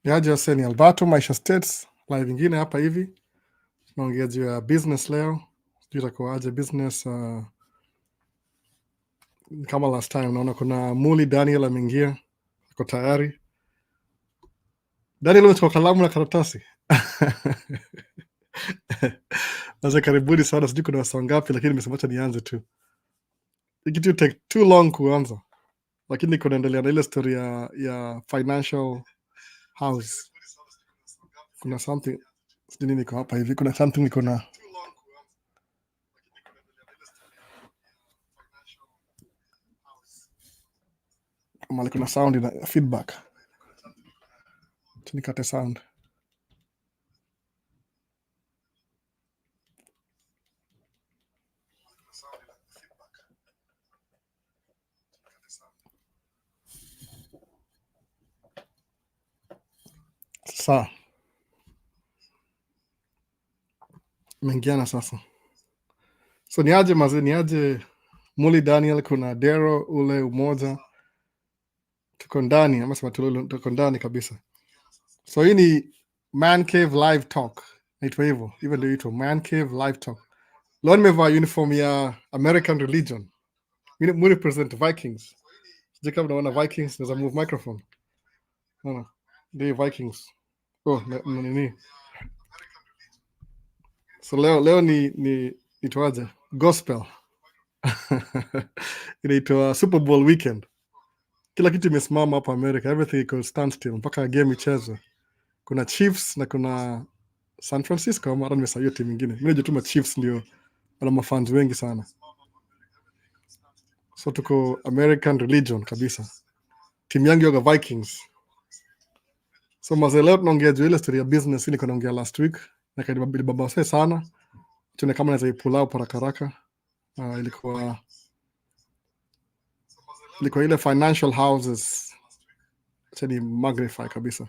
Yaje Seni Alberto, Maisha States, live ingine hapa hivi. Naongea juu ya business leo. Sijui itakuwaje business kama last time. Naona kuna Muli Daniel ameingia. Ako tayari. Daniel umechukua kalamu na karatasi. Sasa karibuni sana, sijui kuna wasa ngapi, lakini nimesema acha nianze tu. It take too long kuanza. Lakini kunaendelea na ile story ya financial house. Kuna something sijui niko hapa hivi, kuna something niko na kama kuna sound na feedback. Tunikate sound. Sawa. Mengiana sasa. So niaje maze, niaje Muli Daniel, kuna Dero ule umoja. Tuko ndani, ama sema tuko ndani kabisa. So hii ni Man Cave Live Talk. Naitwa hivyo, even ndio ito Man Cave Live Talk. Leo nimevaa uniform ya American Religion. Mimi represent Vikings. Sijui kama unaona Vikings, naweza move microphone. Naona, ndio Vikings. Oh, nini? So leo ni itoaje? Gospel. Inaitwa Super Bowl weekend. Kila kitu imesimama hapa America, everything iko standstill mpaka game ichezwe. Kuna Chiefs na kuna San Francisco, mara nimesahau timu nyingine. Mimi najua tu Chiefs ndio wana mafans wengi sana. So tuko American Religion kabisa. Timu yangu yoga Vikings. So leo tunaongea juu ile story ya business ile tunaongea last week na kadibabili baba wase sana. Tuna kama naweza ipula up haraka. Ilikuwa ile financial houses. Chani magnify kabisa.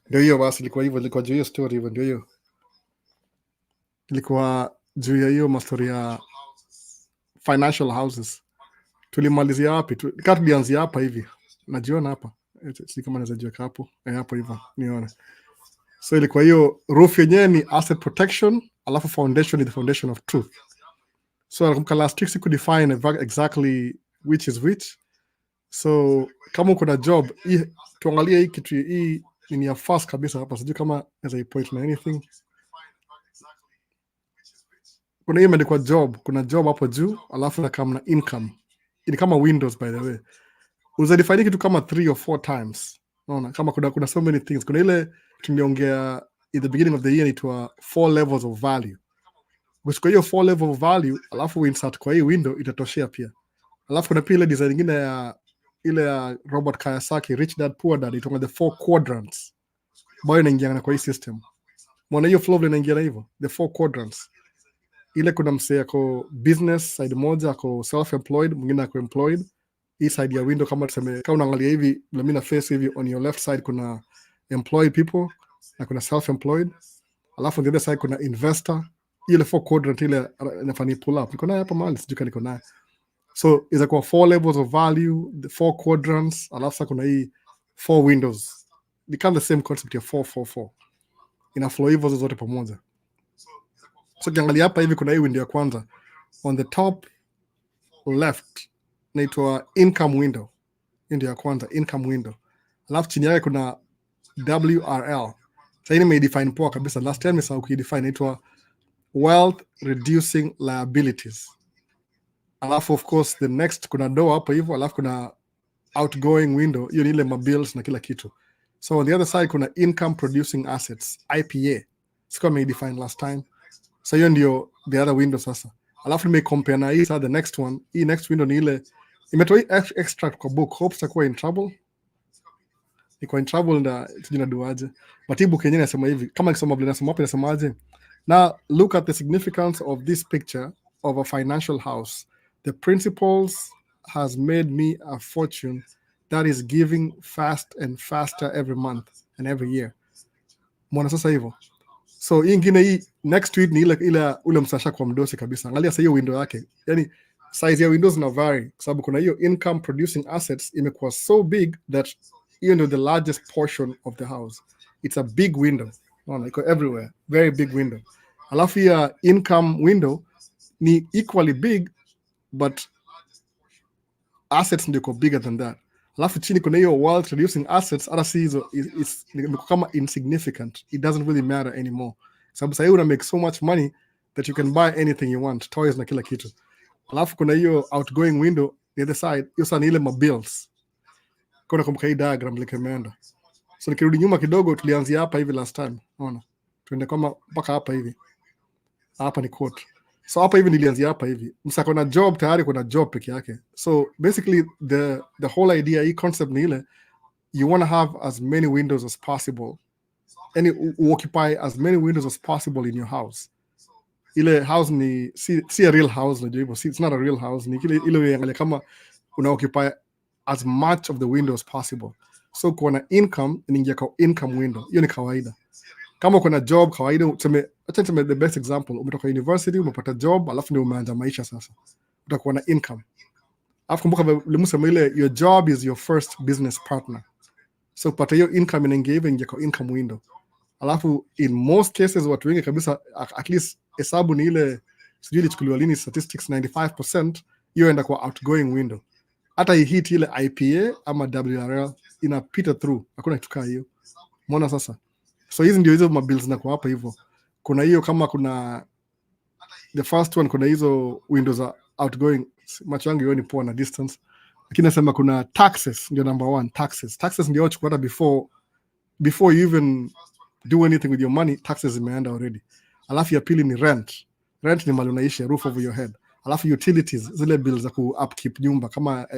Ndio hiyo basi, ilikuwa hivyo, ilikuwa juu ya story hivyo, ndio hiyo. Ilikuwa juu ya hiyo mastori ya financial houses. Tulimalizia wapi? Kati tulianzia hapa hivi. Najiona hapa. Si kama naweza jiweka hapo. Hapo hivyo, nione. So ilikuwa hiyo roof yenyewe ni asset protection, alafu foundation is the foundation of truth. So nakumbuka last week siku define exactly which is which. So kama uko na job, tuangalie hii kitu hii ni ya fast kabisa hapa. Sijui kama naweza ipoint na anything. Kuna hiyo imeandikwa job, kuna job hapo juu, alafu na kama na income. Ni kama Windows by the way. Uzadifine kitu kama 3 or 4 times. Unaona kama kuna so many things. Kuna ile tuliongea in the beginning of the year itwa 4 levels of value. Kwa hiyo 4 level of value, alafu insert kwa hii window itatoshea pia. Alafu kuna pia ile design nyingine ya ile ya Robert Kiyosaki, Rich Dad Poor Dad, itwa the 4 quadrants. Bayo inaingia kwa hii system. Mwana hiyo flow inaingia hivyo, the 4 quadrants. Ile kuna msee ako business side moja, ako self-employed, mwingine ako employed. Hii side ya window kama tuseme, kama unaangalia hivi, mimi na face hivi, on your left side kuna employed people na kuna self-employed. Alafu on the other side kuna investor. Ile 4 quadrant ile inafanya pull up. Niko nayo hapa mahali, sijui niko nayo. So is kwa 4 levels of value, the 4 quadrants, alafu kuna hii 4 windows. Ni kama the same concept ya 444. Ina flow hivyo zote pamoja. So kiangalia hapa hivi kuna hii window ya kwanza. On the top left inaitwa income window. Window ya kwanza, income window. Alafu chini yake kuna WRL. Sasa hii nimedefine poa kabisa. Last time nisahau kuidefine, inaitwa wealth reducing liabilities. Alafu of course the next kuna door hapo hivyo, alafu kuna outgoing window, hiyo ni ile mabills na kila kitu. So on the other side kuna income producing assets, IPA. Sikuwa nimedefine last time. So hiyo ndio the other window sasa. Alafu nimecompare na hii the next one. Hii next window ni ile imetoa hii extract kwa book. Hope sitakuwa in trouble. Niko in trouble na sijui duaje. But hii book yenyewe inasema hivi, kama nikisoma bila nasema hapo inasemaje? Now look at the significance of this picture of a financial house. The principles has made me a fortune that is giving fast and faster every month and every year. Mwana sasa hivyo. So hii ingine hii next tweet ni ile ule msasha kwa mdosi kabisa. Angalia sasa hiyo window yake. Yaani size ya windows na vary kwa sababu kuna hiyo income producing assets imekuwa so big that hiyo ndio the largest portion of the house. it's a big window, unaona iko everywhere, very big window. Alafu ya income window ni equally big but assets ndio iko bigger than that. Alafu chini kuna hiyo while reducing assets, hata si hizo ni kama insignificant, it doesn't really matter anymore, sababu sasa una make so much money that you can buy anything you want, toys na kila kitu. Alafu kuna hiyo outgoing window the other side, hiyo sana ile mabills. Kuna kumbuka hii diagram like imeenda. So nikirudi nyuma kidogo, tulianzia hapa hivi last time, unaona tuende kama mpaka hapa hivi, hapa ni quote. So hapa hivi nilianzia hapa hivi, msa kuna job tayari, kuna job peke yake. So basically the whole idea, hii concept ni ile, you want to have as many windows as possible, and occupy as many windows as possible in your house. Ile house ni si a real house, najua hivyo, it's not a real house, ni ile uangalia kama una occupy as much of the window as possible. So kuna income, inaingia kwa income window, hiyo ni kawaida. Kama kuna job kawaida, acha tuseme the best example, umetoka university, umepata job, alafu ndio umeanza maisha sasa, utakuwa na income. Alafu kumbuka limusema ile, your job is your first business partner. So kupata hiyo income inaingia hivyo, ingia kwa income window. Alafu in most cases watu wengi kabisa, at least hesabu ni ile, sijui ilichukuliwa lini statistics, 95% hiyo enda kwa outgoing window. Hata hit ile IPA ama WRL inapita through, hakuna kitu kaa hiyo. Umeona sasa? So hizi ndio hizo mabills na kwa hapa hivyo. Kuna hiyo kama kuna the first one, kuna hizo windows are outgoing, macho yangu yoni poa na distance. Lakini nasema kuna taxes ndio number one, taxes ndio chukua hata before you even do anything with your money, taxes imeenda already. Alafu ya pili ni rent ni mali unaishi, roof over your head. Alafu utilities, zile bills za ku upkeep nyumba kama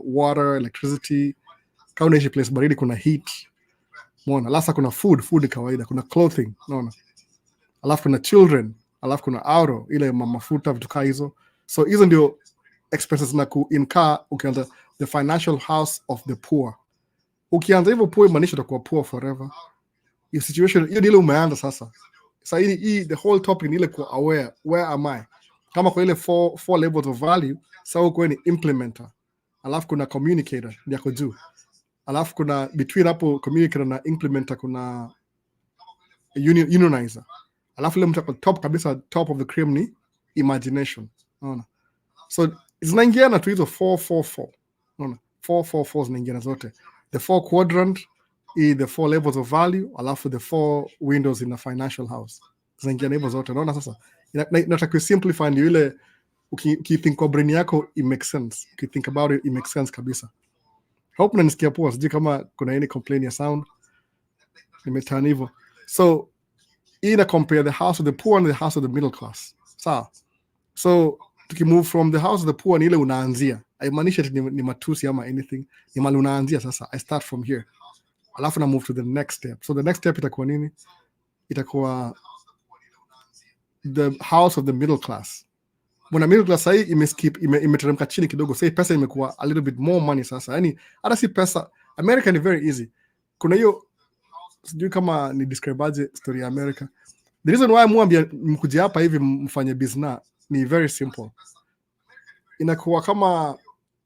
water, electricity. Kama unaishi place baridi, kuna heat. Umeona? Alafu kuna food kawaida, kuna clothing, unaona? Alafu kuna children, alafu kuna auto, ile mafuta, vitu kama hizo. So hizo ndio expenses na ku incur ukianza the financial house of the poor. Ukianza hivyo poor, maanisha utakuwa poor forever. Your situation, hiyo ile umeanza sasa. Sasa hii the whole topic ni ile ku aware, where am I? Kama kwa ile four levels of value, sasa uko ni implementer. Alafu kuna communicator, ndio yako juu. Alafu kuna between hapo communicator na implementer kuna unionizer. Alafu ile mtu top kabisa, top of the cream ni imagination. Unaona? So zinaingiana tu hizo 444. Unaona? 444 zinaingiana zote. The 4 quadrant, the 4 levels of value, alafu the 4 windows in a financial house. Zinaingiana hivyo zote. Unaona sasa? Nataka simplify ndio ile ukithink kwa brain yako it makes sense. Ukithink about it makes sense kabisa. Hope nanisikia poa, sijui kama kuna any complaint ya sound. Nimeturn hivyo. So ina compare the house of the poor and the house of the middle class. So tukimove from the house of the poor ni ile unaanzia. Haimaanishi ni matusi ama anything. Ni mali unaanzia sasa. I start from here. Alafu na move to the next step. So the next step itakuwa nini? Itakuwa the house of the middle class. Mwana middle class hii imeteremka chini kidogo. Say pesa imekuwa a little bit more money sasa. Yani hata si pesa. America ni very easy. Kuna hiyo, sijui kama ni describe aje story ya America. The reason why mwambia mkuje hapa hivi mfanye business ni very simple. Inakuwa kama,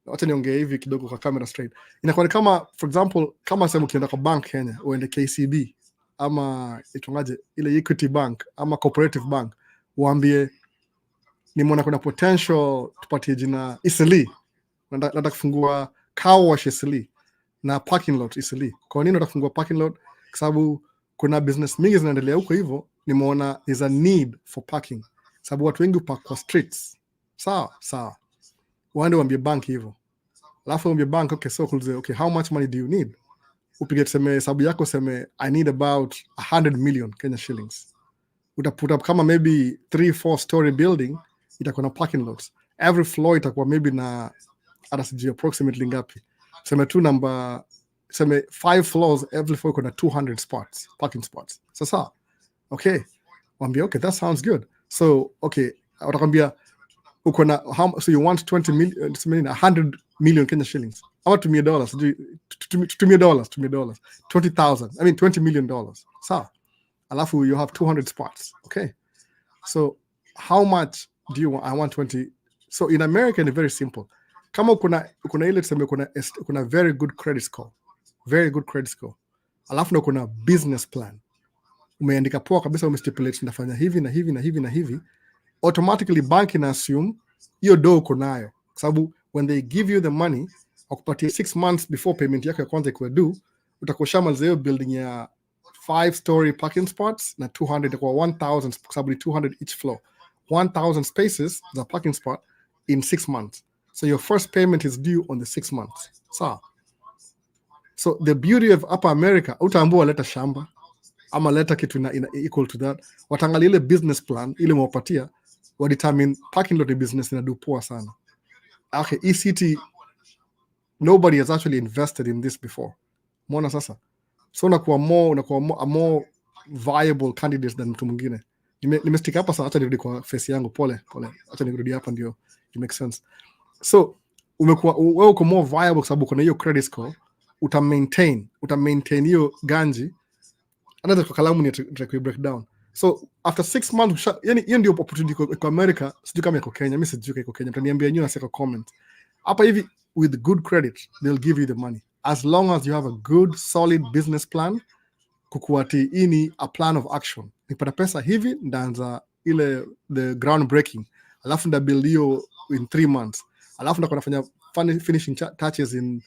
wacha niongee hivi kidogo kwa camera straight. Inakuwa ni kama, for example, kama sema ukienda kwa bank Kenya, uende KCB ama itungaje ile Equity Bank ama Cooperative Bank, uambie nimeona kuna potential tupatie jina Isili. Nataka kufungua car wash Isili na parking lot Isili. Kwa nini nataka kufungua parking lot? Kwa sababu kuna business mingi zinaendelea huko hivyo, nimeona there's a need for parking. Sababu watu wengi upark kwa streets. Sawa. Waende waambie bank hivyo. Alafu waambie bank, okay, so kuulize, okay, how much money do you need? Upige tuseme sababu yako, seme I need about 100 million Kenya shillings. Utaputa kama maybe 3-4 story building, itakuwa na parking lots. Every floor itakuwa maybe na arasiji approximately ngapi. Seme tu number, seme 5 floors, every floor kuna 200 spots, parking spots. Sasa, okay. Waambie, okay, that sounds good. So, okay, utakwambia uko na so you want 20 million, 100 million Kenya shillings. Ama tumie dollars, tumie dollars, $20,000. I mean $20 million. So, alafu you have 200 spots. Okay. So, how much do you want? I want 20. So in America it's very simple. Kama kuna ile tuseme kuna very good credit score. alafu na kuna business plan, umeandika poa kabisa, umestipulate nitafanya hivi na hivi na hivi na hivi, automatically bank ina assume hiyo do uko nayo, kwa sababu when they give you the money wakupatia 6 months before payment yako ya kwanza ikuwa due, utakuwa shamaliza hiyo building ya 5-story parking spots na 200 kwa 1000, kwa sababu ni 200 each floor, 1000 spaces za parking spot in 6 months. So your first payment is due on the 6 months. So the beauty of Upper America, utaambua leta shamba ama leta kitu ina equal to that, watangalia ile business plan ile mwapatia, wa determine parking lot business inadu poa sana. Okay, ECT, nobody has actually invested in this before. Mwona sasa. So unakuwa more viable candidate than mtu mwingine. Nimestika hapa sana, acha nirudi kwa face yangu, pole. Acha nirudi hapa ndio it makes sense. So wewe uko more viable kwa sababu kuna hiyo credit score, uta maintain hiyo ganji. Another kwa kalamu ni break down. So after 6 months, yani hiyo ndio opportunity kwa America, sijui kama iko Kenya, mimi sijui iko Kenya, mtaniambia nyinyi na seka comment. Hapa hivi with good credit, they'll give you the money. As long as you have a good solid business plan, kukuati ini a plan of action. Nipata pesa hivi, ndaanza ile the groundbreaking. Alafu nda build hiyo in 3 months. Alafu nda kunafanya finishing touches in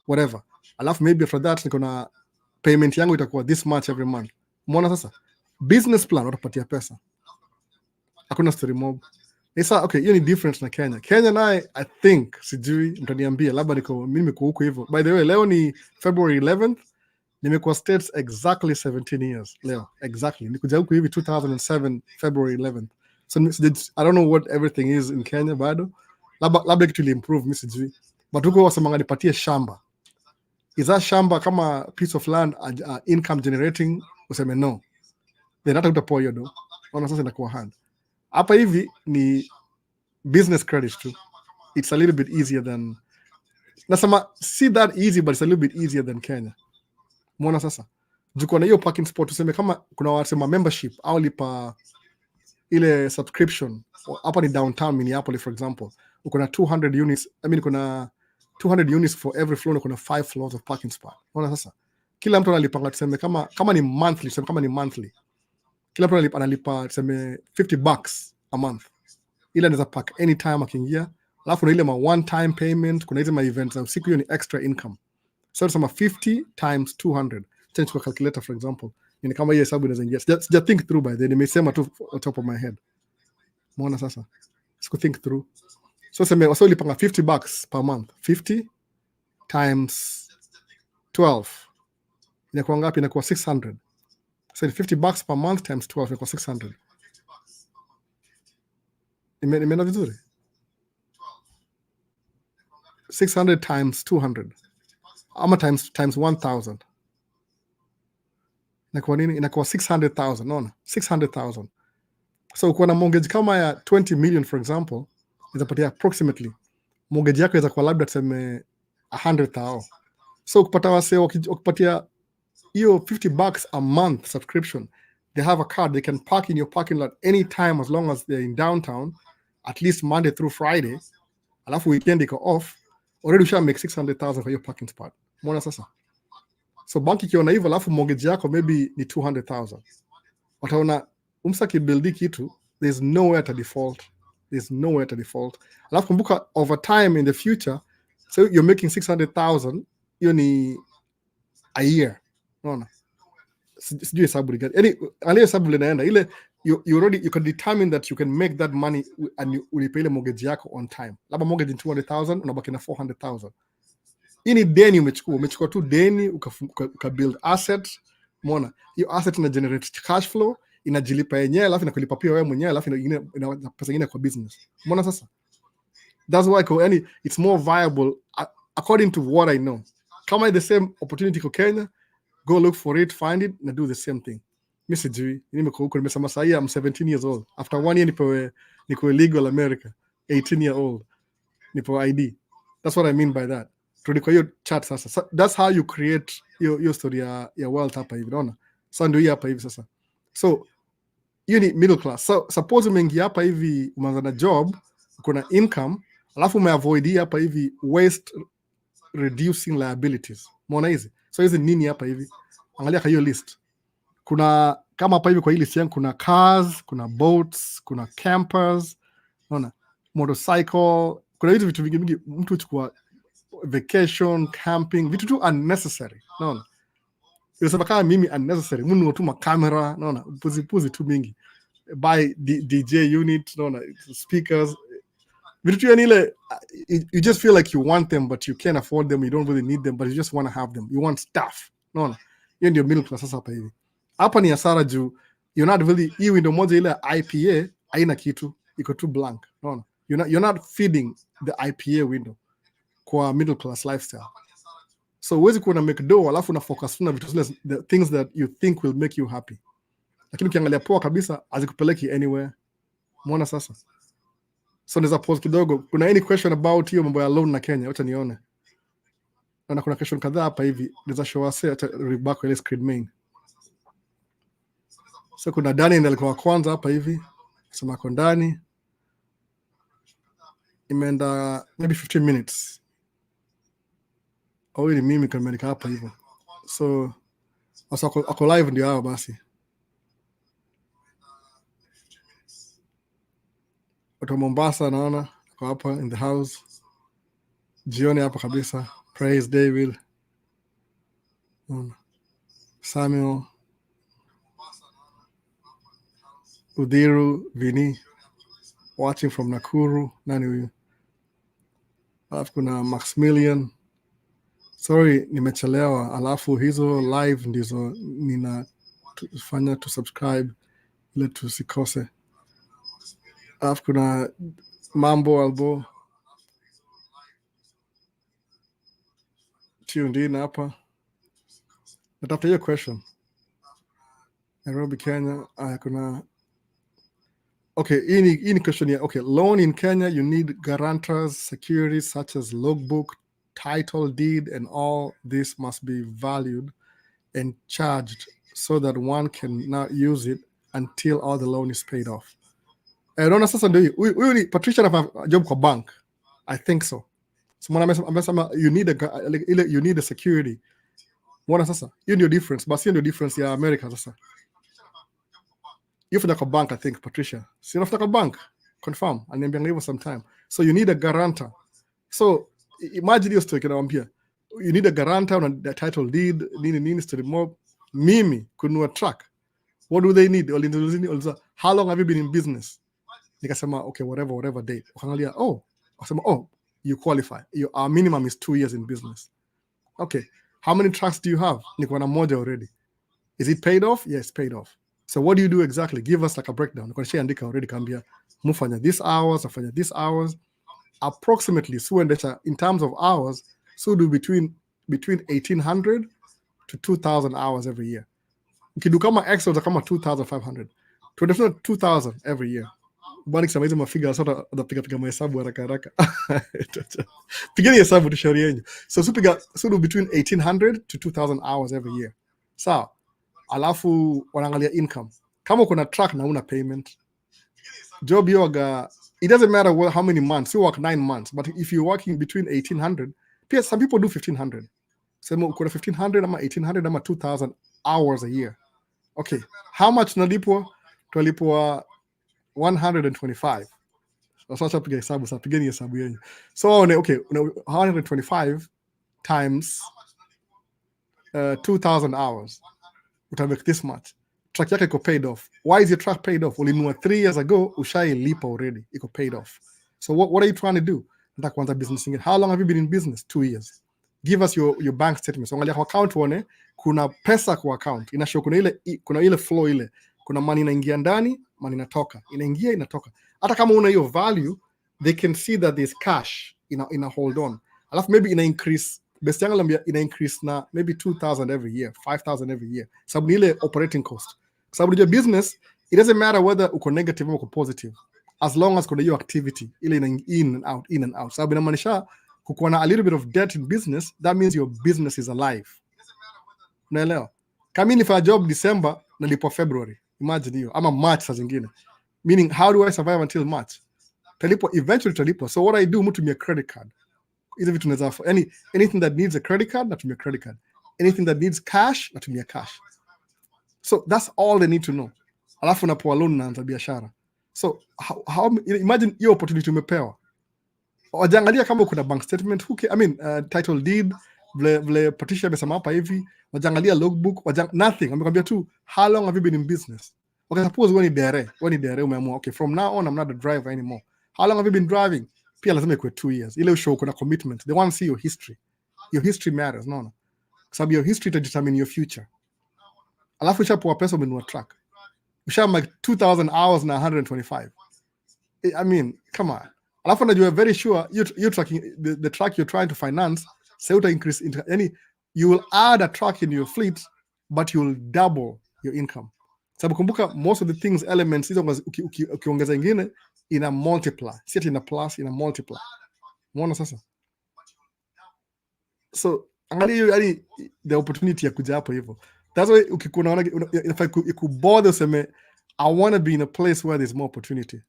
whatever. Alafu maybe after that niko na payment yangu itakuwa this much every month. Umeona sasa? Business plan utapatia pesa. Hakuna story mob. Isa, okay, hiyo ni different na Kenya. Kenya naye I think sijui mtaniambia, labda mimi niko huko hivyo. By the way, leo ni February 11th. Nimekuwa States exactly 17 years leo. Exactly. Nikuja huko hivi 2007 February 11th. So I don't know what everything is in Kenya bado. Labda kitu ili improve, mimi sijui. But huko wasemanga nipatie shamba. Is that shamba kama piece of land income generating? Useme no. Then hata utapoa hiyo do. Ona sasa inakuwa hard. Hapa hivi ni business credit too. It's a little bit easier than, nasema see that easy, but it's a little bit easier than Kenya. Mwona sasa. Juko na hiyo parking spot, tuseme kama kuna wasema membership au lipa ile subscription. Hapa ni downtown Minneapolis for example. Uko na 200 units, kuna 200 units for every floor, na kuna 5 floors of parking spot. Mwona sasa. Kila mtu analipanga tuseme kama ni monthly, tuseme kama ni monthly. Kila mtu analipa tuseme $50 a month. Ila anaweza park anytime akiingia. Alafu na ile ma one time payment, kuna hizo ma events na siku hiyo ni extra income. So tusema 50 times 200. Change kwa calculator for example. Ni kama hiyo hesabu inaweza ingia. Sija think through by the way. Nimesema tu on top of my head. Muona sasa. Siku think through. So sema wasa ulipanga $50 per month. 50 times 12. Inakuwa ngapi? Inakuwa 600. So $50 per month times 12 inakuwa 600. Imeenda vizuri? 600 times 200. Ama times 1000. Inakuwa nini? Inakuwa 600,000. Unaona? 600,000. So ukiwa na mortgage kama ya 20 million for example, itapatia approximately mortgage yako itakuwa labda tuseme 100,000. So ukipata wase ukipatia hiyo $50 a month subscription, they have a card, they can park in your parking lot anytime as long as they're in downtown, at least Monday through Friday. Alafu weekend iko off, already usha make 600,000 for your parking spot. Mbona sasa? So banki kiona hivyo, alafu mortgage yako maybe ni 200,000. Wataona umsaki build kitu, there's nowhere to default. Alafu kumbuka over time in the future, so you're making 600,000, hiyo ni a year. Unaona? Sijui hesabu gani. Yaani aliyo hesabu linaenda ile you can determine that you can make that money and ulipe ile mortgage yako on time. Labda mortgage ni 200,000, unabaki na 400,000. Hii ni deni umechukua tu deni uka build asset. Umeona? Hiyo asset ina generate cash flow, inajilipa yenyewe, alafu inakulipa pia wewe mwenyewe, alafu ina pesa nyingine kwa business. Umeona sasa? That's why it's more viable according to what I know. Kama the same opportunity kwa Kenya, go look for it, find it, and do the same thing. Mimi sijui, nimekuwa huko, nimesema sasa I'm 17 years old. After 1 year niko legal America, 18 year old. Nipo ID. That's what I mean by that. Turudi kwa hiyo chat sasa. So that's how you create your story ya wealth hapa hivi, unaona? Sasa ndio hii hapa hivi sasa. So hiyo ni middle class. So suppose umeingia hapa hivi, umeanza na job, kuna income, alafu umeavoid hapa hivi waste reducing liabilities. Umeona hizi? So hizi nini hapa hivi? angalia kwa hiyo list. Kuna kama hapa hivi kwa hii list yangu kuna cars, kuna boats, kuna campers, unaona, motorcycle, kuna hizo vitu vingi mtu uchukua vacation, camping, vitu tu unnecessary, unaona. Inasema kama mimi unnecessary, mimi nunua camera, unaona, puzi tu mingi. Buy DJ unit, unaona, speakers, vitu tu yani ile you just feel like you want them but you can't afford them, you don't really need them but you just want to have them. You want stuff. Unaona? Hiyo ndio middle class sasa hapa hivi. Hapa ni hasara juu you're not really, hii window moja ile IPA haina kitu, iko tu blank. Unaona? You're not feeding the IPA window kwa middle class lifestyle. So huwezi kuwa na make do alafu na focus na vitu zile, the things that you think will make you happy. Lakini ukiangalia poa kabisa hazikupeleki anywhere. Muona sasa? So naweza pause kidogo. Kuna any question about hiyo mambo ya loan na Kenya? Acha nione. Na kuna question kadhaa hapa hivi. Naweza show us acha reback ile screen main. So kuna Dani alikuwa kwanza hapa hivi. Sema kwa ndani. Imeenda maybe 15 minutes. Au ni mimi kama nika hapa hivyo. So ako live ndio hao basi. Watu Mombasa naona kwa hapa in the house. Jioni hapa kabisa. Praise David. Samuel. Udhiru, Vini. Watching from Nakuru. Nani huyu? Alafu kuna Maximilian. Sorry, nimechelewa. Alafu hizo live ndizo ninafanya to subscribe ili tusikose. Alafu kuna Mambo Albo. Tuned in hapa. Natafuta hiyo question. Nairobi, Kenya. Kuna okay, hii ni question ya okay, loan in Kenya you need guarantors, securities such as logbook, title deed, and all this must be valued and charged so that one can not use it until all the loan is paid off. Naona sasa ndio huyu ni Patricia anafanya job kwa bank. I think so. So mwana amesema you need a security. Mwana sasa hiyo ndio difference. Basi hiyo ndio difference ya America sasa. You're for bank, I think, Patricia. So you're for bank. Confirm. And then be sometime. So you need a guarantor. So imagine your story. You need a guarantor on the title deed. Need to remove. Mimi kununua truck. What do they need? How long have you been in business? Nikasema okay, whatever date. Ukaangalia you qualify. Our minimum is 2 years in business. Okay. How many trucks do you have? Niko na moja already. Is it paid off? Yes, paid off. So what do you do exactly? Give us like a breakdown. Niko nishaandika already kaambia mufanya this hours, afanya this hours. Approximately in terms of hours, so do between 1,800 to 2,000 hours every year. Ukidu kama extra kama 2,500. Tunafanya 2,000 every year. Bwana kisema hizo mafiga sasa utapiga mahesabu haraka. Pigeni hesabu tushauri yenu. So do between 1,800 to 2,000 hours every year. Sawa. Alafu wanaangalia income. Kama uko na truck na una payment, job yoga, it doesn't matter how many months. You work 9 months, but if you're working between 1,800, some people do 1,500. Sema uko na 1,500 ama 1,800 ama 2,000 hours a year. Okay, how much nalipwa? Tulipwa 125. Sasa piga hesabu, sasa pigeni hesabu yenu. So okay, 125 times 2,000 hours. Uta make this much. Truck yake iko paid off. Why is your truck paid off? Ulinunua 3 years ago, ushailipa already. Iko paid off. So what are you trying to do? Nataka kuanza business ingine. How long have you been in business? 2 years. Give us your bank statement. So angalia kwa account uone kuna pesa kwa account. Inashow kuna ile flow ile. Kuna money inaingia ndani, money inatoka. Inaingia inatoka. Hata kama una hiyo value, they can see that there's cash in a hold on. Alafu maybe ina increase. Best yangu lambia ina increase na maybe 2,000 every year, 5,000 every year. Sababu ni ile operating cost. Sababu your business, it doesn't matter whether uko negative or uko positive. As long as kuna hiyo activity, ile in and out. Sababu inamaanisha kukuwa na a little bit of debt in business, that means your business is alive. Unaelewa? Kama nilifanya job December, nalipwa February. Imagine hiyo. Ama March saa zingine. Meaning, how do I survive until March? Eventually talipwa. So what I do, mtu tumia credit card. Hizo vitu tunaweza anything that needs a credit card, natumia credit card. anything that needs cash natumia cash. So that's all they need to know. Alafu unapoa loan naanza biashara. So how imagine hiyo opportunity umepewa. Wajangalia kama kuna bank statement, title deed, vile Patricia amesema hapa hivi, wajangalia logbook, nothing. Wamekwambia tu how long have you been in business? Okay, suppose wewe ni dere umeamua, okay, from now on I'm not a driver anymore. How long have you been driving? Pia lazima ikuwe 2 years. Ile show kuna commitment. They want to see your history. Your history matters, no. Kwa sababu your history determine your future. Alafu ushapoa pesa umenunua truck. Ushama 2000 hours na 125. I mean, come on. Alafu na you are very sure you're tracking the truck you're trying to finance, so uta increase you will add a truck in your fleet but you will double your income. Sababu kumbuka most of the things elements hizo ukiongeza ingine ina multiply, si ati ina plus, ina multiply. Umeona sasa? So angalia the opportunity ya kuja hapo hivyo. That's why ukikuona if I could bother useme I want to be in a place where there's more opportunity.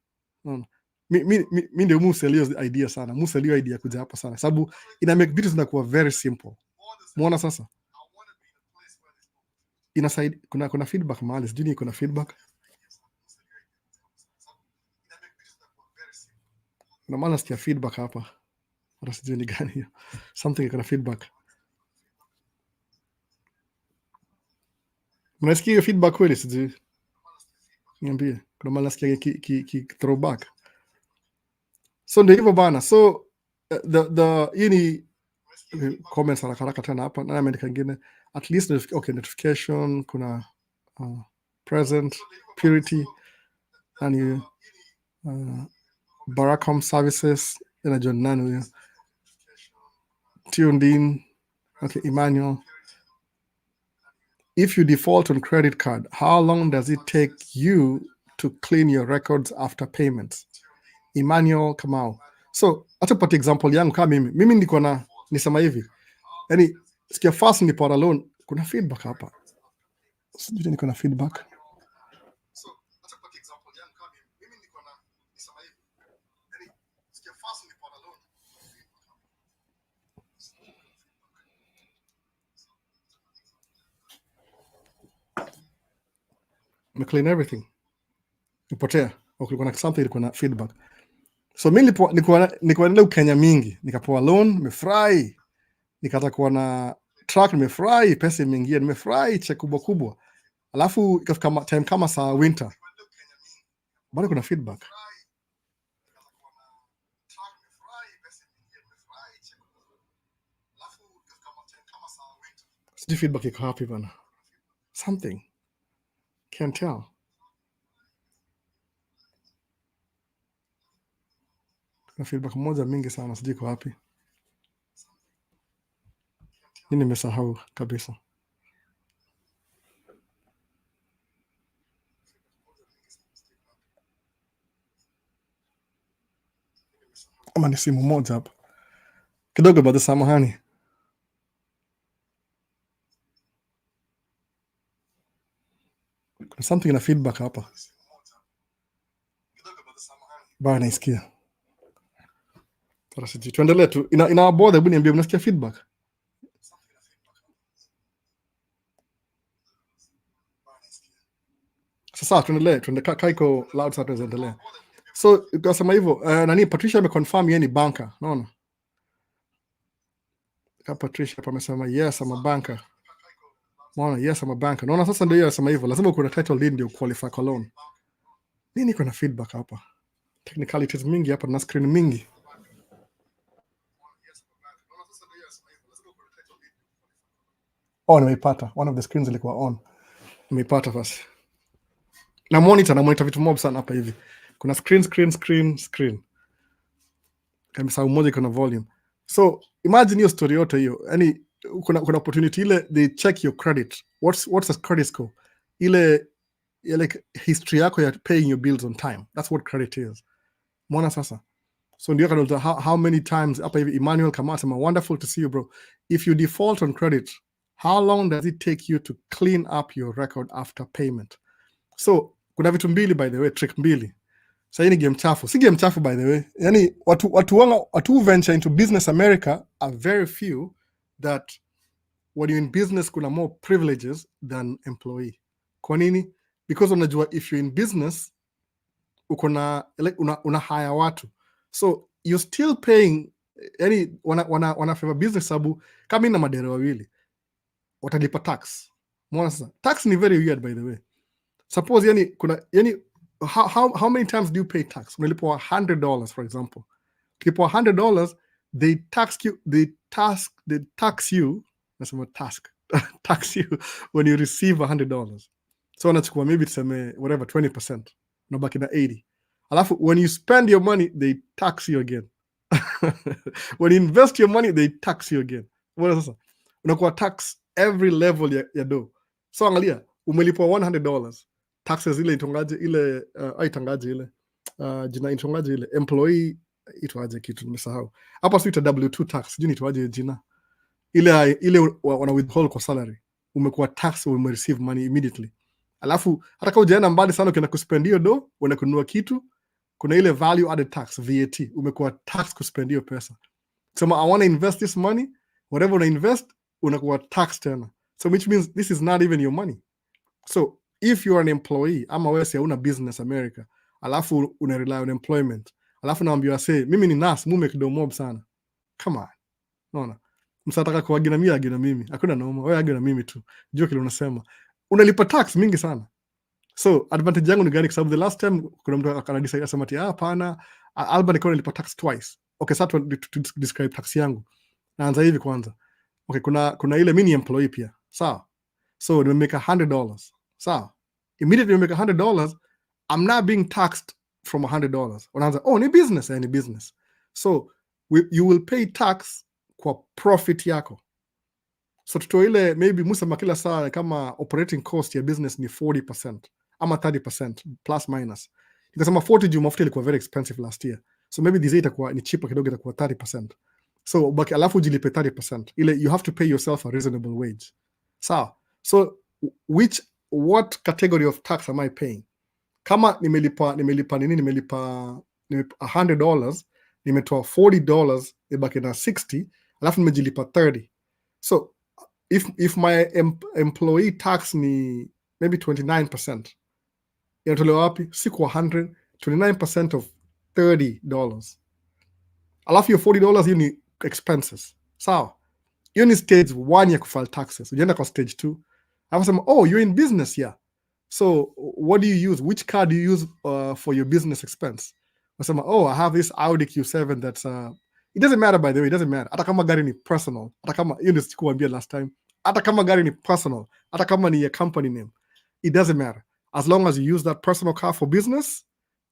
Mi ndio muselio idea sana. Muselio idea kuja hapa sana. Sababu ina make vitu zinakuwa very simple. Muona sasa? Inside kuna feedback mahali. Sijui kuna feedback. Kuna maana sikia feedback hapa. Hata sijui ni gani hiyo. Something kuna feedback. Mnasikia hiyo feedback kweli sijui? Niambie. Kuna maana sikia ki throwback. So ndio hivyo bana. So hii ni comments haraka tena hapa na ameandika kingine at least notification kuna present purity and Baracom services ina John nani huyo tuned in. Okay, Emmanuel, if you default on credit card, how long does it take you to clean your records after payments? Emmanuel Kamau. So hata pata example yangu kama mimi niko na nisema hivi, yani sikia fast ni para loan, kuna feedback hapa, sijui niko na feedback. So hata pata example yangu kama mimi niko na nisema hivi, yani sikia fast ni para loan, me clean everything ipotea. Okay, kuna something ilikuwa na feedback. So mimi nilikuwa nile Kenya mingi, nikapoa loan, nimefurahi. Nikatakuwa na truck, nimefurahi, pesa imeingia, nimefurahi, check kubwa. Alafu ikafika time kama saa winter. Bado kuna feedback. Sijui feedback iko happy bana. Something. Can't tell. Kuna feedback moja mingi sana, sijui iko happy. Nini nimesahau kabisa. Ama ni simu moja hapa. Kidogo bado samahani. Kuna something na feedback hapa. Bana naisikia. Sasa tuendelee tu. Ina bother, hebu niambie mnasikia feedback? Sasa tuendelee, kaiko loud sasa tuendelee. So ukasema hivyo, nani Patricia ameconfirm yeye ni banker, unaona? Kama Patricia hapa amesema yes I'm a banker. Unaona, yes I'm a banker. Unaona sasa ndio yeye anasema hivyo, lazima uko na title deed ndio qualify kwa loan. Nini kuna feedback hapa? Technicalities mingi hapa na screen mingi. Oh, nimeipata. One of the screens ilikuwa on. Nimeipata basi. Na monitor vitu mob sana hapa hivi. Kuna screen. Kama saa moja kuna volume. So imagine hiyo story yote hiyo. Yaani kuna opportunity ile they check your credit. What's the credit score? Ile like history yako ya paying your bills on time. That's what credit is. Mwana sasa. So ndio kana how many times hapa hivi Emmanuel Kamata, wonderful to see you bro. If you default on credit, how long does it take you to clean up your record after payment? So kuna vitu mbili by the way, trick mbili. Sasa ni game chafu. Si game chafu by the way. Yani watu venture into business America are very few that when you're in business kuna more privileges than employee. Kwa nini? Because unajua if you're in business uko na like, una hire watu, so you're still paying, yani wana favor business sababu kama ina madere wawili watalipa tax. Mbona sasa tax ni very weird by the way. Suppose yani kuna yani how many times do you pay tax? Unalipwa $100 for example. Ukilipwa $100 they tax you nasema tax you when you receive $100. So wanachukua maybe tuseme whatever 20%, unabaki na 80. Alafu when you spend your money they tax you again. When you invest your money they tax you again. Mbona sasa unakuwa tax every level ya do. So angalia, umelipwa $100, taxes ile itongaje ile aitangaje ile jina itongaje ile employee itwaje kitu nimesahau hapa, sio W2 tax, sijui itwaje jina ile wana withhold kwa salary, umekuwa tax, ume receive money immediately. Alafu hata kama hujaenda mbali sana ukienda kuspend hiyo do, unaenda kununua kitu, kuna ile value added tax VAT, umekuwa tax kuspend hiyo pesa. Sema I want to invest this money, whatever una invest unakuwa tax tena, so which means this is not even your money. So if you are an employee ama wewe si una business America, alafu una rely on employment, alafu naambiwa say mimi ni nurse, mume kidogo mob sana, come on, unaona msataka kuagina mimi agina mimi, hakuna noma, wewe agina mimi tu, jua kile unasema unalipa tax mingi sana. So advantage yangu ni gani? Kwa sababu the last time kuna mtu akanadecide asema ati hapana, Albert iko nilipa tax twice. Okay, sasa to describe tax yangu naanza hivi kwanza. Okay, kuna ile mini employee pia, sawa. So nimemeka $100, sawa. Immediately nimemeka $100, I'm not being taxed from $100. Unaanza ni business, ni business. So you will pay tax kwa profit yako. So tutoe ile maybe Musa kila saa kama operating cost ya business ni 40% ama 30% plus minus. Nikasema 40 juu mafuta ilikuwa very expensive last year. So maybe this itakuwa ni cheaper kidogo, itakuwa 30%. So baki alafu jilipe 30%. Ile you have to pay yourself a reasonable wage. So what category of tax am I paying? Kama nimelipa $100, nimetoa $40, ibaki na 60, alafu nimejilipa 30. So if my employee tax ni maybe 29%, inatolewa wapi? Si kwa 100, 29% of $30. Alafu your $40 hiyo ni expenses. Sawa? Hiyo ni stage 1 ya kufile taxes. Ujienda kwa stage 2. Alafu sema, you're in business, yeah. So what do you use? Which car do you use for your business expense? Unasema, I have this Audi Q7 that's it doesn't matter, by the way, it doesn't matter. Hata kama gari ni personal, hata kama hiyo ndio sikuambia last time. Hata kama gari ni personal, hata kama ni a company name, it doesn't matter. As long as you use that personal car for business,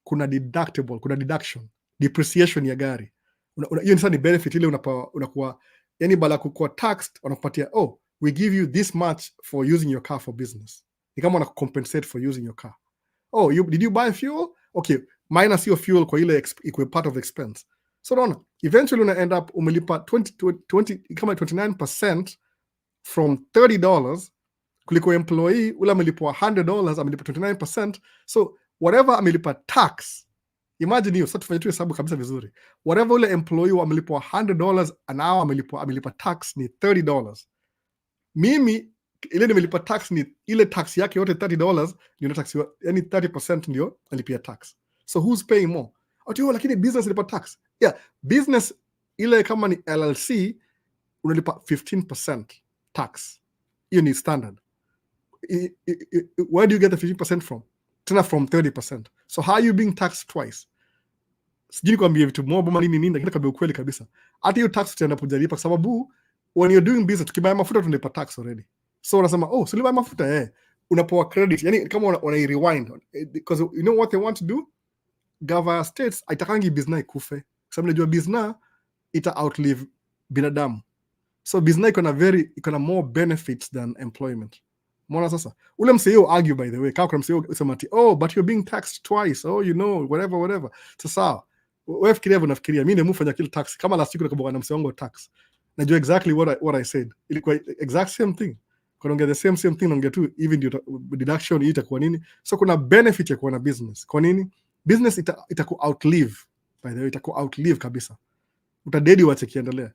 kuna deductible, kuna deduction, depreciation ya gari. Hiyo ni benefit ile unakuwa yani bala kuwa taxed, wanakupatia we give you this much for using your car for business. Ni kama wanakucompensate for using your car. Did you buy fuel? Okay, minus your fuel kwa ile equal part of expense. So unaona, eventually una end up umelipa 20 kama 29% from $30 kuliko employee ule amelipwa $100, amelipa 29%. So whatever amelipa tax, imagine hiyo. Sasa tufanye tu hesabu kabisa vizuri. Whatever ule employee amelipwa $100 an hour, amelipa tax ni $30. Mimi ile nimelipa tax ni ile tax yake yote $30, ndio tax, yani 30% ndio alipia tax. So who's paying more? Lakini business ilipa tax. Yeah, business ile kama ni LLC unalipa 15% tax. Hiyo ni standard. Where do you get the 15% from? Tena from 30%. So how are you being taxed twice? Sijui kwambia vitu mob nini lakini kabla ukweli kabisa. Hata hiyo tax tutaenda kujalipa kwa sababu when you're doing business, tukibaya mafuta tunalipa tax already. So unasema silipa mafuta unapoa credit. Yani kama una rewind, because you know what they want to do? Government states aitakangi business ikufe. Kwa sababu unajua business ita outlive binadamu. So business iko na more benefits than employment. Mbona sasa? Ule mseo argue, by the way, kama kuna mseo usema ati but you're being taxed twice. Whatever. Sasa wewe fikiria hivyo, nafikiria mimi nimefanya kile tax kama last week nikaboga na mseo wangu tax. Najua exactly what I said. Ilikuwa exact same thing. Kunaongea the same thing, naongea tu even deduction itakuwa nini. So kuna benefit ya kuwa na business. Kwa nini? Business itaku outlive, by the way, itaku outlive kabisa. Utadedi wache kiendelea.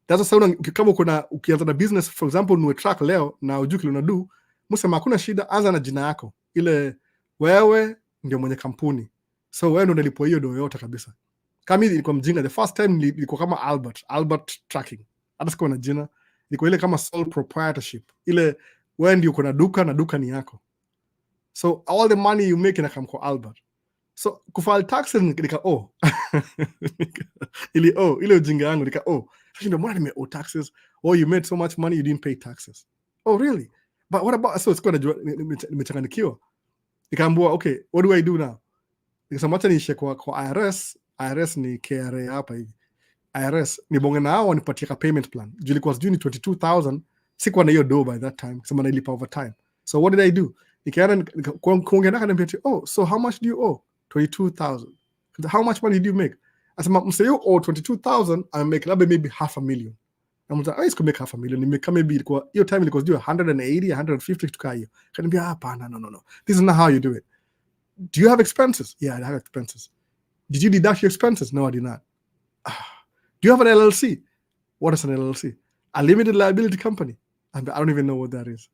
That's why kama ukianza na business, for example, unue truck leo na ujui kile unadu, msema hakuna shida, anza na jina yako. Ile wewe ndio mwenye kampuni. So wewe ndio unalipwa hiyo do yote kabisa. Kama mimi nilikuwa mjinga, the first time nilikuwa kama Albert Tracking. Hata sikuwa na jina. Nilikuwa ile kama sole proprietorship. Ile wewe ndio uko na duka na duka ni yako. So all the money you make inakam kwa Albert. So kufile taxes ile ujinga yangu sasa ndio mbona nime taxes. You made so much money you didn't pay taxes. Really? But what about, so sikuwa najua nimechanganikiwa. Nikaambiwa okay, what do I do now? Nikasema acha niishe kwa IRS ni KRA hapa hivi. IRS ni bonge nao wanipatie ka payment plan. Juli kwa sijui ni 22,000, sikuwa na hiyo do by that time, kusema nailipa over time. So what did I do? Nikaenda kuongea na kanambia so how much do you owe? 22,000. How much money did you make? Asema mse you owe 22,000, I make maybe $500,000. Na mtu I could make $500,000. Nimeka maybe ilikuwa hiyo time ilikuwa due 180, 150 tukaa hiyo. Kanambia hapana, no. This is not how you do it. Do you have expenses? Yeah, I have expenses. Did you deduct your expenses? No, I did not. Do you have an LLC? What is an LLC? A limited liability company. I don't even know what that is.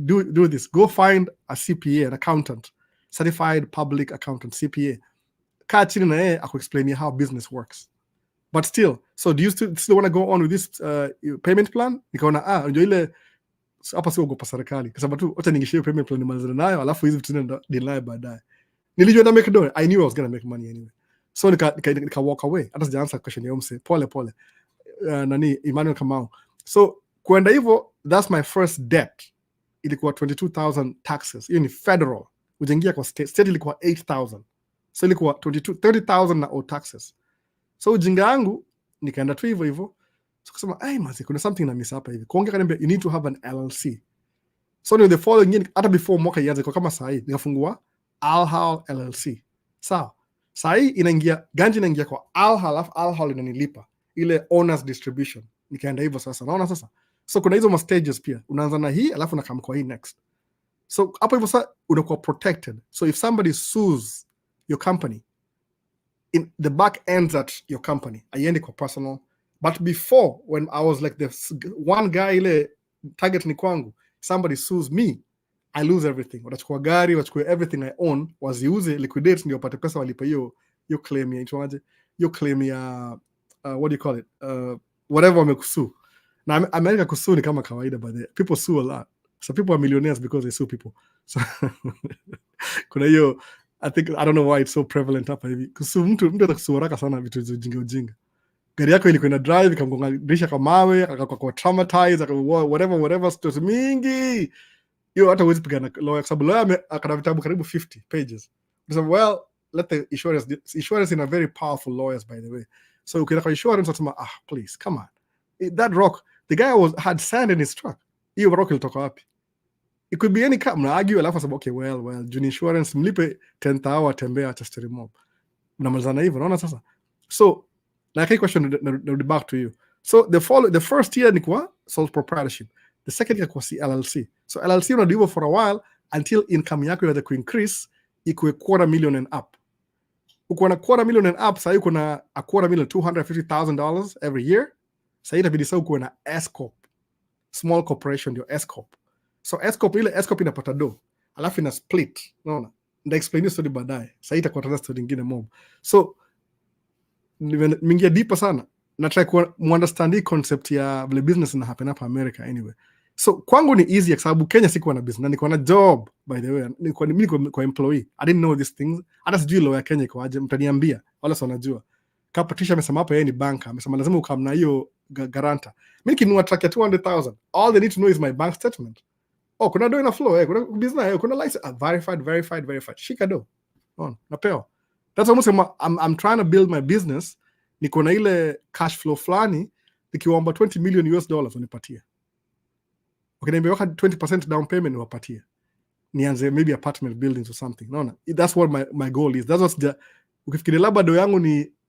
Do this. Go find a CPA, an accountant, certified public accountant, CPA. Kaa chini na yeye explain you how business works. But still, so do you still want to go on with this payment plan? Nikaona ndio ile hapa sio ogopa serikali kwa sababu tu acha ningishie payment plan nimalizane nayo alafu hizi vitu ndio delay baadaye. Nilijua na make dough. I knew I was going to make money anyway. So nika walk away. Hata sijaanza question ya mse pole. Nani Emmanuel Kamau. So kwenda hivyo, that's my first debt. Ilikuwa 22,000 taxes. Hiyo ni federal. Ujengia kwa state ilikuwa 8,000. So ilikuwa 30,000 na all taxes. So ujinga yangu nikaenda tu hivyo. So kusema mazi kuna something na miss hapa hivi. Kuongea kaniambia you need to have an LLC. So the following year hata before mwaka ianze kwa kama saa hii nikafungua Alhal LLC. Sawa. Saa hii inaingia kwa Alhal inanilipa ile owners distribution. Nikaenda hivyo sasa. Naona sasa. So kuna hizo stages pia. Unaanza na hii alafu nakam kwa hii next. So hapo hivyo sasa unakuwa protected. So if somebody sues your company, in the back ends at your company, aiendi kwa personal. But before, when I was like the one guy ile target ni kwangu, somebody sues me, I lose everything. Watachukua gari, watachukua everything I own, waziuze, liquidate, ndio wapate pesa walipa hiyo claim ya itwaje? Hiyo claim ya what do you call it? Whatever wamekusue. Na America kusue ni kama kawaida, but people sue a lot. So people are millionaires because they sue people. So kuna hiyo, I don't know why it's so prevalent hapa hivi. Kusue mtu atakusue haraka sana vitu ujinga. Gari yako ilikuwa ina drive, ikamgonga dirisha kwa mawe, akakuwa traumatized, whatever stories mingi. Hiyo hata huwezi pigana lawyer, sababu lawyer akana vitabu karibu 50 pages. So let the insurance in a very powerful lawyers, by the way. So ukienda kwa insurance watasema please come on, that rock, the guy had sand in his truck. Hiyo rock ilitoka wapi? It could be any car. Mna argue alafu sababu okay well juni insurance mlipe 10,000 tembea acha story mob. Mnamalizana hivyo, unaona sasa. So like a question back to you. So the first year ni kwa sole proprietorship. The second year kwa LLC. So LLC unadu hivyo for a while until income yako iweze ku-increase ikuwe $250,000 and up. Uko na $250,000 and up, sasa uko na $250,000 every year. Sasa itabidi sasa uko na S corp. Small corporation ndio S corp. So S corp inapata do. Alafu ina split. Unaona? Nda explain hiyo story baadaye. Sasa itakuwa tena story nyingine mob. So mingia deeper sana. Na try ku understand the concept ya vile business ina happen hapa America anyway. So kwangu ni easy kwa sababu Kenya sikuwa na business, na niko na job by the way. Niko employee. I didn't know these things. Hata sijui law ya Kenya iko aje, mtaniambia. Wala sio najua. Kama Patricia amesema hapa yeye ni banker, amesema lazima ukam na hiyo guarantor. Mimi nikinunua track ya 200,000, all they need to know is my bank statement. Kuna do ina flow, kuna business, kuna license, verified. Shika do. Napewa. That's almost I'm trying to build my business. Niko na ile cash flow fulani, nikiomba $20 million unipatie. Ukiniambia waka 20% down payment niwapatie. Nianze maybe apartment buildings or something. No. That's what my goal is. That's what ukifikiria labda do yangu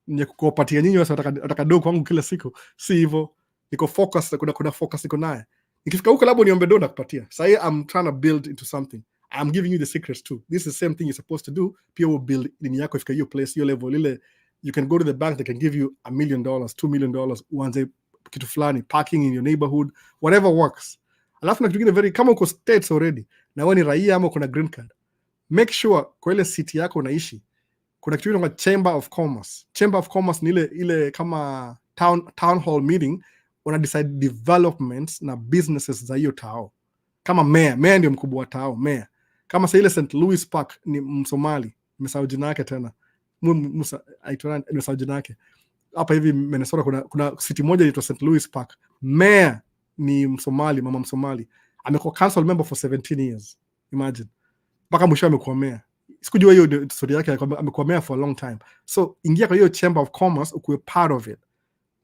ni kukupatia nyinyi wasa nataka do kwangu kila siku. Si hivyo. Niko focus, kuna focus niko naye. Nikifika huko labda niombe do nakupatia. Sasa I'm trying to build into something. I'm giving you the secrets too. This is the same thing you're supposed to do. Pia we'll build nini yako ifika hiyo place, hiyo level ile you can go to the bank, they can give you $1 million, $2 million, uanze kitu fulani, parking in your neighborhood, whatever works. Alafu na kitu kingine very, kama uko states already na wewe ni raia ama kuna green card, make sure kwa ile city yako unaishi kuna kitu kinaitwa Chamber of Commerce. Chamber of Commerce ni ile kama town hall meeting, una decide developments na businesses za hiyo tao. Kama mayor ndio mkubwa wa tao, mayor. Kama sa ile St. Louis Park ni Msomali, nimesahau jina yake tena. Musa aitwa nimesahau jina yake. Hapa hivi Minnesota kuna city moja inaitwa St. Louis Park. Mayor ni Msomali, mama Msomali. Amekuwa council member for 17 years. Imagine. Mpaka mwisho amekuwa mayor. Sikujua hiyo story yake, amekuwa mayor for a long time. So ingia kwa hiyo Chamber of Commerce, ukuwe part of it.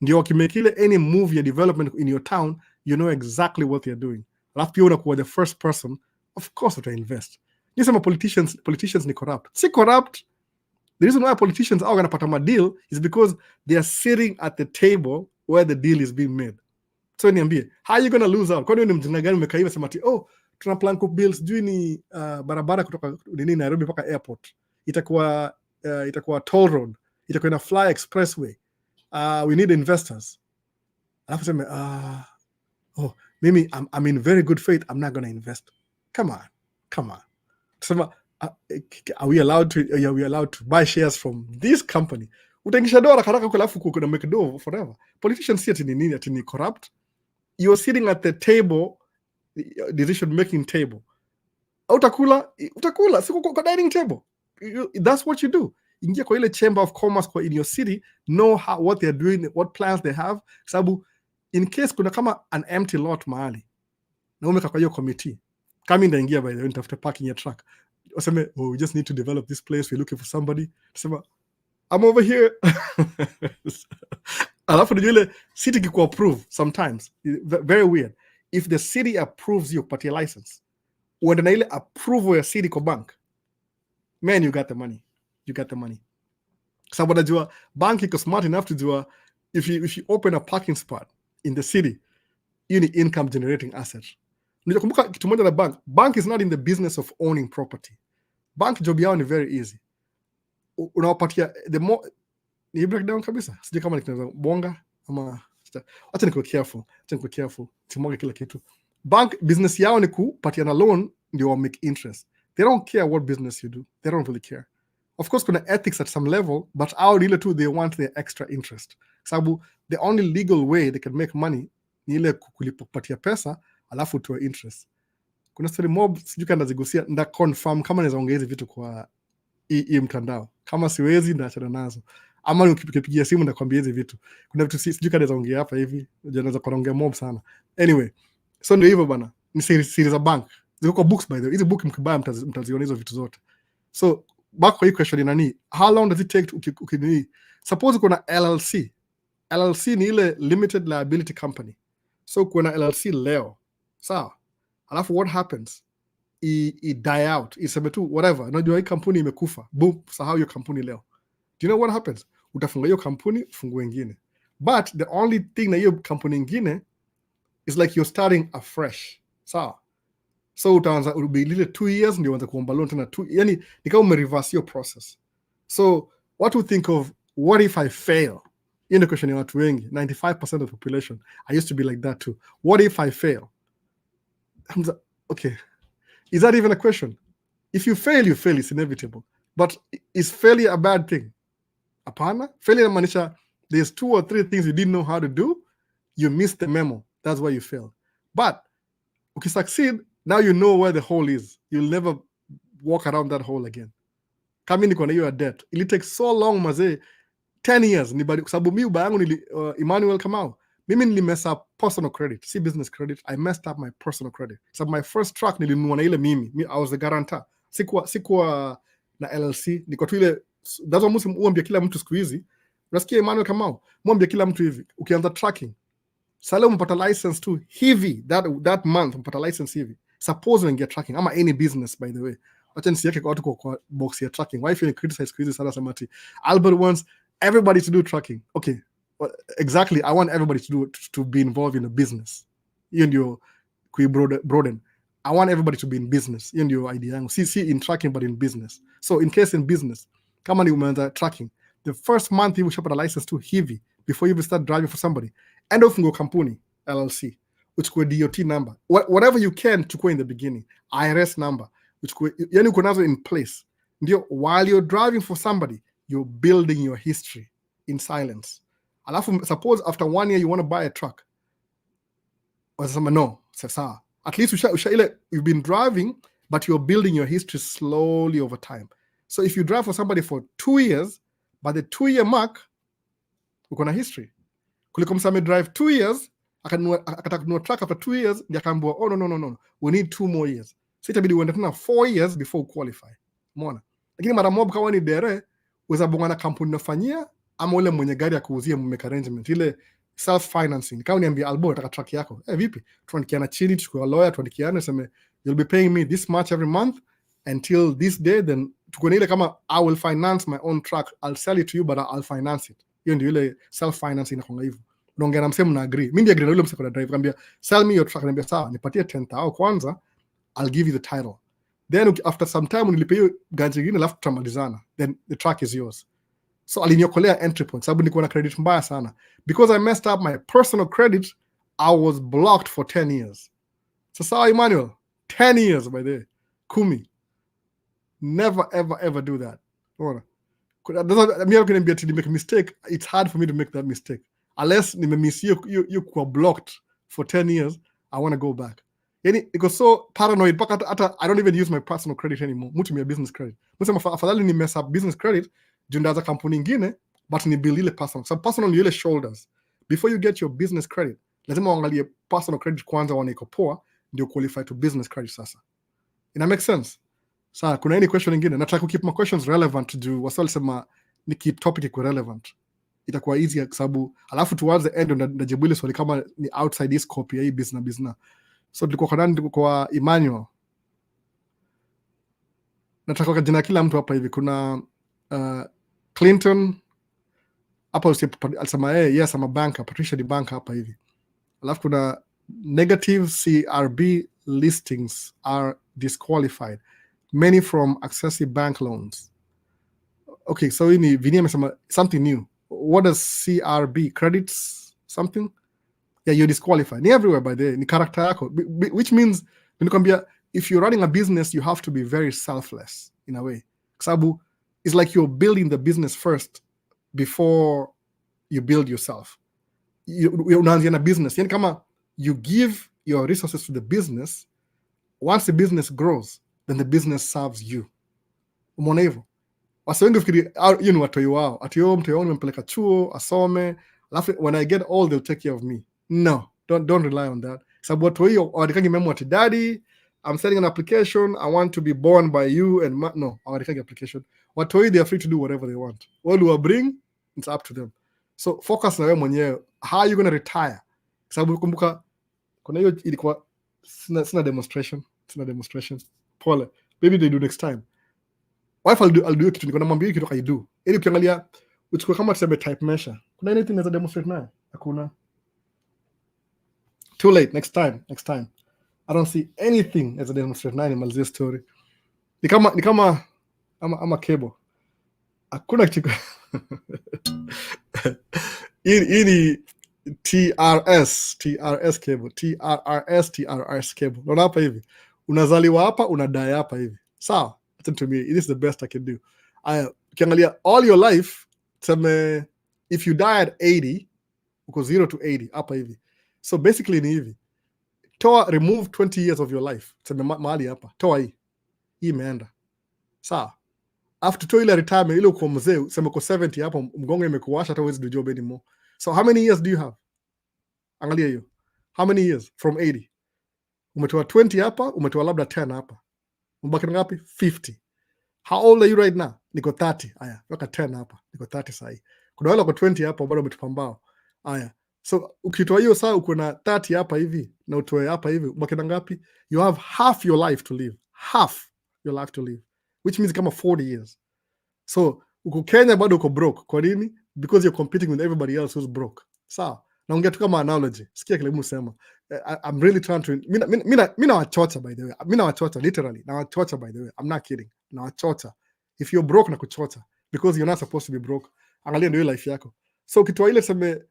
Ndio wakimekile any move ya development in your town, you know exactly what they're doing. Alafu pia unakuwa the first person, of course utainvest. Nisema politicians ni corrupt. Si corrupt. The reason why politicians are wanapata ma deal is because they are sitting at the table where the deal is being made. So niambie, how are you going to lose out? Kwani ni mjinga gani umekaa hivi sema ati tuna plan ku build sijui ni barabara kutoka Nairobi mpaka airport. Itakuwa toll road. Itakuwa na fly expressway. We need investors. Alafu sema mimi I'm in very good faith, I'm not going to invest. Come on. Sema are we allowed to buy shares from this company? Utaingisha dola haraka kwa alafu kuna make do forever. Politicians see ati ni corrupt. You're sitting at the table, decision making table. Utakula siku kwa dining table. That's what you do. Ingia kwa ile Chamber of Commerce kwa in your city, know what they're doing, what plans they have. Sababu in case kuna kama an empty lot mahali na umeka kwa hiyo committee, kama ndaingia by the way, nitafuta parking ya truck, waseme we just need to develop this place, we're looking for somebody. Sema I'm over here. Alafu ndio ile city kiku approve sometimes, very weird. If the city approves you kupatia license, uende na ile approval ya city kwa bank, man, you got the money. Sababu najua bank iko smart enough to do if you open a parking spot in the city, you need income generating asset. Nikumbuka kitu moja na bank is not in the business of owning property. Bank job yao ni very easy. Unawapatia the more ni breakdown kabisa. Sijui kama nikinaweza bonga ama acha niko careful. Timwaga kila kitu. Bank business yao ni kupatia na loan ndio make interest. They don't care what business you do. They don't really care. Of course kuna ethics at some level, but our ile too, they want their extra interest. Sababu the only legal way they can make money ni ile kulipatia pesa alafu tuwe interest. Kuna story mob sijui kama nazigusia, nda confirm kama naweza ongea hizi vitu kwa hii mtandao. Kama siwezi ndaachana nazo. Ama nikipigia simu ndakwambia hizi vitu. Kuna vitu sijui kama naweza ongea hapa hivi, naweza kuongea mob sana. Anyway, so ndio hivyo bana. Ni series za bank. Ziko kwa books by the way. Hizi book mkibaya mtaziona hizo vitu zote. So back kwa hii question nani? How long does it take to suppose kuna LLC. LLC ni ile limited liability company. So kuna LLC leo. Sawa. Alafu what happens? I die out. Iseme tu whatever. Unajua hii kampuni imekufa. Boom, sahau hiyo kampuni leo. Do you know what happens? Utafunga hiyo kampuni, fungue ingine. But the only thing na hiyo kampuni ingine is like you're starting afresh. Sawa. So utaanza ubilile 2 years ndio uanze kuomba loan tena 2. Yani ni kama umereverse your process. So what do you think of what if I fail? Hiyo ndio question ya watu wengi. 95% of the population. I used to be like that too. What if I fail? Okay. Is that even a question? If you fail, it's inevitable. But is failure a bad thing? Apana. Failure inamaanisha there's 2 or 3 things you didn't know how to do. You missed the memo. That's why you failed. But if you succeed, now you know where the hole is. You'll never walk around that hole again. Kama niko na hiyo debt. It takes so long mazee. 10 years. Sababu mimi ubaya yangu Emmanuel Kamau. Mimi nilimess up personal credit. Si business credit. I messed up my personal credit. So my first truck nilinunua na ile mimi. I was the guarantor. Sikuwa na LLC. Niko tu ile. That's why muambia kila mtu siku hizi. Unasikia Emmanuel Kamau? Muambia kila mtu hivi. Ukianza tracking. Sasa mpata license tu hivi. That month mpata license hivi. Suppose unaingia tracking. Ama any business by the way. Wacha nisiweke kwa watu kwa box ya tracking. Why if you criticize siku hizi sana samati. Albert wants everybody to do tracking. Okay. Well, exactly. I want everybody to be involved in a business. Hiyo ndio broaden. I want everybody to be in business. Hiyo ndio idea yangu. See in tracking but in business. So in case in business, kama ni umeanza tracking, the first month hivi ushapata license tu hivi before you even start driving for somebody, enda ufungue kampuni LLC, uchukue DOT number, whatever you can chukue in the beginning, IRS number uchukue, yani uko nazo in place, ndio while you're driving for somebody you're building your history in silence. Alafu suppose after 1 year you want to buy a truck, wasema no, sasa at least usha ile you've been driving but you're building your history slowly over time. So if you drive for somebody for 2 years, by the 2-year mark uko na history. Kuliko msame drive 2 years akataka kununua truck after 2 years ndio akaambiwa oh no, we need 2 more years, so itabidi uende tena 4 years before qualify. Umeona? Lakini mara moja kama ni dere uweza bonga na kampuni nafanyia ama ule mwenye gari ya kuuzia make arrangement ile self financing. Kama niambia Albo nataka truck yako, vipi tuandikiana chini, tuchukue lawyer tuandikiane, sema you'll be paying me this much every month until this day, then tuko ile kama I will finance my own truck, I'll sell it to you but I'll finance it. Hiyo ndio ile self financing inakonga hivyo. Unaongea na msemo na agree. Mimi ndio agree na yule msemo na drive, kwambia sell me your truck, niambia sawa, nipatie 10,000 kwanza, I'll give you the title, then after some time nilipe hiyo gari nyingine alafu tutamalizana, then the truck is yours. So aliniokolea entry point sababu niko na credit mbaya sana, because I messed up my personal credit. I was blocked for 10 years. So sawa Emmanuel, 10 years by the way, kumi. Never ever do that. Unaona? Mimi ukiniambia to make a mistake, it's hard for me to make that mistake. Unless nimemiss you kwa blocked for 10 years, I want to go back. Yani iko so paranoid mpaka hata I don't even use my personal credit anymore. Mutumia business credit. Msema afadhali ni mess up business credit juu ndaza kampuni nyingine but ni build ile personal. So personal ni ile shoulders. Before you get your business credit, lazima uangalie personal credit kwanza, wana iko poa ndio qualify to business credit sasa. Ina make sense? Sasa kuna any question nyingine? Nataka keep my questions relevant juu waswali sema ni keep topic iko relevant. Itakuwa easy kwa sababu alafu towards the end ndajibu ile swali kama ni outside this copy ya hii business. So tulikuwa kwa nani? Tulikuwa kwa Emmanuel. Nataka kwa jina kila mtu hapa hivi. Kuna Clinton hapa alisema yes I'm a banker, Patricia the banker hapa hivi. Alafu kuna negative CRB listings are disqualified, many from accessible bank loans. Okay, so ini Vinny amesema something new. What does CRB, credits something? Yeah, you're disqualified. Ni everywhere by the way, ni character yako, which means nikwambia if you're running a business you have to be very selfless in a way. Sababu it's like you're building the business first before you build yourself. Unaanzia na business, yani kama you give your resources to the business, once the business grows then the business serves you. Umeona hivyo? Wasa wengi fikiri you know watoi wao, ati mtu yao nimempeleka chuo asome, alafu when I get old they'll take care of me. No, don't rely on that. Sababu watoi wadikangi memo ati daddy I'm sending an application, I want to be born by you and no, wadikangi application. Watoi they are free to do whatever they want. All you bring, it's up to them. So focus na wewe mwenyewe, how are you going to retire? Sababu kumbuka kuna hiyo ilikuwa sina demonstration. Pole. Maybe they do next time. Wife I'll do kitu niko namwambia hiyo kitu I do. Ili ukiangalia uchukue kama tuseme type measure. Kuna anything naweza demonstrate nayo? Hakuna. Too late, next time. I don't see anything as a demonstrate nayo in my story. Ni kama ama cable. Hakuna kitu. Ini TRS cable, TRS cable. Unaona hapa hivi. Unazaliwa hapa, unadai hapa hivi. Sawa? Listen to me. This is the best I can do. Ukiangalia all your life, tuseme if you die at 80, uko 0 to 80 hapa hivi. So basically ni hivi. Remove 20 years of your life. Tuseme mahali hapa. Toa hii imeenda. Sawa? After toa ile retirement ile uko mzee, sema uko 70 hapa, mgongo imekuwasha hata huwezi do job anymore. So how many years do you have? Angalia hiyo. How many years from 80? Umetoa 20 hapa, umetoa labda 10 hapa. Mbaki ngapi? 50. How old are you right now? Niko 30. Aya, weka 10 hapa. Niko 30 sahi. Kuna wale wako 20 hapa bado umetupambao. Aya. So ukitoa hiyo saa uko na 30 hapa hivi na utoe hapa hivi, mbaki ngapi? You have half your life to live. Half your life to live. Which means kama 40 years. So uko Kenya bado uko broke. Kwa nini? Because you're competing with everybody else who's broke. Sawa. Naongea tu kama analogy. Sikia kile msema. I'm really trying to mina wachocha by the way. Mina wachocha literally. Na wachocha by the way. I'm not kidding. Na wachocha. If you're broke na kuchocha because you're not supposed to be broke. Angalia ndio life yako. So ukitoa ile tuseme,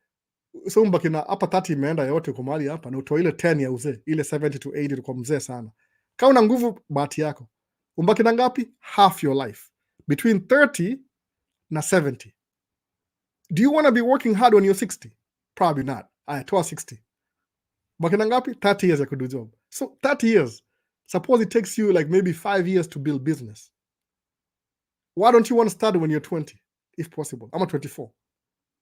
so mbaki na hapa 30 imeenda yote kwa mahali hapa, na utoa ile 10 ya uzee, ile 70 to 80 kwa mzee sana. Kama una nguvu, bahati yako. Umbaki na ngapi? Half your life. Between 30 na 70. Do you want to be working hard when you're 60? Probably not. Aya, toa 60. Baki na ngapi? 30 years ya kudu job. So 30 years. Suppose it takes you like maybe 5 years to build business. Why don't you want to start when you're 20, if possible? I'm 24.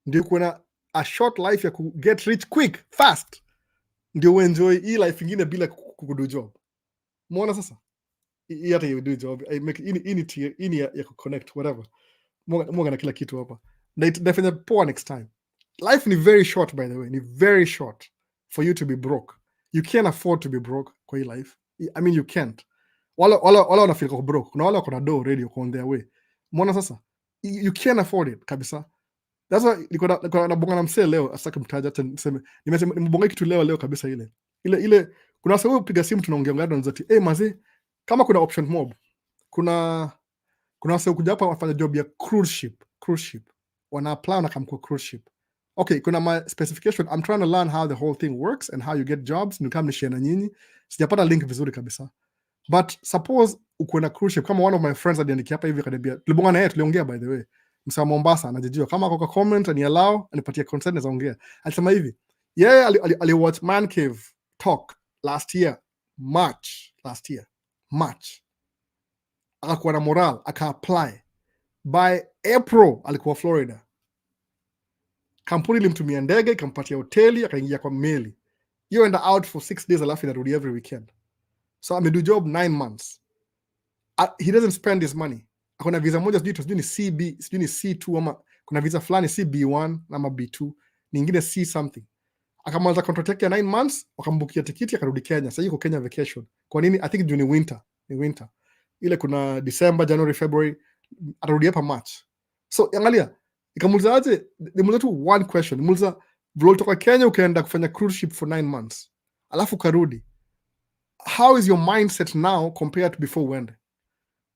Ndio kuna a short life ya ku get rich quick, fast. Ndio uenjoy hii life ingine bila kudu job. Muona sasa? Hii hata you do job. I make ini ya connect whatever. Mwanga na kila kitu hapa. Na itafanya poa next time. Life ni very short, by the way. Ni very short for you to be broke. You can't afford to be broke kwa hii life. I mean, you can't. Wala wanafeel kwa broke. Kuna wala kuna do already on their way. Mwona sasa? You can't afford it kabisa. That's why niko na bonga na msee leo, asaka mtaja hata niseme. Nimebonga kitu leo kabisa ile kuna sababu piga simu tunaongea ngado nzati. Mazee, kama kuna option mob. Kuna wase kuja hapa wafanya job ya cruise ship. Wana apply na kamko cruise ship. Okay, kuna my specification. I'm trying to learn how the whole thing works and how you get jobs. Nikam nishare na nyinyi. Sijapata link vizuri kabisa. But suppose uko na cruise ship, kama one of my friends aliandikia hapa hivi akaniambia, tulibonga na yeye, tuliongea by the way. Msa Mombasa anajijua, kama kwa comment ani allow anipatie consent naweza ongea. Alisema hivi, yeye ali watch Man Cave talk last year March. Akakuwa na moral, aka-apply. By April alikuwa Florida. Kampuni ilimtumia ndege, ikampatia hoteli, akaingia kwa meli. You end out for 6 days, alafu inarudi every weekend. So amedo job 9 months. He doesn't spend his money. Akona visa moja sijui ni CB, sijui ni C2 ama kuna visa fulani CB1 ama B2, nyingine C something. Akamaliza contract yake ya 9 months, wakambukia tikiti akarudi Kenya. Sasa yuko Kenya vacation. Kwa nini? I think juu ni winter. Ile kuna December, January, February, atarudi hapa March. So angalia, ikamuuliza aje, nimuuliza tu one question. Nimuuliza, vile kutoka Kenya ukaenda kufanya cruise ship for 9 months. Alafu karudi. How is your mindset now compared to before uende?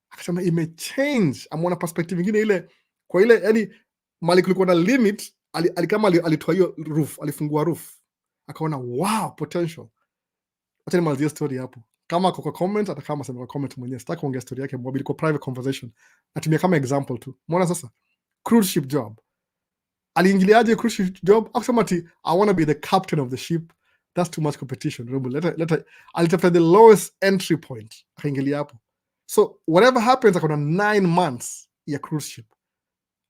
Akasema imechange. Ameona perspective nyingine ile kwa ile, yani mali kulikuwa na limit, alitoa hiyo roof, alifungua roof. Akaona wow, potential. Acha nimalizie story hapo. Kama kwa comment hata kama sema comment mwenyewe, sitaki kuongea story yake mbona ilikuwa private conversation. Natumia kama example tu. Umeona sasa? Cruise ship job. Aliingiliaje cruise ship job? Akasema ati I want to be the captain of the ship. That's too much competition. Alitafuta the lowest entry point. Akaingilia hapo. So whatever happens, akona 9 months ya cruise ship.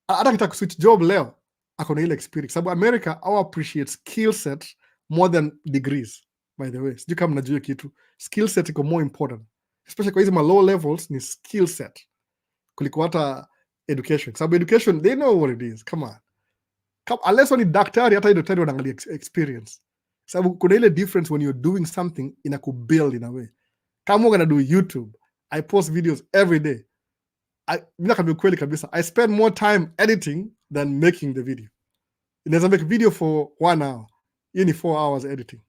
Hata kitaka switch job leo, akona ile experience. Sababu America our appreciate skill set more than degrees. By the way, sijui kama mnajua kitu. Skill set iko more important. Especially kwa hizi ma low levels ni skill set kuliko hata education. Sababu education, they know what it is. Come on. Unless ni daktari, hata daktari wanaangalia experience. Sababu kuna ile difference when you're doing something inakubuild in a way. Kama we're gonna do YouTube, I post videos every day. Mimi nakwambia kweli kabisa, I spend more time editing than making the video. Inaweza make video for 1 hour. Hiyo ni 4 hours editing.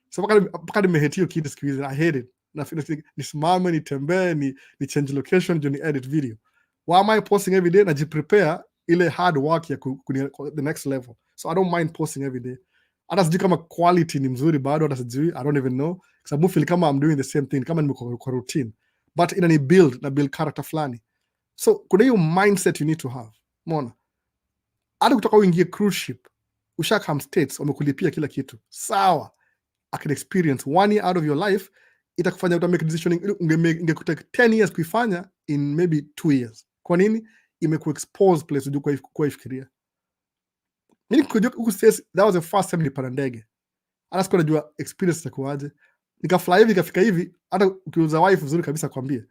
So mpaka nimehate hiyo kitu siku hizi. I hate it. Nisimame, nitembee, ni change location, ndio ni edit video. Why am I posting every day? Najiprepare ile hard work ya the next level. So I don't mind posting every day. Hata sijui kama quality ni mzuri bado, hata sijui, I don't even know. Sababu feel kama I'm doing the same thing, kama niko kwa routine. But inani build character fulani. So kuna hiyo mindset you need to have. Umeona? Hata kutoka uingie cruise ship, ushakam states, wamekulipia kila kitu. Sawa. I can experience 1 year out of your life, itakufanya uta make decision ingekutake 10 years kuifanya in maybe 2 years. Kwa nini? Imekuexpose place ujue kwa ifikiria. Mimi kujua huku says that was the first time nilipanda ndege. Hata sikuwa najua experience itakuwaje. Nikafly hivi, ikafika hivi, hata ukiuza wife vizuri kabisa kwambie.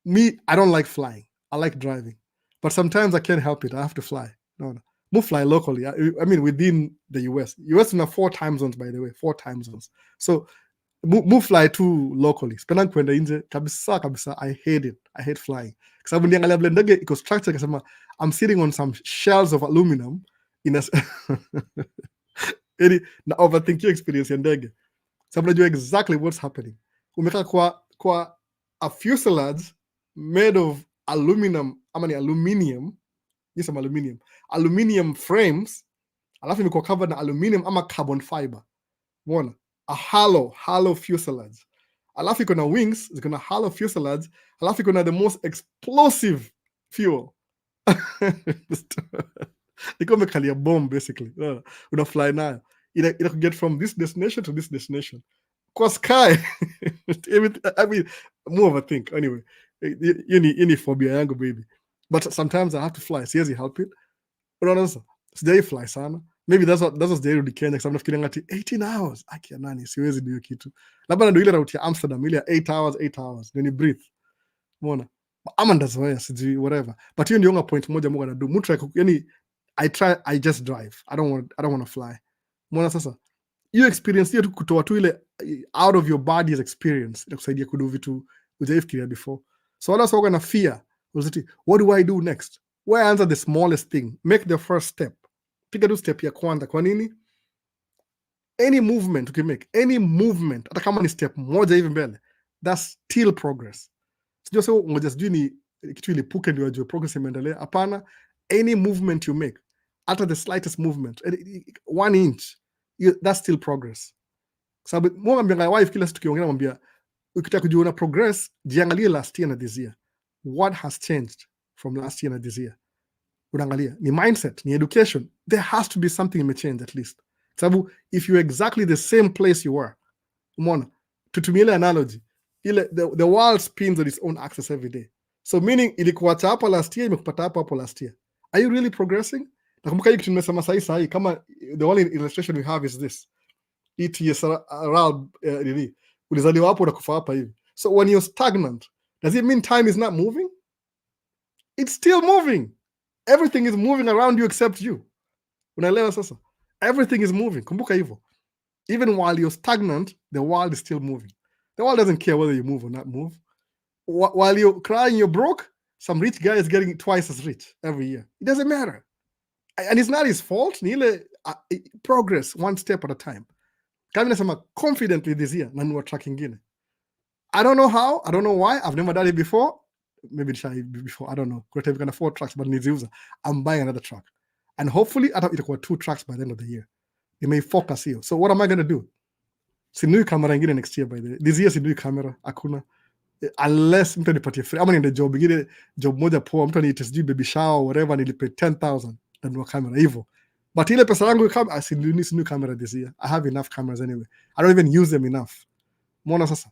Me, I don't like flying. I like driving. But sometimes I can't help it. I have to fly. No. Move fly locally. I mean, within the US. US na 4 time zones, by the way. 4 time zones. So, move fly too locally. Spenda kwenda nje. Kabisa. I hate it. I hate flying. Kwa sababu niangalia vile ndege iko structure, kasema, I'm sitting on some shells of aluminum in a na overthinking experience ya ndege. Sababu najua exactly what's happening. Umekaa kwa a fuselage made of aluminum, ama ni aluminium, Yes, some aluminium frames, alafu imekuwa covered na aluminium ama carbon fiber. Umeona? A hollow fuselage. Alafu iko na wings, ziko na hollow fuselage, alafu iko na the most explosive fuel. Iko mekalia bomb basically. Una fly nayo. Ina get from this destination to this destination. Kwa sky. I mean, more of a thing. Anyway, any phobia yangu baby. But sometimes I have to fly. Siwezi help it. Unaona sasa? Sijai fly sana. Maybe that's what sijairudi Kenya kwa sababu nafikiria ati 18 hours. Aki ya nani, siwezi ndio kitu. Labda ndio ile route ya Amsterdam ile 8 hours. Then you breathe. Umeona? Ama ndazoea sijui whatever. But hiyo ndio point moja Mungu anadu. Mtu yani I just drive. I don't want to fly. Umeona sasa? Hiyo experience hiyo tu kutoa tu ile out of your body's experience inakusaidia kudu vitu hujaifikiria before. So wala soga na fear. What do I do next? Why answer the smallest thing? Make the first step. Piga tu step ya kwanza. Kwa nini? Any movement ukimake, any movement, hata kama ni step moja hivi mbele, that's still progress. Sijua sasa ngoja sijui ni kitu ilipuke ndio ajue progress imeendelea. Hapana, any movement you make, hata the slightest movement, 1 inch, that's still progress. Sababu mwa mbia wife kila siku tukiongea mwambia ukitaka kujua una progress, jiangalie last year na this year. What has changed from last year na this year? Unaangalia ni mindset, ni education. There has to be something imechange at least. Sababu if you're exactly the same place you were, umeona, tutumie ile analogy, ile the world spins on its own axis every day. So meaning ilikuwa hapo last year, imekupata hapo last year. Are you really progressing? Nakumbuka hiki tumesema sahi kama the only illustration we have is this. ETS around ulizaliwa hapo na kufa hapa hivi. So when you're stagnant, does it mean time is not moving? It's still moving. Everything is moving around you except you. Unaelewa sasa? Everything is moving. Kumbuka hivyo. Even while you're stagnant, the world is still moving. The world doesn't care whether you move or not move. While you're crying you're broke, some rich guy is getting twice as rich every year. It doesn't matter. And it's not his fault. Ni ile progress one step at a time. Kama nasema confidently this year na nunua truck ingine. I don't know how, I don't know why, I've never done it before. Maybe before, I don't know. Kuna time can afford trucks but niziuza. I'm buying another truck. And hopefully itakuwa 2 trucks by the end of the year. It may focus here. So what am I going to do? Sinui kamera ingine next year by the way. This year sinui kamera, hakuna. Unless mtu nipatie free. Ama niende job ingine, job moja poa, mtu niite sijui baby shower, whatever, nilipe 10,000 na nunua kamera hivyo. But ile pesa yangu sinui kamera this year. I have enough cameras anyway. I don't even use them enough. Mwona sasa.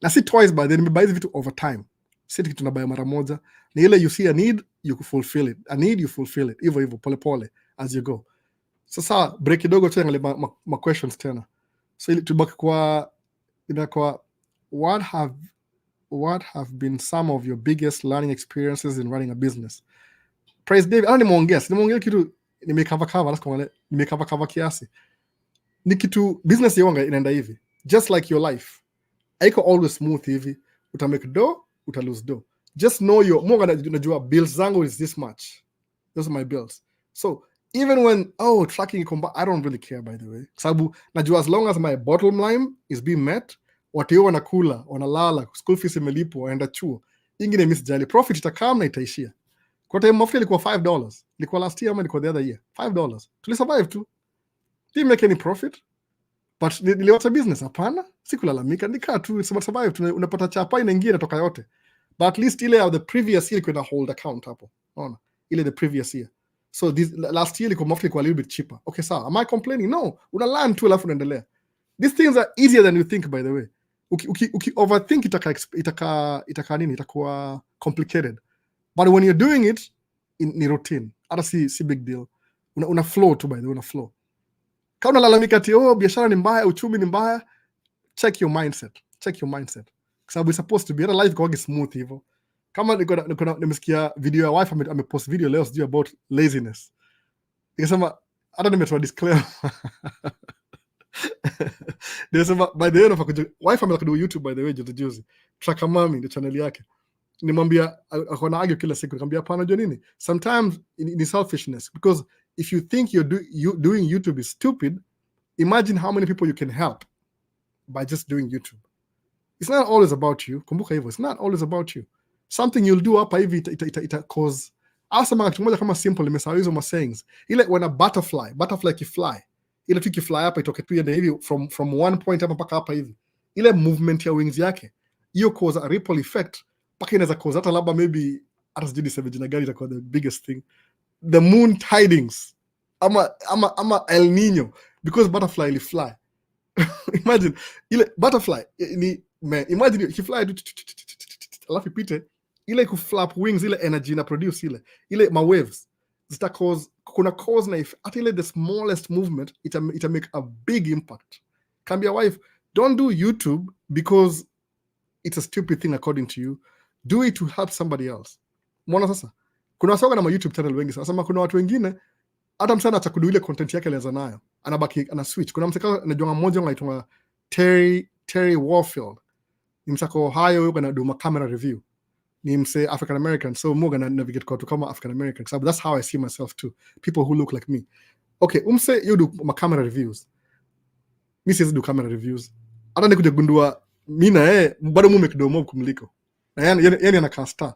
Na si twice by then, nimebuy vitu over time. Si kitu nabaya mara moja. Ni ile you see a need, you fulfill it. A need, you fulfill it. Hivyo pole pole as you go. Sasa break kidogo tu angalia ma questions tena. So ili tubaki kwa inakuwa what have been some of your biggest learning experiences in running a business? Praise David. Nimeongea kitu nimekava kiasi. Ni kitu business yonga inaenda hivi. Just like your life. Haiko always smooth hivi. Uta make do, uta lose do. Just know your Mungu anajua bills zangu is this much. Those are my bills. So even when tracking I don't really care by the way. Sababu najua as long as my bottom line is being met, watu wanakula, wanalala, school fees imelipwa, waenda chuo, ingine misjali, profit itakam na itaishia. Kwa time mafuta ilikuwa $5. Ilikuwa last year ama ilikuwa the other year? $5. Tulisurvive tu. Didn't make any profit. But niliwacha business hapana, sikulalamika, nikaa tu survive, unapata chapa inaingia inatoka yote. But at least ile of the previous year kuna hold account hapo. Unaona? Ile the previous year. So this last year ilikuwa mafuta ilikuwa a little bit cheaper. Okay, sawa. Am I complaining? No. Una learn tu alafu unaendelea. These things are easier than you think by the way. Uki overthink itakuwa complicated. But when you're doing it in routine, hata si big deal. Una flow tu by the way, una flow. Kama unalalamika ati biashara ni mbaya, uchumi ni mbaya, check your mindset. Kwa sababu it's supposed to be a life going smooth hivyo. Kama nimesikia video ya wife amepost video leo sijui about laziness. Nikasema hata nimetoa disclaimer. Nikasema by the end of wife ametaka do YouTube by the way juzi. Tracker Mami ndio channel yake. Nimwambia akona argue kila siku, nikamwambia hapana, unajua nini? Sometimes in selfishness, because if you think doing YouTube is stupid, imagine how many people you can help by just doing YouTube. It's not always about you. Kumbuka hivyo, it's not always about you. Something you'll do hapa hivi ita cause Asema kitu moja kama simple, nimesahau hizo ma sayings. Ile when a butterfly kifly, ile tu kifly hapa itoke tu ende hivi from one point hapa mpaka hapa hivi. Ile movement ya wings yake, hiyo cause a ripple effect, mpaka inaweza cause hata labda maybe hata sijui niseme jina gani itakuwa the biggest thing. The moon tidings. Ama El Nino, because butterfly ili fly. Imagine ile butterfly ni imagine ikifly alafu ipite ile kuflap wings, ile energy na produce ile ma waves zita cause, kuna cause na if at ile the smallest movement ita make a big impact. Can be a wife, don't do YouTube because it's a stupid thing according to you. Do it to help somebody else. Mbona sasa kuna wasoga na ma YouTube channel wengi sasa, kuna watu wengine hata msana atakudu ile content yake alianza nayo anabaki ana switch. Kuna msaka anajua mmoja anaitwa Terry Warfield, ni msako Ohio, yuko na do camera review, ni mse African American, so moga na navigate kwa tu kama African American, so that's how I see myself too, people who look like me. Okay, you do camera reviews, mimi siwezi do camera reviews. Hata nikuja gundua mimi na bado mume kidogo kumliko, na yani anakaa star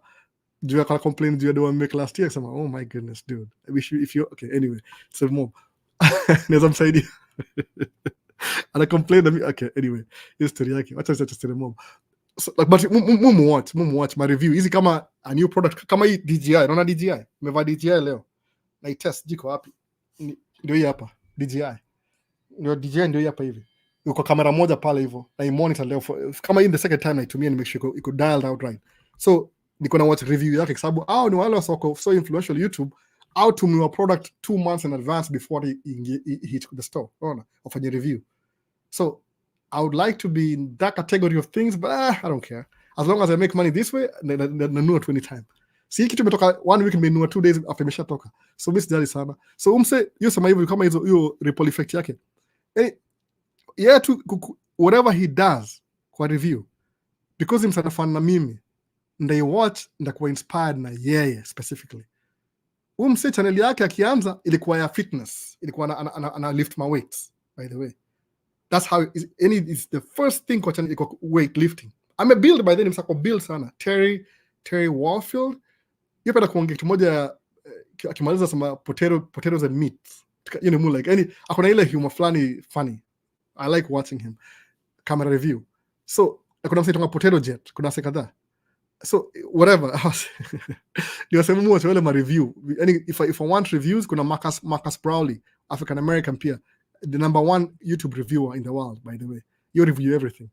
juu ya complain juu ya do make last year, sema oh my goodness dude, I wish you, if you okay anyway, so mob naweza msaidia ana complain na mimi. Okay anyway, history yake acha story mob. So, like, but mumu watch my review hizi kama a new product kama hii DJI. Unaona DJI, nimevaa DJI leo na test jiko wapi, ndio hii hapa DJI, ndio hii hapa hivi, uko kamera moja pale hivyo na monitor leo kama in the second time naitumia ni make sure iko dialed out right. So niko na watch review yake sababu au ni wale wasoko so influential YouTube au tumiwa product 2 months in advance before he hit the store, unaona, wafanye review. So I would like to be in that category of things, but I don't care. As long as I make money this way, nanunua 20 time. Si kitu imetoka 1 week nimenunua 2 days after imeshatoka. So mimi sijali sana. So hiyo sema hivyo kama hiyo ripple effect yake. Yeah, whatever he does kwa review, because himself fan na mimi, ndio watch ndakuwa inspired na yeye specifically. Channel yake akianza ilikuwa ya fitness, ilikuwa ana lift my weights, by the way. That's how it's the first thing kwa channel iko weightlifting. I'm a build by then, msako build sana. Terry Warfield. Yependa kuongea kitu moja akimaliza sema potatoes and meat. You know, more like any akona ile humor funny. I like watching him. Camera review. So, akona msaitonga potato jet, kuna sekadha. So, whatever. Ndio sema mmoja wale ma review. If I want reviews, kuna Marcus Browley, African American pia, the number 1 YouTube reviewer in the world, by the way. You review everything.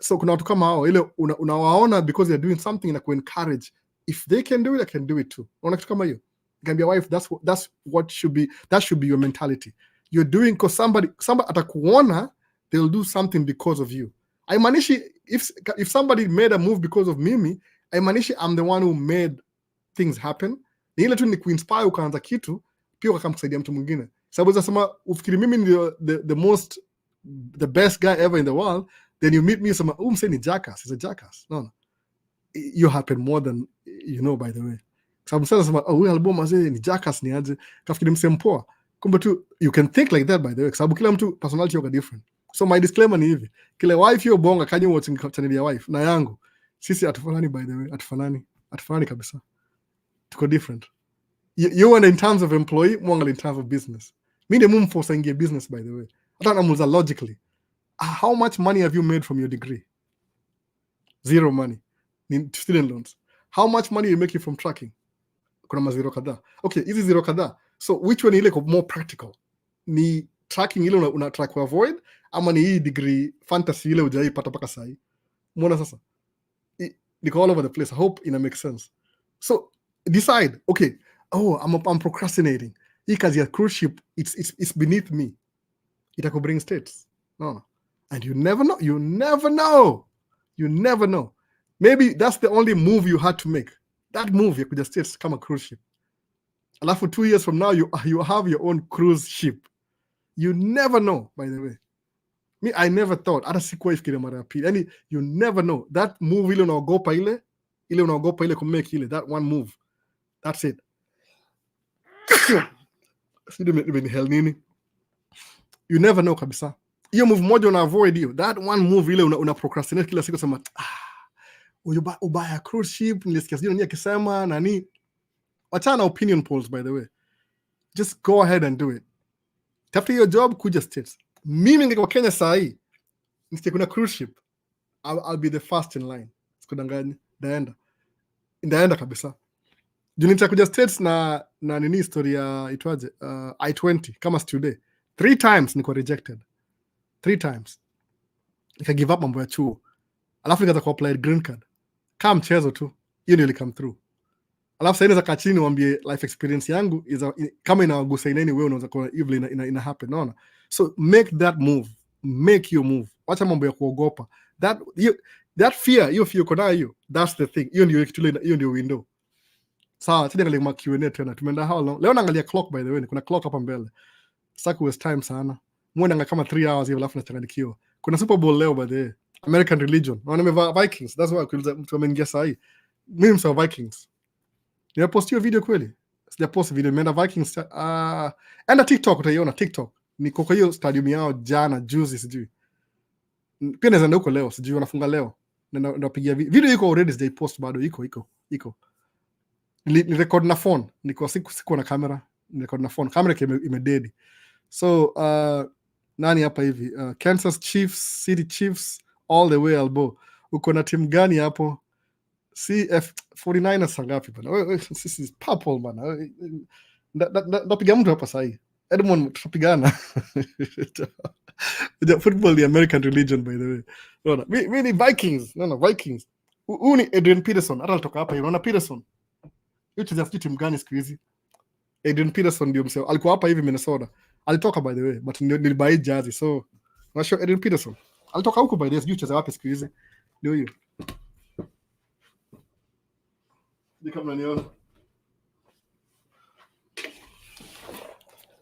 So kuna watu kama hao ile unawaona because they're doing something na encourage. If they can do it, I can do it too. Unaona kitu kama hiyo. You can be a wife. That's what should be your mentality. You're doing because somebody atakuona, they'll do something because of you. I manishi if somebody made a move because of Mimi, I manishi I'm the one who made things happen. Ni ile tu ni kuinspire ukaanza kitu pia ukamsaidia mtu mwingine. Sababu unasema ufikiri mimi ndio the best guy ever in the world, then you meet me sema mse ni jackass, he's a jackass. No. You happen more than you know, by the way. Sababu sasa sema huyu album azee ni jackass ni aje, kafikiri mse mpoa. Kumbe tu you can think like that, by the way. Sababu kila mtu personality yake different. So my disclaimer ni hivi, kile wife yo bonga kanye watching channel ya wife na yangu, sisi atufanani, by the way, atufanani kabisa. Tuko different. You want in terms of employee, mwanga in terms of business. Mimi ndio mumforce ingie business, by the way. Hata namuuliza logically, how much money have you made from your degree? Zero money. Ni student loans. How much money you make from tracking? Kuna mazero kadhaa. Okay, hizi zero kadhaa. So which one ile more practical? Ni tracking ile una track to avoid, ama ni hii degree fantasy ile hujaipata paka sahi? Muona sasa? Niko all over the place. I hope ina make sense. So decide, okay, I'm procrastinating. Hii kazi ya cruise ship, it's beneath me. Itako bring states. No. And you never know. Maybe that's the only move you had to make. That move, you could just states come a cruise ship. Alafu 2 years from now, you have your own cruise ship. You never know, by the way. Me, I never thought. Hata sikuwa ifikiri mara ya pili. Yani, you never know. That move ile unaogopa ile kumake ile, that one move. That's it. You never know kabisa. Hiyo move moja una avoid hiyo. That one move ile una procrastinate kila siku sema ubaya cruise ship, nilisikia sijui nani akisema nani. Wachana opinion polls, by the way. Just go ahead and do it. Tafuta hiyo job, kuja States. Mimi ningekuwa Kenya saa hii, nisikie kuna cruise ship, I'll be the first in line. Sikudanganya, ndaenda kabisa. Juu nitakuja States na nini story ya itwaje, I-20 kama student. 3 times niko rejected. 3 times. Nika give up mambo ya chuo. Alafu nikaanza ku-apply green card. Kama mchezo tu. Hiyo ndio come through. Alafu sasa inaweza kaa chini niwaambie life experience yangu kama inawagusa in any way, unaweza kuwa evil ina happen, unaona? So make that move. Make your move. Wacha mambo ya kuogopa. That fear, hiyo fear uko nayo, that's the thing. Hiyo ndio window. Sawa, tena ngali Q&A tena. Tumeenda how long? Leo naangalia clock, by the way. Kuna clock hapa mbele. Sasa waste time sana. Muone kama 3 hours hivi alafu nachanganyikiwa. Kuna Super Bowl leo, by the way. American religion. Naona nimevaa Vikings. That's why mtu ameingia saa hii. Mimi msa Vikings. Nimepost hiyo video kweli? Sijapost video, nimeenda Vikings. Enda TikTok utaiona TikTok. Niko kwa hiyo stadium yao jana, juzi sijui. Pia naweza huko leo, sijui wanafunga leo. Ndio pigia video iko already, sijaipost bado, iko. Ni record na phone. Niko siku na kamera, ni record na phone. Kamera imededi. So nani hapa hivi? Kansas Chiefs, City Chiefs all the way elbow. Uko na timu gani hapo? CF49 sangapi bana? This is purple bana. Napiga mtu hapa sahi. Edmond tutapigana. Football the American religion, by the way. Unaona? Mimi ni Vikings. No, Vikings. Huyu ni Adrian Peterson. Hata alitoka hapa, unaona Peterson. Hiyo just timu gani siku hizi? Adrian Peterson ndio mseo. Alikuwa hapa hivi Minnesota. Alitoka, by the way, but nilibai jazi. So, unashow Adrian Peterson. Alitoka huko, by the way, sijui cheza wapi siku hizi. Ndio hiyo.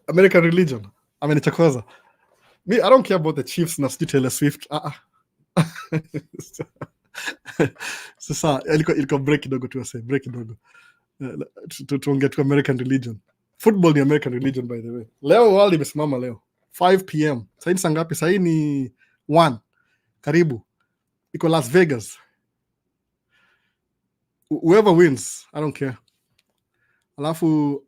American religion. Amenichokoza. Me, I don't care about the Chiefs na Taylor Swift. Sasa ilikuwa break kidogo tu ase, break kidogo. Tuongea tu American religion. Football ni American religion, by the way. Leo world imesimama leo 5 p.m. Sasa ni sangapi? Sasa ni 1. Karibu. Iko Las Vegas. Whoever wins, I don't care. Alafu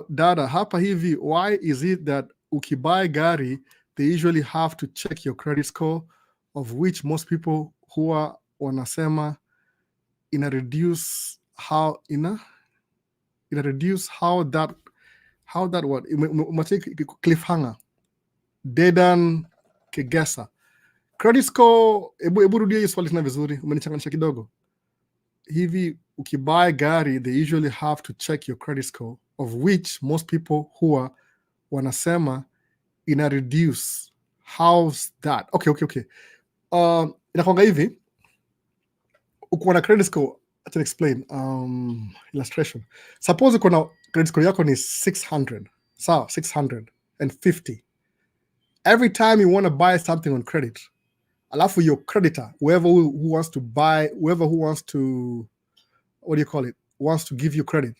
dada hapa hivi, why is it that ukibuy gari they usually have to check your credit score, of which most people huwa wanasema ina reduce how that what umatiki cliffhanger dedan kegesa credit score. Ebu rudia hiyo swali tena vizuri, umenichanganisha kidogo. Hivi ukibuy gari they usually have to check your credit score, of which most people huwa wanasema ina reduce. How's that? Okay. Inakwanga hivi, uko na credit score, I can explain. Illustration. Suppose uko na credit score yako ni 600. Sawa, 650. Every time you want to buy something on credit, alafu your creditor, whoever wants to give you credit,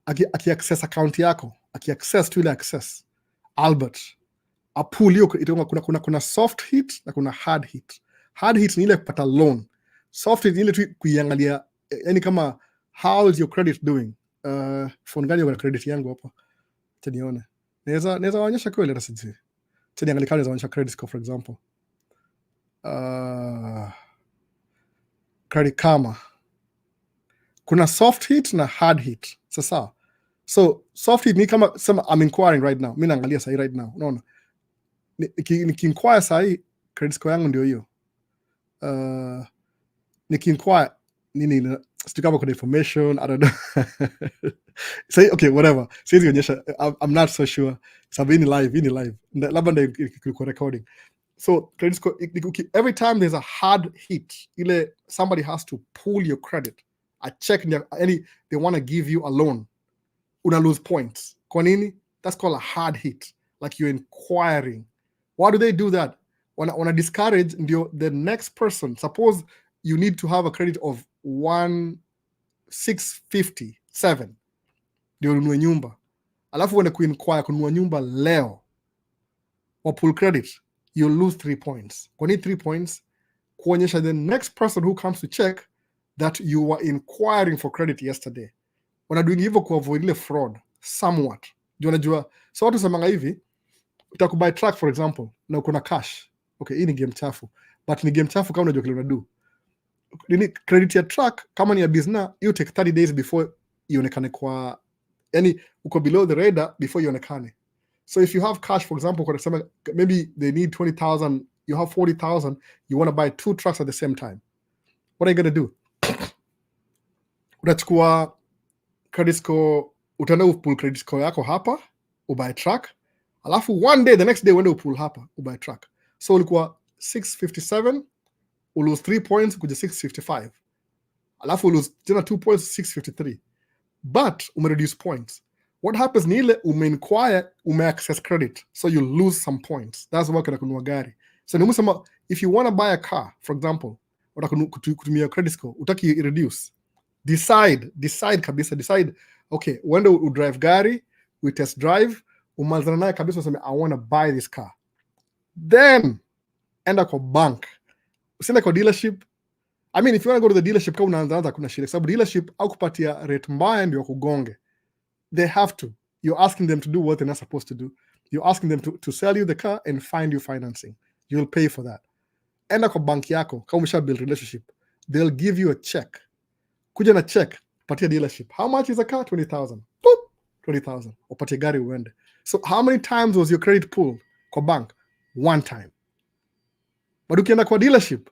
aki-access account yako, aki-access to ile access, Albert, apull hiyo, kuna soft hit na kuna hard hit. Hard hit ni ile kupata loan. Soft hit ni ile tu kuiangalia, yani kama how is your credit doing? Phone gani uko na credit yangu hapa? Tenione. Naweza waonyesha kweli hata sijui. Teniangalia kama naweza waonyesha credit score, for example. Credit Karma. Kuna soft hit na hard hit. Sasa. So soft hit ni kama sema I'm inquiring right now. Mimi naangalia sahi right now. Unaona? Niki-inquire sahi credit score yangu ndio hiyo. Niki-inquire nini sijui kama kuna information, I don't know. Say okay, whatever. Siwezi onyesha, I'm not so sure. Sababu ni live. Labda ndio iko recording. So credit score, every time there's a hard hit, somebody has to pull your credit. A check, they want to give you a loan. Una lose points. Kwa nini? That's called a hard hit. Like you're inquiring. Why do they do that? Wanna discourage the next person. Suppose you need to have a credit of 1,657. Ndio ununue nyumba. Alafu wende kuinquire kununua nyumba leo. Or pull credit. You'll lose 3 points. Kwa nini 3 points? Kuonyesha the next person who comes to check that you were inquiring for credit yesterday. wanadoing hivyo kuavoid ile fraud somewhat. Juu unajua, so watu semanga hivi, utakubuy truck for example na uko na cash. Okay, hii ni game chafu, but ni game chafu kama unajua kile unadu. Nini credit ya truck kama ni ya business, you take 30 days before ionekane kwa, yani uko below the radar before ionekane. So if you have cash for example, kwa kusema maybe they need 20,000, you have 40,000, you want to buy 2 trucks at the same time. What are you going to do? Utachukua credit score, utaenda upull credit score yako hapa, ubuy truck, alafu one day, the next day uende upull hapa, ubuy truck. So ulikuwa 657, lose 3 points kuja 655. Alafu lose tena 2 points 653. But reduce points. What happens ni ile umeinquire, access credit, so you lose some points. That's why kana kununua gari. So ni musema, if you want to buy a car for example, kutumia credit score, utaki reduce. Decide kabisa, decide, okay, uende udrive gari, we test drive, umalizana naye kabisa, useme I want to buy this car. Then enda kwa bank, usiende kwa dealership. I mean, if you want to go to the dealership, kama unaanza kuna shida, sababu dealership au kupatia rate mbaya ndio kugonge. They have to. You're asking them to do what they're not supposed to do. You're asking them to sell you the car and find you financing. You'll pay for that. Enda kwa bank yako, kama umesha build relationship, they'll give you a check. Kuja na check, patia dealership. How much is a car? 20,000. Boop, 20,000. Upatie gari uende. So how many times was your credit pulled kwa bank? 1 time. But ukienda kwa dealership,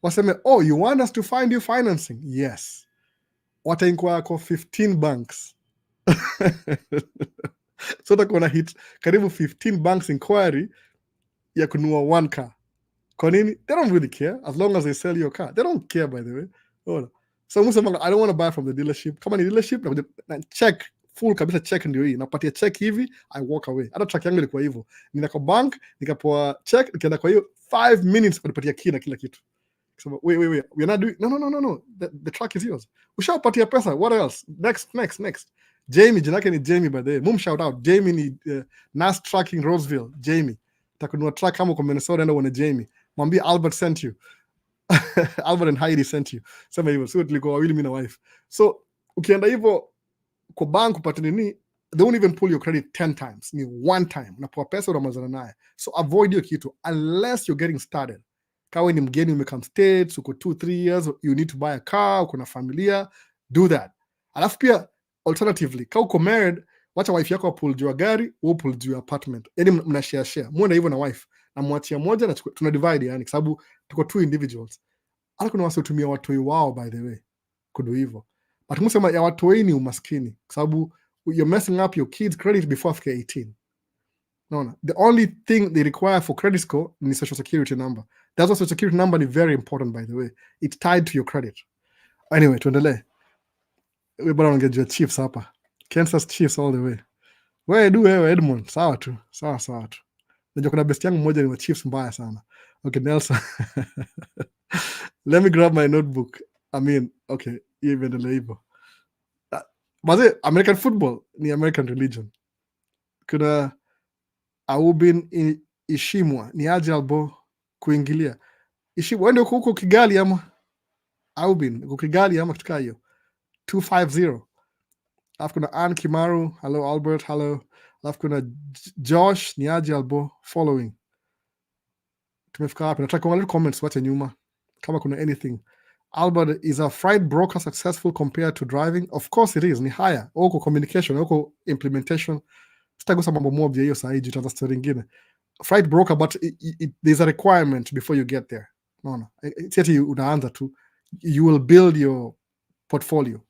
waseme, oh, you want us to find you financing? Yes. Watainquire kwa 15 banks. So utakuwa na hit karibu 15 banks inquiry ya kununua 1 car. Kwa nini? They don't really care as long as they sell your car. They don't care, by the way. So musema, I don't want to buy from the dealership. Kama ni dealership, na check full kabisa, check ndio hii. Napatia check hivi, I walk away. Hata truck yangu ilikuwa hivyo. Nina kwa bank, nikapoa check, nikaenda kwa hiyo 5 minutes kunipatia key na kila kitu. So, wait, we're not doing, no. The truck is yours. Ushapatia pesa, what else? Next. Jamie, jina yake ni Jamie by the way. Mum shout out. Jamie ni Nas Trucking Roseville. Jamie. Takunua truck kama kwa Minnesota, enda uone Jamie. Mwambie Albert sent you. Albert and Heidi sent you. Sema hivyo. So tulikuwa wawili mimi na wife. So ukienda hivyo kwa bank upate nini, they won't even pull your credit 10 times. Ni 1 time. Unapoa pesa unamalizana naye. So avoid hiyo kitu unless you're getting started. Kawe ni mgeni umekam States, uko 2-3 years, you need to buy a car, uko na familia, do that. Alafu pia alternatively, kama uko married, wacha wife yako pull juu ya gari, wewe pull juu ya apartment. Yaani mna share. Muone hivyo na wife. Na mwachia moja na tuna divide, yani kwa sababu tuko 2 individuals. Hata kuna watu tumia watoi wao by the way kudu hivyo. But msema ya watoi ni umaskini kwa sababu you're messing up your kids credit before after 18. No. The only thing they require for credit score is social security number. That's why social security number is very important, by the way. It's tied to your credit. Anyway, tuendelee. We bado ongejea Chiefs hapa. Kansas Chiefs all the way. Wewe du wewe Edmond, sawa tu. Sawa tu. Najua kuna best yangu mmoja ni wa Chiefs mbaya sana. Okay, Nelson. Let me grab my notebook. I mean, okay, even the label. Baze, American football ni American religion. Kuna Aubin Ishimwa ni aje albo kuingilia. Ishimwa wende huko Kigali ama Aubin huko Kigali ama kitu hiyo. 250. Alafu kuna Ann Kimaru, hello Albert, hello. Alafu kuna Josh ni aje albo following. Tumefika hapa. Nataka kuangalia comments wacha nyuma kama kuna anything. Albert, is a freight broker successful compared to driving? Of course it is. Ni higher. Huko communication, huko implementation. Sitagusa mambo mob ya hiyo saa hii tutaanza story nyingine. Freight broker, but there's a requirement before you get there. No. It's unaanza tu. You will build your portfolio.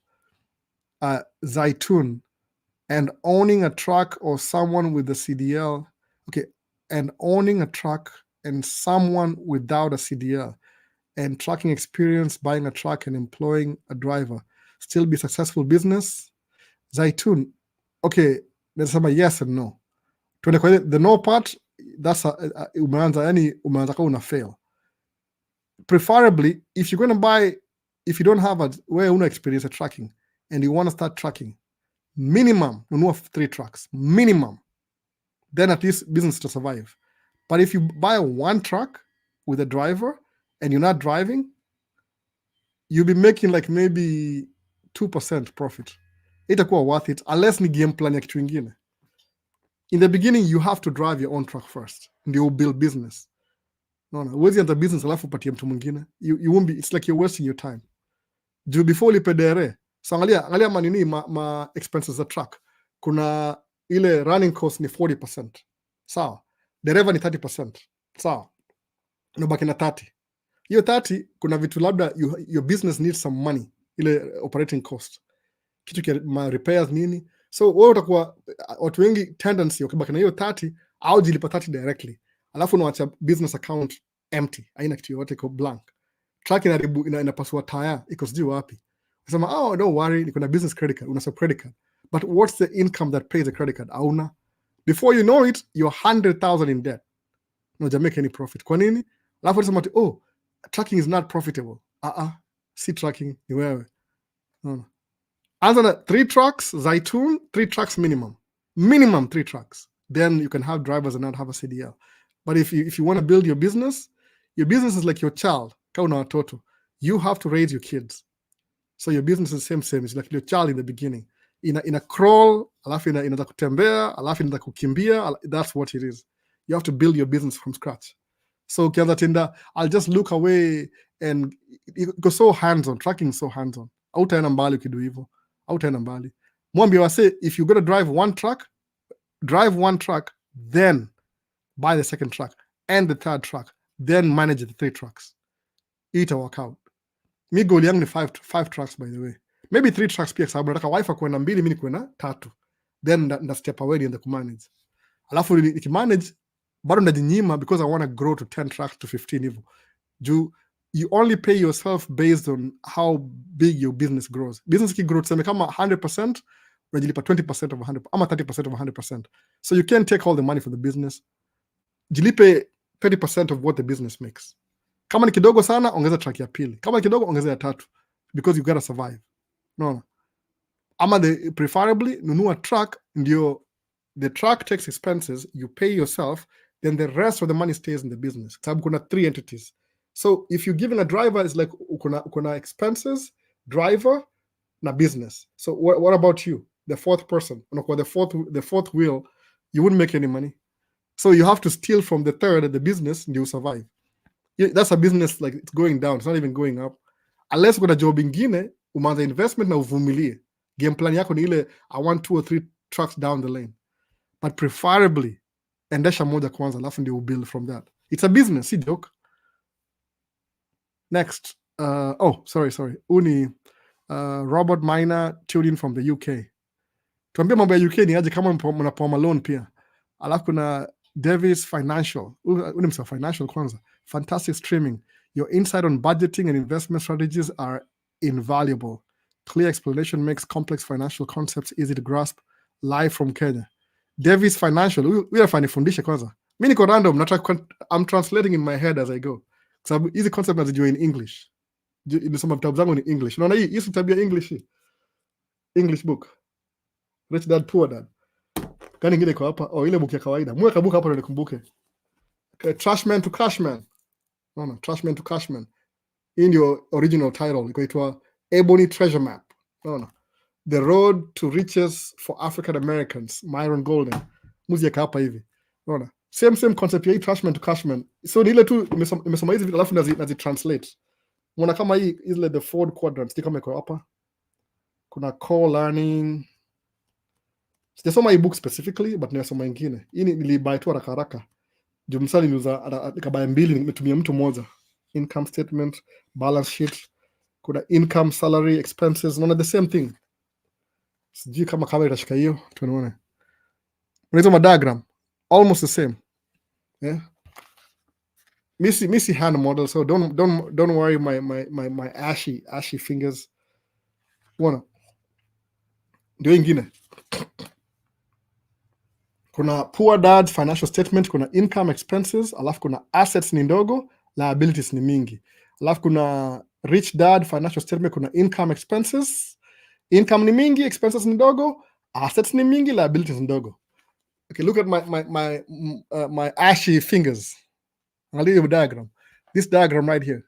Zaitun, and owning a truck or someone with a CDL. Okay, and owning a truck and someone without a CDL and trucking experience, buying a truck and employing a driver, still be successful business? Zaitun, okay, let's say yes and no. The no part, that's umeanza kama una fail. Preferably, if you're going to buy, if you don't have una experience at trucking and you want to start trucking, minimum, nunua 3 trucks, minimum. Then at least business to survive. But if you buy 1 truck with a driver and you're not driving, you'll be making like maybe 2% profit. itakuwa worth it unless ni game plan ya kitu ingine. In the beginning you have to drive your own truck first, ndio build business. Unaona, uwezi enter business alafu upatie mtu mwingine. You won't be, it's like you're wasting your time. Juu before ulipedere, so angalia manini ma expenses za truck. Kuna ile running cost ni 40%. Sawa. Dereva ni 30%. Sawa. Unabaki na 30. Hiyo 30 kuna vitu labda your business needs some money, ile operating cost. Kitu kia ma repairs nini. So wewe utakuwa watu wengi tendency ukibaki na hiyo 30 au jilipa 30 directly. Alafu unaacha business account empty. Haina kitu yote, iko blank. Truck inapasua tire, iko sijui wapi. Unasema, oh, don't worry, niko na business credit card, una credit card. But what's the income that pays the credit card? Hauna. Before you know it, you're 100,000 in debt. No, you make any profit. Kwa nini? Alafu unasema, oh, trucking is not profitable. Si trucking ni wewe. No. Anza na 3 trucks, Zaitun, 3 trucks minimum. Minimum 3 trucks. Then you can have drivers and not have a CDL. But if you want to build your business is like your child. Kama una watoto, you have to raise your kids. So your business is same. It's like your child in the beginning. Ina crawl, alafu inaanza kutembea, alafu inaanza kukimbia. That's what it is. You have to build your business from scratch. So ukianza tenda, I'll just look away and it goes so hands-on. Tracking is so hands-on. Hautaenda mbali ukidu hivyo. Hautaenda mbali. Mwambie wase, if you're going to drive one truck, then buy the second truck and the third truck, then manage the 3 trucks. Ita work out. Mi goal yangu ni 5 trucks, by the way. Maybe 3 trucks pia, sababu nataka wife akuwe na 2, mimi nikuwe na 3. Then nda step away niende kumanage. Alafu nikimanage bado ndajinyima because I want to grow to 10 trucks to 15 hivyo. You only pay yourself based on how big your business grows. Business ki grow tuseme kama 100%, unajilipa 20% of 100 ama 30% of 100%. So you can't take all the money for the business. Jilipe 30% of what the business makes. Kama ni kidogo sana, ongeza truck ya pili. Kama ni kidogo, ongeza ya 3. Because you gotta survive. No. Ama preferably, nunua truck, ndio the truck takes expenses, you pay yourself, then the rest of the money stays in the business. Sababu kuna 3 entities. So if you're giving a driver, it's like kuna expenses, driver, na business. So what about you? The 4th person. The fourth wheel, you wouldn't make any money. So you have to steal from the 3rd, the business, and you survive. That's a business like it's going down. It's not even going up. Unless kuna job ingine, umanza investment na uvumilie. Game plan yako ni ile, I want 2 or 3 trucks down the lane. But preferably, endesha moja kwanza, alafu ndio build from that. It's a business, si joke. Next. Sorry. Uni Robert Minor tuned in from the UK. Tuambie mambo ya UK ni aje kama mnapoa malone pia. Alafu kuna Davis Financial. Unimsa Financial kwanza. Fantastic streaming. Your insight on budgeting and investment strategies are invaluable. Clear explanation makes complex financial concepts easy to grasp. Live from Kenya. Davis Financial. Huyu afanifundishe kwanza. Mimi niko random, I'm translating in my head as I go. Sababu hizi concept nazijua in English. Nisoma vitabu zangu ni English. Unaona hii si tabia English hii. English book. Rich Dad Poor Dad. Gani ingine iko hapa? Ile book ya kawaida. Mweka book hapa ndio nikumbuke. Trashman to Cashman. No, Trashman to Cashman. Hii ndio original title. Ikaitwa Ebony Treasure Map. No. The Road to Riches for African Americans. Myron Golden. Muzieka hapa hivi. No. Same concept ya hii Trashman to Cashman. So ni ile tu nimesoma hizi vitu alafu nazi translate. Mwana kama hii ile the 4 quadrants. Kama iko hapa. Kuna core learning. Sijasoma hii book specifically, but nimesoma ingine. Hii nilibuy tu haraka. Jumsali niuza nikabaya 2, nimetumia mtu mmoja. Income statement, balance sheet, kuna income, salary, expenses, naona the same thing. Sijui kama kamera itashika hiyo, tunaona. Unaita diagram, almost the same. Yeah. Missy hand model, so don't worry my ashy fingers. Unaona. Ndio ingine. Kuna Poor Dad's financial statement, kuna income, expenses, alafu kuna assets ni ndogo, liabilities ni mingi. Alafu kuna Rich Dad financial statement, kuna income, expenses. Income ni mingi, expenses ni ndogo, assets ni mingi, liabilities ni ndogo. Okay, look at my ashy fingers. Angalia hiyo diagram. This diagram right here.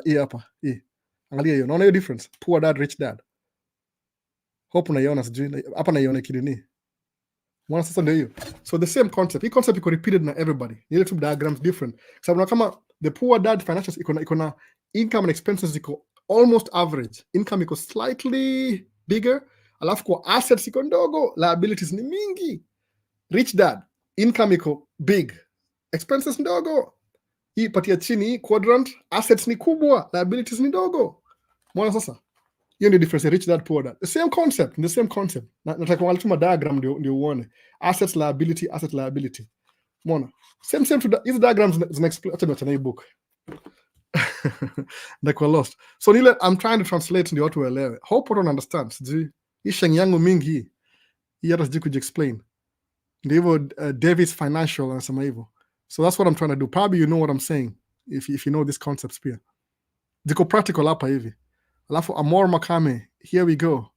Hii hapa, hii. Angalia hiyo, unaona hiyo difference? Poor Dad, Rich Dad. Hope unaiona, sijui hapa naiona kidini. Mwana sasa ndio hiyo. So the same concept. Hii concept iko repeated na everybody. Ni ile tu diagrams different. Sababu kama the poor dad financials iko na income and expenses iko almost average. Income iko slightly bigger, alafu kwa assets iko ndogo, liabilities ni mingi. Rich dad, income iko big, expenses ndogo. Hii patia chini, hii quadrant, assets ni kubwa, liabilities ni ndogo. Mwana sasa? Hiyo ndio difference, rich dad, poor dad. The same concept. Nataka kuangalia diagram ndio uone. Assets, liability, asset, liability. Mwana? Same to hizi diagrams zina explain hata hii book. Ndakwa lost. So nile I'm trying to translate ndio watu waelewe. Hope you don't understand. Sijui hii sheng yangu mingi hii hata sijui kujiexplain. Ndio hivyo Davis Financial anasema hivyo. So that's what I'm trying to do. Probably you know what I'm saying if you know these concepts pia. Ziko practical hapa hivi. Alafu Amor Makame, here we go.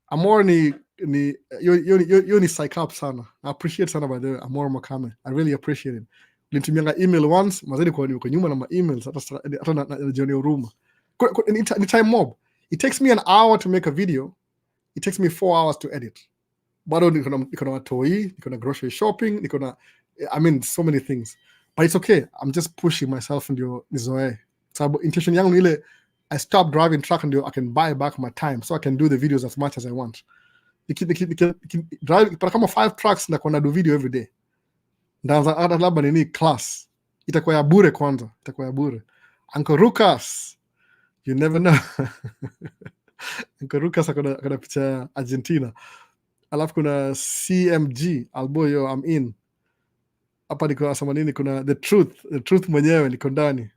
Amor ni psych up sana. I appreciate sana by the way, Amor Makame. I really appreciate it. Nilitumianga email once, mazidi kwa nyuma na emails hata najioni huruma. Ni time mob. It takes me an hour to make a video. It takes me 4 hours to edit. Bado niko na watoi, niko na grocery shopping, I mean so many things. But it's okay. I'm just pushing myself ndio nizoee. Sababu intention yangu ni ile I stop driving truck and I can buy back my time so I can do the videos as much as I want. Drive para kama 5 trucks na kuna do video every day. Ndaanza hata labda nini class. Itakuwa ya bure kwanza, itakuwa ya bure. Uncle Lucas, you never know. Uncle Lucas akona picha Argentina. Alafu kuna CMG, Alboyo, I'm in. Hapa niko asema nini, kuna the truth mwenyewe niko ndani.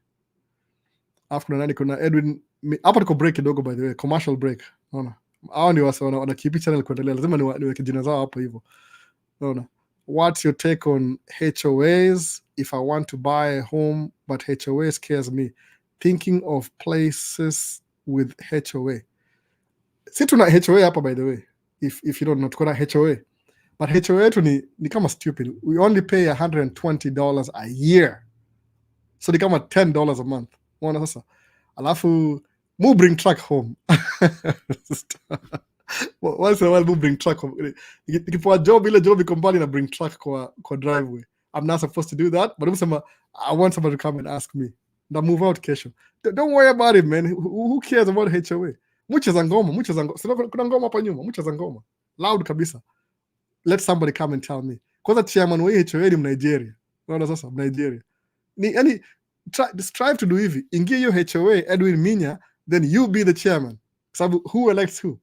Alafu kuna nani, kuna Edwin. Hapa niko break kidogo by the way, commercial break. Unaona? Hao ni wasa wana keep channel kuendelea. Lazima niweke jina zao hapo hivyo. Unaona? What's your take on HOAs? If I want to buy a home but HOA scares me. Thinking of places with HOA. Si tuna HOA hapa by the way. If you don't know, tuko na HOA. But HOA yetu ni kama stupid. We only pay $120 a year. So ni kama $10 a month. Unaona sasa? Alafu mu bring truck home. Once in a while mu bring truck home. Nikipewa job, ile job iko mbali na bring truck kwa driveway. I'm not supposed to do that, but I want somebody to come and ask me. Na move out kesho. Don't worry about it, man. Who cares about HOA? Mucha za ngoma. Sina kuna ngoma hapa nyuma, mucha za ngoma. Loud kabisa. Let somebody come and tell me. Kwanza chairman wa HOA ni Nigeria. Unaona sasa, Nigeria. Yani strive to do hivi. Ingia hiyo HOA Edwin Minya, then you be the chairman. Sababu who elects who?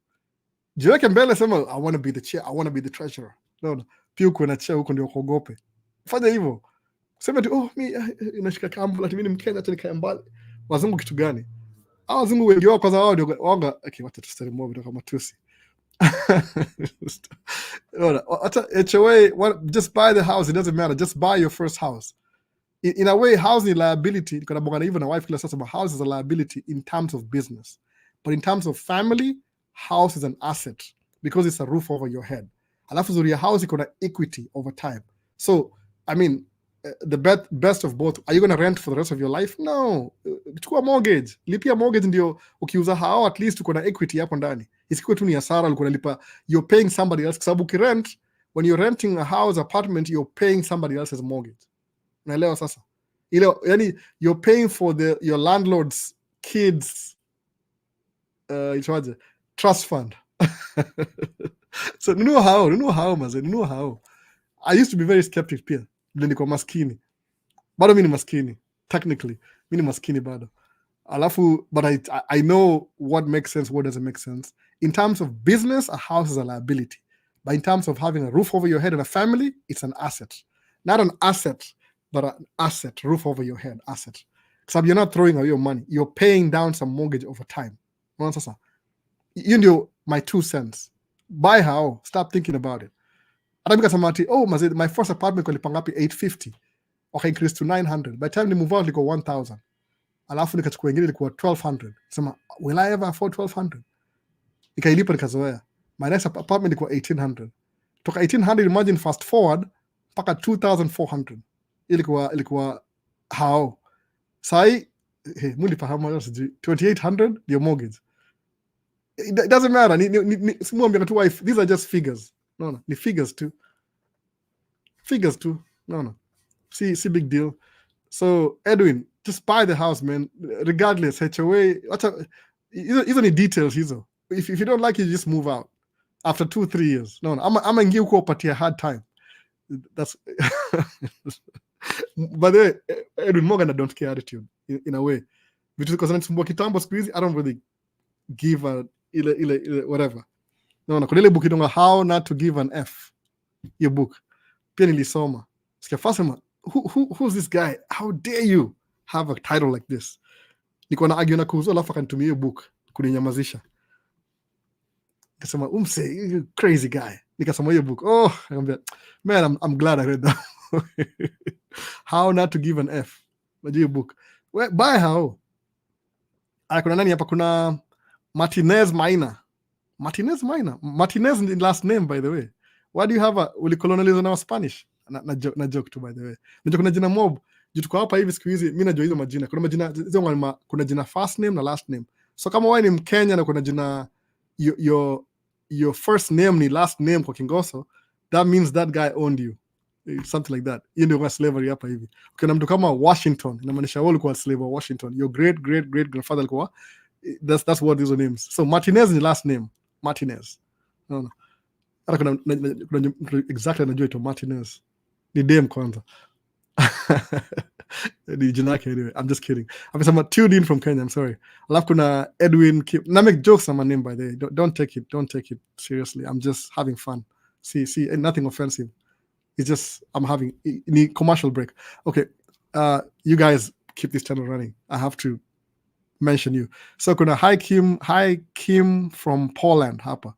Jiweke mbele sema I want to be the chair, I want to be the treasurer. Unaona? Pia uko na chair huko ndio kuogope. Fanya hivyo. Sema tu inashika kambu lakini mimi ni Mkenya acha nikae mbali. Wazungu kitu gani? Hao wazungu wengi wao kwanza wao ndio wanga wacha tustari mob kama tusi. HOA, just buy the house, it doesn't matter. Just buy your first house. In a way, housing liability, even a wife class about house is a liability in terms of business. But in terms of family, house is an asset because it's a roof over your head. Alafu zuri ya house iko na equity over time. So, I mean, the best of both. Are you going to rent for the rest of your life? No. Chukua mortgage. Lipia mortgage ndio ukiuza hao at least uko na equity hapo ndani. Isikuwe tu ni hasara ulikuwa unalipa. You're paying somebody else. Kwa sababu ukirent, when you're renting a house, apartment, you're paying somebody else's mortgage. Naelewa sasa. Yani you're paying for your landlord's kids trust fund. So nunua hao maze, nunua hao. I used to be very skeptic pia. Ndio niko maskini. Bado mimi ni maskini. Technically, mimi ni maskini bado. Alafu, but I know what makes sense, what doesn't make sense. In terms of business, a house is a liability. But in terms of having a roof over your head and a family, it's an asset. Not an asset, but an asset, roof over your head, asset. Because you're not throwing away your money. You're paying down some mortgage over time. You know, my 2 cents. Buy how? Stop thinking about it. My first apartment kolipanga ngapi? $850. Okay, increase to $900. By the time they move out, liko $1,000. Alafu nikachukua ingine ilikuwa $1,200. Sema, will I ever afford $1,200? Nikailipa nikazoea. My next apartment ilikuwa $1,800. Toka $1,800, imagine fast forward mpaka $2,400. Ilikuwa how? Sai, mulipa how much? $2,800 your mortgage. It doesn't matter. Simwambia tu wife, these are just figures. No, ni figures too. Figures too. No. See, big deal. So Edwin, just buy the house, man. Regardless, HOA. Hizo ni details hizo. If you don't like it, you just move out after 2-3 years. No, I'm ingia huko upatie hard time. That's but the Edwin Morgan, I don't care attitude in a way. Because anasumbua kitambo siku hizi, I don't really give a ile whatever. No, kuna ile book itonga How Not to Give an F. Your book. Pia nilisoma. Sikafasema, who's this guy? How dare you have a title like this? Niko na argue na Kuzo, alafu akanitumia hiyo book kuninyamazisha. Nikasema, you crazy guy. Nikasoma hiyo book. Oh, man, I'm glad I read that. How Not to Give an F. Najua hiyo book. Buy how? Kuna nani hapa? Kuna Martinez Maina. Martinez in last name, by the way. Why do you have ulikolonialize na Spanish? Na joke tu, by the way. Najua kuna jina mob. Tuko hapa hivi siku hizi, mimi najua hizo majina. Kuna majina kuna jina first name na last name. So kama wewe ni Mkenya na kuna jina your first name ni last name kwa Kingoso, that means that guy owned you. Something like that. Hiyo ndio slavery hapa hivi. Kuna mtu kama Washington, inamaanisha wewe ulikuwa slave wa Washington. Your great grandfather alikuwa. That's what these names. So Martinez ni last name. Martinez. No. Hata kuna exactly najua ito Martinez. Ni dem kwanza. Ni jina yake anyway. I'm just kidding. Amesema tuned in from Kenya. I'm sorry. Alafu kuna Edwin Kim. Na make jokes on my name, by the way. Don't take it seriously. I'm just having fun. See, nothing offensive. It's just I'm having a commercial break. Okay. You guys keep this channel running. I have to mention you. So kuna Hi Kim from Poland hapa.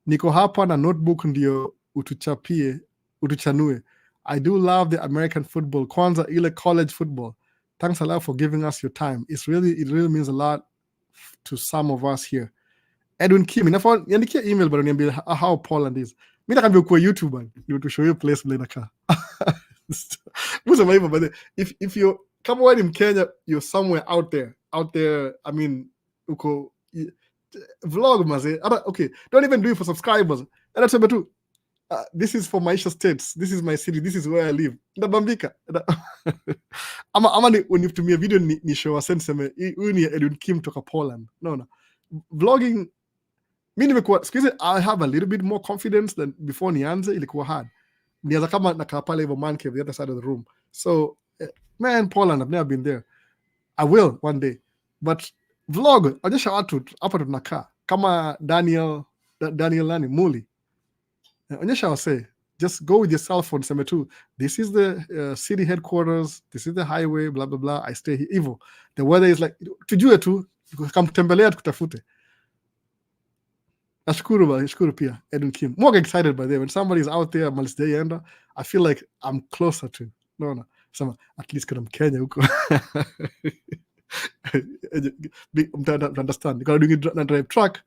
Niko hapa na notebook ndio utuchanue. I do love the American football. Kwanza ile college football. Thanks a lot for giving us your time. It really means a lot to some of us here. Edwin Kim, niandikia email bado niambie how Poland is. Mimi nakwambia kwa YouTuber, you to show you place vile inakaa. Musema hivyo, but if you kama wewe ni Mkenya, you're somewhere out there, I mean, uko vlog maze. Okay, don't even do it for subscribers. And that's about this is for Maisha States. This is my city. This is where I live. Ndabambika. Ama unitumia video ni show asante sema huyu ni Edwin Kim toka Poland. No. Vlogging mimi nimekuwa siku hizi I have a little bit more confidence than before nianze. Ilikuwa hard. Nianza kama nakaa pale hivyo man cave the other side of the room. So man, Poland, I've never been there. I will one day. But vlog, onyesha watu hapa tunakaa. Kama Daniel Lani Muli. Onyesha wase. Just go with your cell phone. Sema tu, this is the city headquarters. This is the highway, blah, blah, blah. I stay here. Evil. The weather is like, tujue tu, kamtembelea tukutafute. Nashukuru pia, Edwin Kim. More excited by that. When somebody's out there, Malisdayenda, I feel like I'm closer to. No. Sama, at least kuna Mkenya huko. Understand. Because doing a drive truck,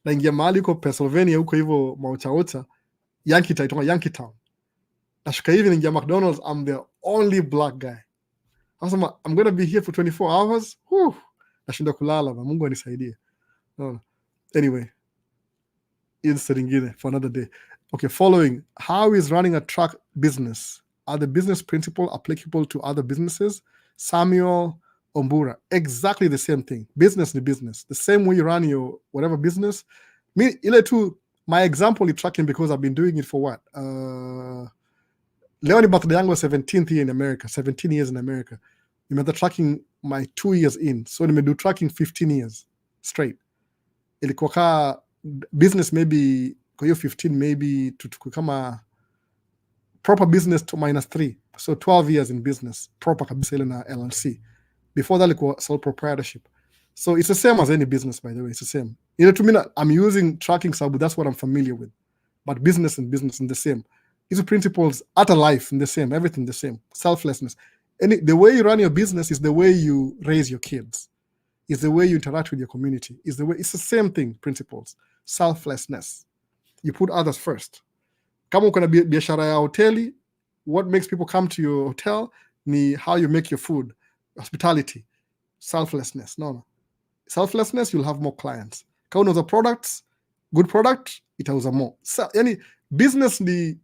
naingia mahali huko Pennsylvania huko hivyo Mauchaocha, Yankee Town. Nashuka hivi naingia McDonald's, I'm the only black guy. Nasema, I'm going to be here for 24 hours. Whew. Nashinda kulala, Mungu anisaidie. No. Anyway. For another day. Okay, following. How is running a truck business? Are the business principles applicable to other businesses? Samuel Ombura. Exactly the same thing. Business is business. The same way you run your whatever business. Me, ile tu, my example is trucking because I've been doing it for what? Leo ni birthday yangu 17th year in America. 17 years in America. Nimeanza trucking my 2 years in. So nimedo trucking 15 years straight. Ilikuwa kaa business maybe kwa hiyo 15 maybe kama proper business to -3, so 12 years in business proper kabisa ile na LLC. Before that ilikuwa sole proprietorship. So it's the same as any business, by the way. It's the same. You know, to me, I'm using tracking sabu, that's what I'm familiar with. But business and business in the same. These principles at a life in the same, everything the same. Selflessness. The way you run your business is the way you raise your kids. It's the way you interact with your community. It's the same thing, principles. Selflessness. You put others first. Kama uko na biashara ya hoteli, what makes people come to your hotel ni how you make your food. Hospitality. Selflessness. No. Selflessness, you'll have more clients. Kama unauza products, good product, itauza more. So, yani business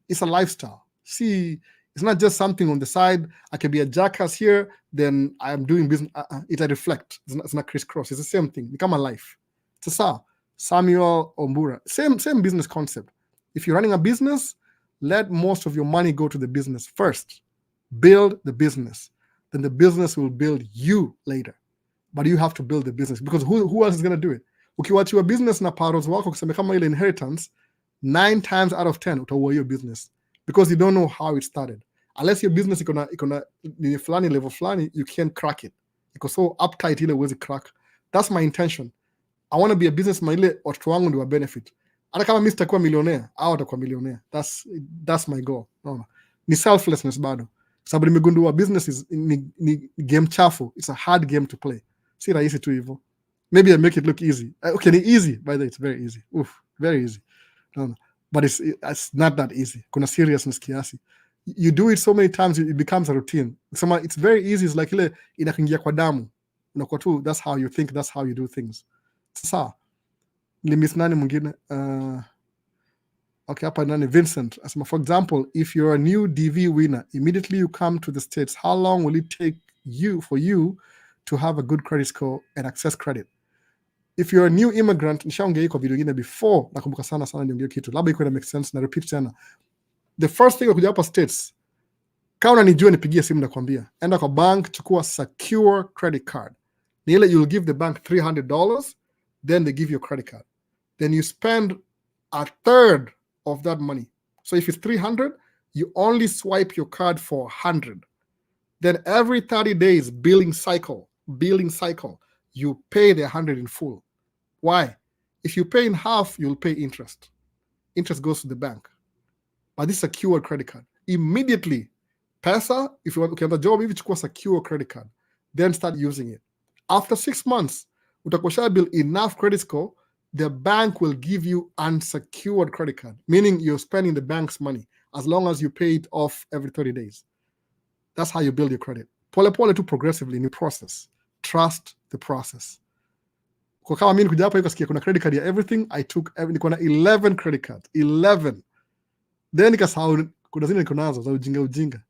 is a lifestyle. See, it's not just something on the side. I can be a jackass here, then I am doing business. It reflect. It's not crisscross. It's the same thing. Become a life. Sasa, Samuel Ombura, same business concept. If you're running a business, let most of your money go to the business first. Build the business. Then the business will build you later. But you have to build the business because who else is going to do it? Ukiwachiwa business na paros wako kusema kama ile inheritance, 9 times out of 10 utaua your business because you don't know how it started. Unless your business ikona ni fulani level fulani, you can't crack it. Iko so uptight ile uwezi crack. That's my intention. I want to be a businessman ile watoto wangu ndio wa benefit. Hata kama mimi sitakuwa millionaire, au atakuwa millionaire. That's my goal. No. Ni selflessness bado. Sababu nimegundua business ni game chafu. It's a hard game to play. Si rahisi tu hivyo. Maybe I make it look easy. Okay, it's easy. By the way, it's very easy. Oof, very easy. No. But it's not that easy. Kuna seriousness kiasi. You do it so many times, it becomes a routine. It's very easy. It's like ile inakuingia kwa damu. Unakuwa tu, that's how you think, that's how you do things. Sasa, nilimis nani mwingine? Okay, hapa nani? Vincent. Asema, for example, if you're a new DV winner, immediately you come to the States, how long will it take for you to have a good credit score and access credit? If you're a new immigrant, nishaongea kwa video nyingine before, nakumbuka sana niongea kitu. Labda iko na make sense na repeat tena. The first thing ukuja hapa States, kama unanijua nipigie simu nakwambia, enda kwa bank, chukua secure credit card. Ni ile you'll give the bank $300, then they give you a credit card. Then you spend a third of that money. So if it's 300, you only swipe your card for 100. Then every 30 days, billing cycle, you pay the 100 in full. Why? If you pay in half, you'll pay interest. Interest goes to the bank. But this secure credit card, immediately, pesa, if you want a job, if you secure credit card, then start using it. After 6 months, utakusha build enough credit score, the bank will give you unsecured credit card, meaning you're spending the bank's money as long as you pay it off every 30 days. That's how you build your credit. Pole pole tu progressively in the process. Trust the process. Kwa kama mimi nikuja hapa nikasikia kuna credit card ya everything, niko na 11 credit cards. 11. Then nikasahau kuna zile niko nazo za ujinga.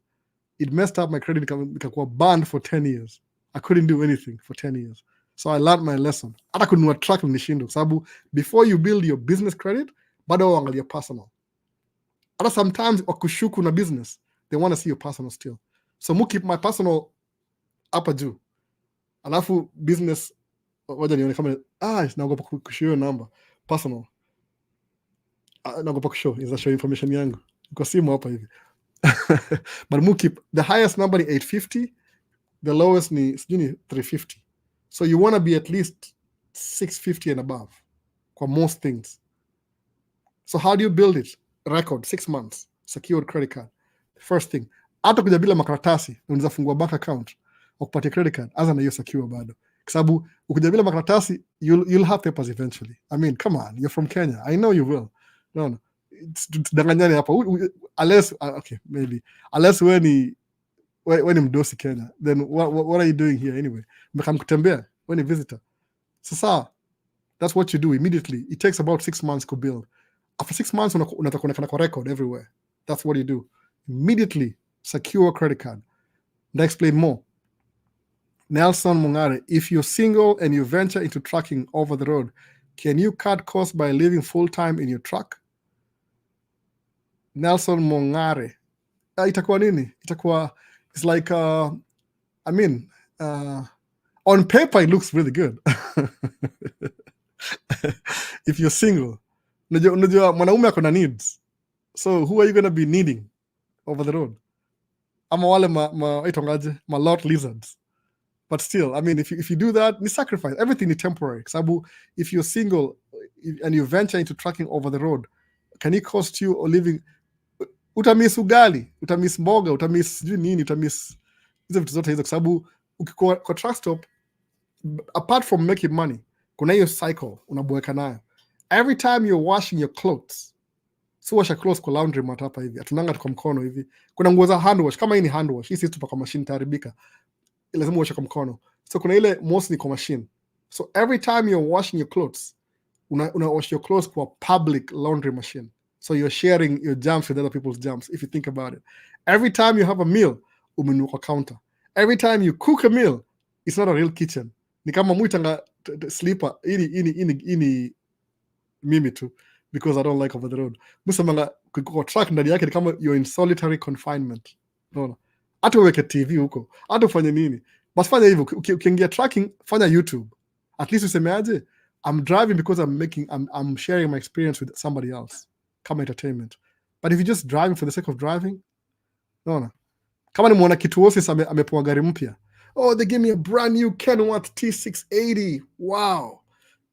It messed up my credit, nikakuwa banned for 10 years. I couldn't do anything for 10 years. So I learned my lesson. Hata kununua truck nishindo sababu before you build your business credit, bado waangalia personal. Hata sometimes wakushuku na business, they want to see your personal still. So mu keep my personal hapa juu. Alafu business waja nione kama naogopa kushow number personal. Naogopa kushow, is show information yangu. Kwa simu hapa hivi. But mu keep the highest number ni 850, the lowest ni 350. So you want to be at least 650 and above for most things. So how do you build it? Record 6 months, secured credit card. First thing, hata kuja bila makaratasi unaweza fungua bank account au kupata credit card as na hiyo secure bado. Kwa sababu ukija bila makaratasi you'll have papers eventually. I mean, come on, you're from Kenya. I know you will. No. Tudanganyane hapa. Unless okay, maybe. Unless when ni mdosi Kenya, then what are you doing here anyway? Mekam kutembea when you visitor. Sasa that's what you do immediately. It takes about 6 months to build. After 6 months unatakuwa kwa record everywhere. That's what you do. Immediately secure credit card. Now explain more. Nelson Mungare, if you're single and you venture into trucking over the road, can you cut costs by living full-time in your truck? Nelson Mungare. Itakuwa nini? Itakuwa, it's like, on paper it looks really good. If you're single. Unajua mwanaume akona needs. So who are you going to be needing over the road? Ama wale ma lot lizards. But still, I mean, if you do that, you sacrifice. Everything is temporary. Sabu, if you're single and you venture into trucking over the road, can it cost you or living? Utamiss ugali, utamiss mboga, utamiss nini, utamiss hizo vitu zote hizo. Sabu, ukikuwa kwa truck stop, apart from making money, kuna hiyo cycle unaboeka nayo. Every time you're washing your clothes, so washa clothes kwa laundry mat hapa hivi, atunanga kwa mkono hivi. Kuna nguo za hand wash, kama hii ni hand wash, hii si tupa kwa machine taharibika. Lazima uoshe kwa mkono. So kuna ile mostly kwa machine. So every time you're washing your clothes, una wash your clothes kwa public laundry machine. So you're sharing your germs with other people's germs, if you think about it. Every time you have a meal, umenunua kwa counter. Every time you cook a meal, it's not a real kitchen. Ni kama muitanga sleeper, ini mimi tu, because I don't like over the road. Musamanga kwa truck ndani yake ni kama you're in solitary confinement. Unaona? Hata uweke TV huko, hata ufanye nini. Basi fanya hivyo, ukiingia tracking, fanya YouTube. At least usemeaje, I'm driving because I'm sharing my experience with somebody else. Kama entertainment. But if you're just driving for the sake of driving, unaona? Kama ni muona kitu office amepewa gari mpya. Oh, they gave me a brand new Canon T680. Wow.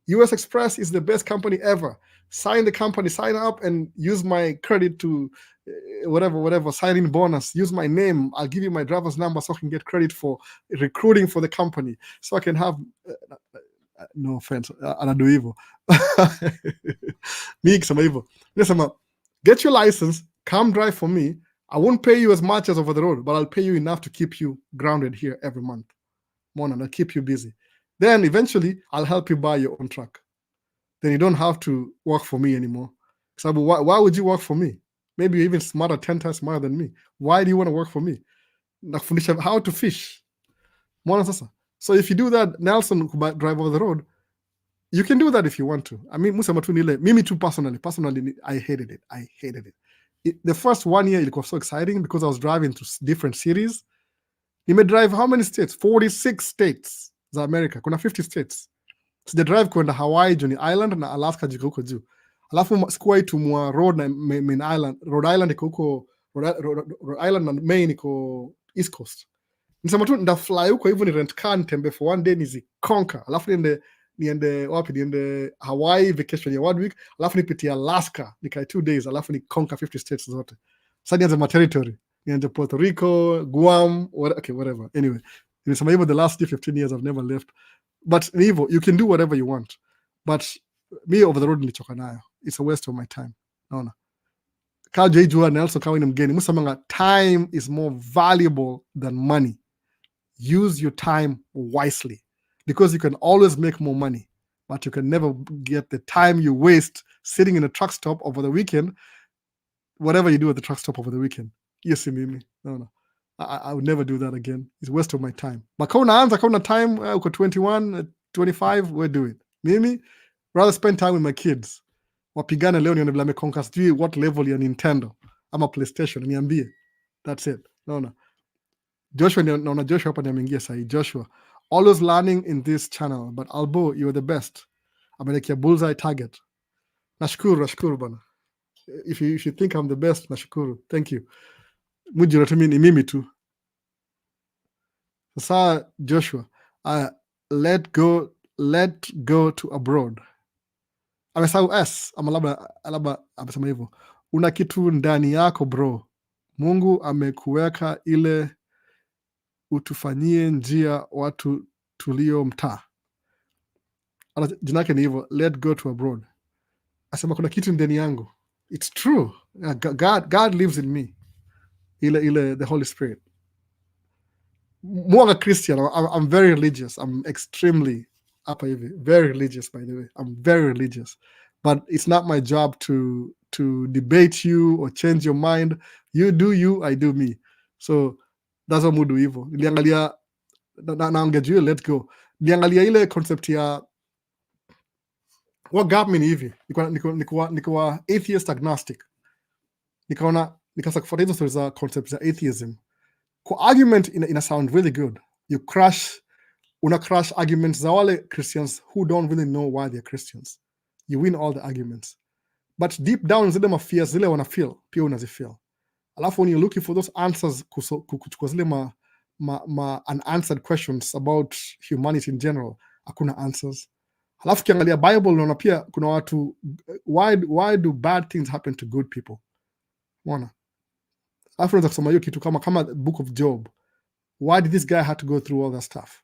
US Express is the best company ever. Sign the company, sign up and use my credit to whatever, sign in bonus. Use my name. I'll give you my driver's number so I can get credit for recruiting for the company. So I can have, no offense, anado hivyo. Mi kisema hivyo. Nisema, get your license, come drive for me. I won't pay you as much as over the road, but I'll pay you enough to keep you grounded here every month. Mona, I'll keep you busy. Then eventually, I'll help you buy your own truck. Then you don't have to work for me anymore. So why would you work for me? Maybe you're even smarter, 10 times smarter than me. Why do you want to work for me? Nakufundisha how to fish. Mona sasa. So if you do that, Nelson drive over the road, you can do that if you want to. I mean, musema tu nile, mimi too personally, I hated it. The first 1 year, it was so exciting because I was driving to different cities. You may drive how many states? 46 states za America. Kuna 50 states. Sija drive kwenda Hawaii, Johnny Island na Alaska jiko huko juu. Alafu sikuwahi tumwa road na Main Island. Rhode Island iko huko, Rhode Island na Maine iko East Coast. Nisema tu nda fly huko hivyo ni rent car nitembe for 1 day nizikonka. Alafu niende wapi? Niende Hawaii vacation ya 1 week. Alafu nipitie Alaska nikae 2 days. Alafu ni conquer 50 states zote. Sasa nianze ma territory. Nianze Puerto Rico, Guam, whatever. Anyway, nisema hivyo the last 15 years I've never left. But hivyo, you can do whatever you want. But me over the road nilichoka nayo. It's a waste of my time. Naona. Kaa jua Nelson kawa ni mgeni. Musamanga, time is more valuable than money. Use your time wisely. Because you can always make more money. But you can never get the time you waste sitting in a truck stop over the weekend. Whatever you do at the truck stop over the weekend. Yes, mimi. No. I would never do that again. It's a waste of my time. But kauna time, uko 21, 25, we'll do it. Mimi, rather spend time with my kids. Wapigane leo nione vile amekonka sijui what level ya Nintendo ama PlayStation, niambie. That's it. No. Joshua hapa ni ameingia sahi. Joshua, always learning in this channel, but Albo, you're the best. Amenikia bullseye target. Nashukuru bana. If you think I'm the best, nashukuru. Thank you. Mujira to me ni mimi tu. Sasa Joshua, let go to abroad. Amesahau ama labda amesema hivyo. Una kitu ndani yako bro. Mungu amekuweka ile utufanyie njia watu tulio mtaa. Jina yake ni hivyo, let go to abroad. Asema kuna kitu ndani yangu. It's true. God lives in me. The Holy Spirit. More a Christian. I'm very religious. I'm extremely very religious, by the way. I'm very religious. But it's not my job to debate you or change your mind. You do you, I do me. So that's what mudu hivyo. Niliangalia naongejua let go. Niliangalia ile concept ya what got me hivi. Nikuwa atheist agnostic. Nikasa kufuata hizo stories za concepts za atheism. Kwa argument ina sound really good. Una crush arguments za wale Christians who don't really know why they're Christians. You win all the arguments. But deep down zile mafears zile wana feel, pia unazifeel. Alafu when you're looking for those answers kuchukua zile ma unanswered questions about humanity in general, hakuna answers. Alafu kiangalia Bible unaona pia kuna watu, why do bad things happen to good people? Mwana. Alafu unaweza kusoma hiyo kitu kama book of Job. Why did this guy have to go through all that stuff?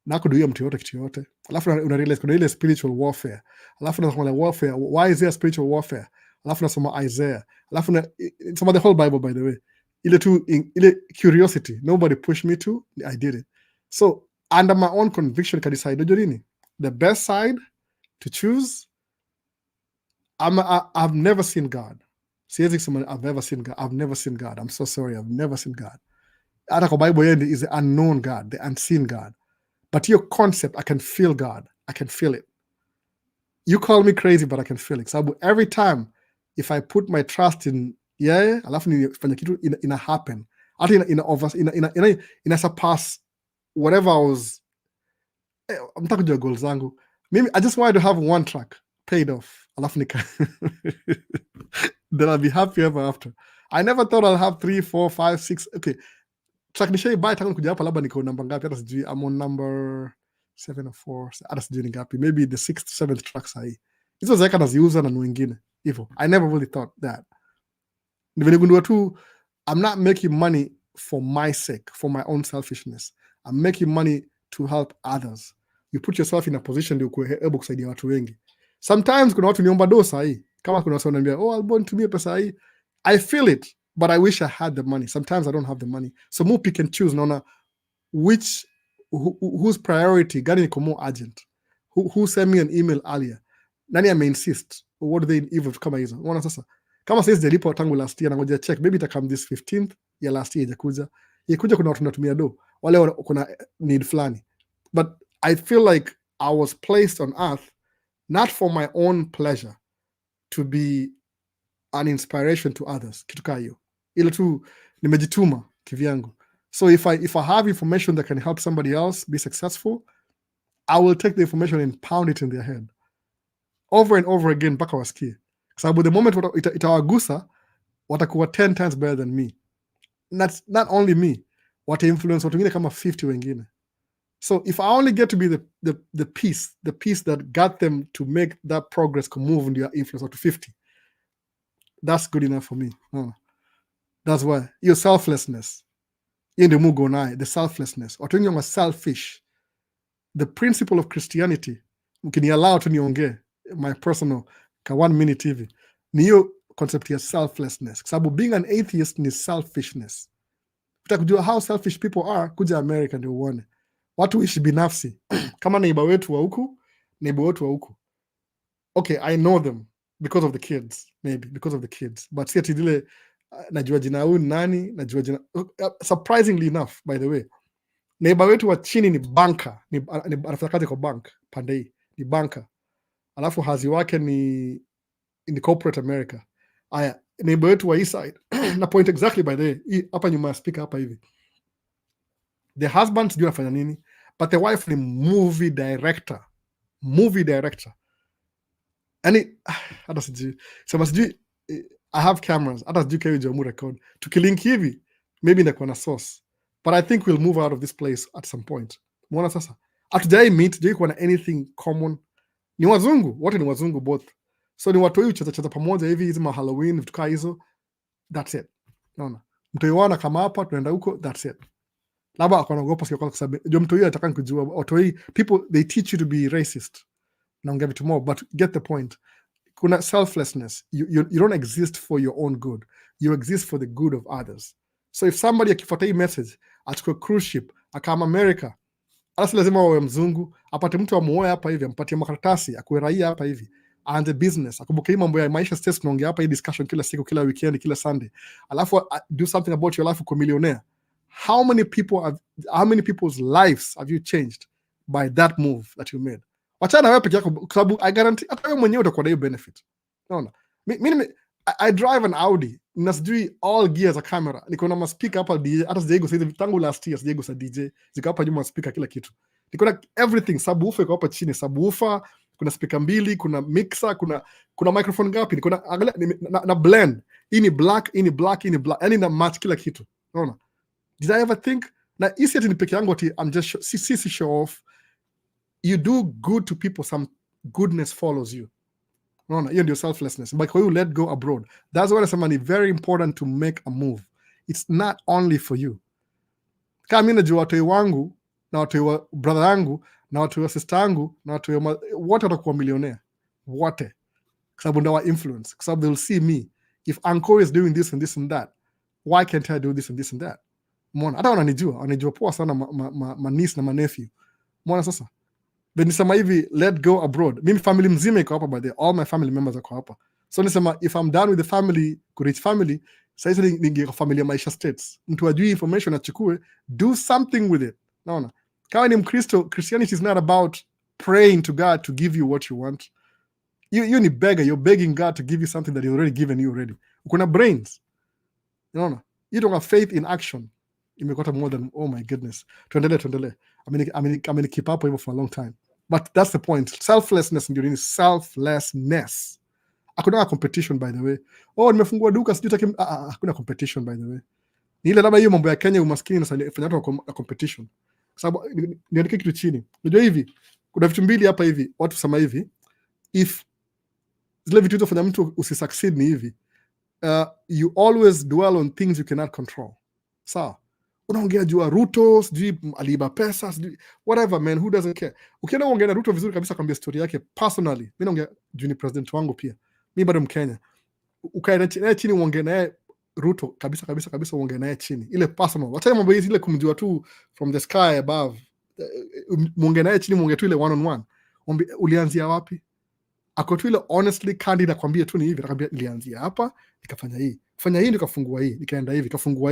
Na kuduia mtu yote kitu yote. Alafu una realize kuna ile spiritual warfare. Alafu unasoma warfare. Why is there spiritual warfare? Alafu unasoma Isaiah. Alafu unasoma the whole Bible, by the way. Ile curiosity. Nobody pushed me to. I did it. So under my own conviction, I decided, the best side to choose I've never seen God. Seriously, someone I've never seen God. I've never seen God. I'm so sorry. I've never seen God. Hata kwa Bible is the unknown God, the unseen God. But your concept, I can feel God. I can feel it. You call me crazy, but I can feel it. So every time, if I put my trust in alafu nifanya kitu ina happen. Hata ina surpass whatever I was. I'm talking to goals zangu. Maybe I just wanted to have one track paid off. Alafu then I'll be happy ever after. I never thought I'll have 3, 4, 5, 6. Okay. Track nishai buy tangu kuja hapa labda niko namba ngapi hata sijui. I'm on number 7 or 4. Hata sijui ni ngapi. Maybe the 6th, 7th track sahi. Hizo zaeka naziuza na wengine. Hivyo. I never really thought that. Nivenigundua tu, I'm not making money for my sake, for my own selfishness. I'm making money to help others. You put yourself in a position ndio kuwe able kusaidia watu wengi. Sometimes kuna watu niomba do sahi. Kama kuna watu wananiambia, "Oh, I'll nitumie pesa hii." I feel it, but I wish I had the money. Sometimes I don't have the money. So more pick and choose. Naona whose priority gani niko more urgent. Who sent me an email earlier? Nani ame insist? What do they even kama hizo? Unaona sasa? Kama sasa sijalipa tangu last year na ngoja check, maybe ita come this 15th ya last year ijakuja. Ikuja kuna watu natumia do. Wale kuna need fulani. But I feel like I was placed on earth not for my own pleasure, to be an inspiration to others. Kitu kaa hiyo. Ile tu nimejituma kivyangu. So if I have information that can help somebody else be successful, I will take the information and pound it in their head over and over again mpaka wasikie. Sababu the moment itawagusa watakuwa 10 times better than me. Not only me, wata influence watu wengine kama 50 wengine. So if I only get to be the piece that got them to make that progress move into your influence to 50, that's good enough for me. That's why your selflessness in the mugo nae, the selflessness. Watu wengi wa selfish. The principle of Christianity, mkini allow to niongee my personal ka 1 minute hivi, ni hiyo concept ya selflessness. Sababu being an atheist ni selfishness. Utakujua how selfish people are, kuja America ndio uone. Watu ishi binafsi. Kama neighbor wetu wa huku. Okay, I know them because of the kids, maybe because of the kids. But si ati dile najua jina huyu nani, najua jina. Surprisingly enough, by the way, neighbor wetu wa chini ni banker, anafanya kazi kwa bank Pandei, ni banker. Alafu hazi wake ni in the corporate America. Aya, neighbor wetu wa east side na point exactly by the way, hapa nyuma speaker hapa hivi. The husband sijui anafanya nini, but the wife ni movie director. Yani hata sijui. Sema sijui, I have cameras. Hata sijui kayo jamu record. Tukilink hivi, maybe ndakuwa na source. But I think we'll move out of this place at some point. Mwona sasa. Hatujai meet, jai kuwa na anything common. Ni wazungu, wote ni wazungu both. So ni watu cheza pamoja hivi, hizi ma Halloween, vitu kaa hizo. That's it. Naona. Mtoiwana kama hapa, tunaenda huko, that's it. Labda akanaogopa sio kwa sababu ndio mtu yeye ataka kujua watu hii people they teach you to be racist. Naongea vitu more, but get the point. Kuna selflessness. You don't exist for your own good. You exist for the good of others. So if somebody akifuata hii message, achukue cruise ship, akama America, alasi lazima wawe mzungu, apate mtu amuoe hapa hivi, ampatie makaratasi, akuwe raia hapa hivi, and the business, akumbuke hii mambo ya Maisha States tunaongea hapa hii discussion kila siku, kila weekend, kila Sunday. Alafu do something about your life uko millionaire. How many people's lives have you changed by that move that you made? Wachana wewe peke yako, kwa sababu I guarantee hata wewe mwenyewe utakuwa na hiyo benefit. Unaona? Mimi I drive an Audi, na sijui all gears a camera. Niko na speaker hapa DJ, hata sijaigo sasa tangu last year sijaigo sa DJ. Ziko hapa nyuma speaker kila kitu. Niko na everything, subwoofer iko hapa chini, subwoofer, kuna speaker mbili, kuna mixer, kuna microphone ngapi, niko na blend. Hii ni black, hii ni black, hii ni black. Yaani na match kila kitu. Unaona? Did I ever think na isi ati ni peke yangu ati I'm just show off. You do good to people, some goodness follows you. Unaona, hiyo ndio selflessness. But you let go abroad. That's why it's very important to make a move. It's not only for you. Kama mimi najua watu wangu na watu wa brother yangu na watu wa sister yangu na watu wote watakuwa millionaire. Wote. Kwa sababu ndio wa influence. Kwa sababu they'll see me. If uncle is doing this and this and that, why can't I do this and this and that? Mbona hata wananijua poa sana ma niece na ma nephew. Mbona sasa? Nisema hivi, let go abroad. Mimi family mzima iko hapa by the all my family members wako hapa. So nisema if I'm done with the family, rich family, sasa ningie kwa familia Maisha States. Mtu ajui information achukue, do something with it. Naona. Kama ni Mkristo, Christianity is not about praying to God to give you what you want. You ni beggar, you're begging God to give you something that He's already given you already. Ukuna brains. Unaona? You don't have faith in action. Imekota more than, oh my goodness. Tuendelee. I mean keep up with for a long time. But that's the point. Selflessness ndio nini? Selflessness. Hakuna competition by the way. Oh, nimefungua duka sijui taki hakuna competition by the way. Ni ile labda hiyo mambo ya Kenya umaskini na fanya watu na competition. Kwa sababu niandike kitu chini. Unajua hivi, kuna vitu mbili hapa hivi, watu sema hivi, if zile vitu zofanya mtu usisucceed ni hivi. You always dwell on things you cannot control. Sawa? Unaongea juu Ruto, sijui aliiba pesa, sijui whatever man, who doesn't care. Ukienda uongea na Ruto vizuri kabisa kwambia story yake personally. Mimi naongea juu ni president wangu pia. Mimi bado Mkenya. Ukae naye chini uongee naye Ruto kabisa uongee naye chini. Ile personal. Wacha mambo hizi ile kumjua tu from the sky above. Muongee naye chini, muongee tu ile one on one. Ulianzia wapi? Ako tu ile honestly candid akwambia tu ni hivi, nakwambia nilianzia hapa, nikafanya hii. Kufanya hii nikafungua hii, nikaenda hivi, kafungua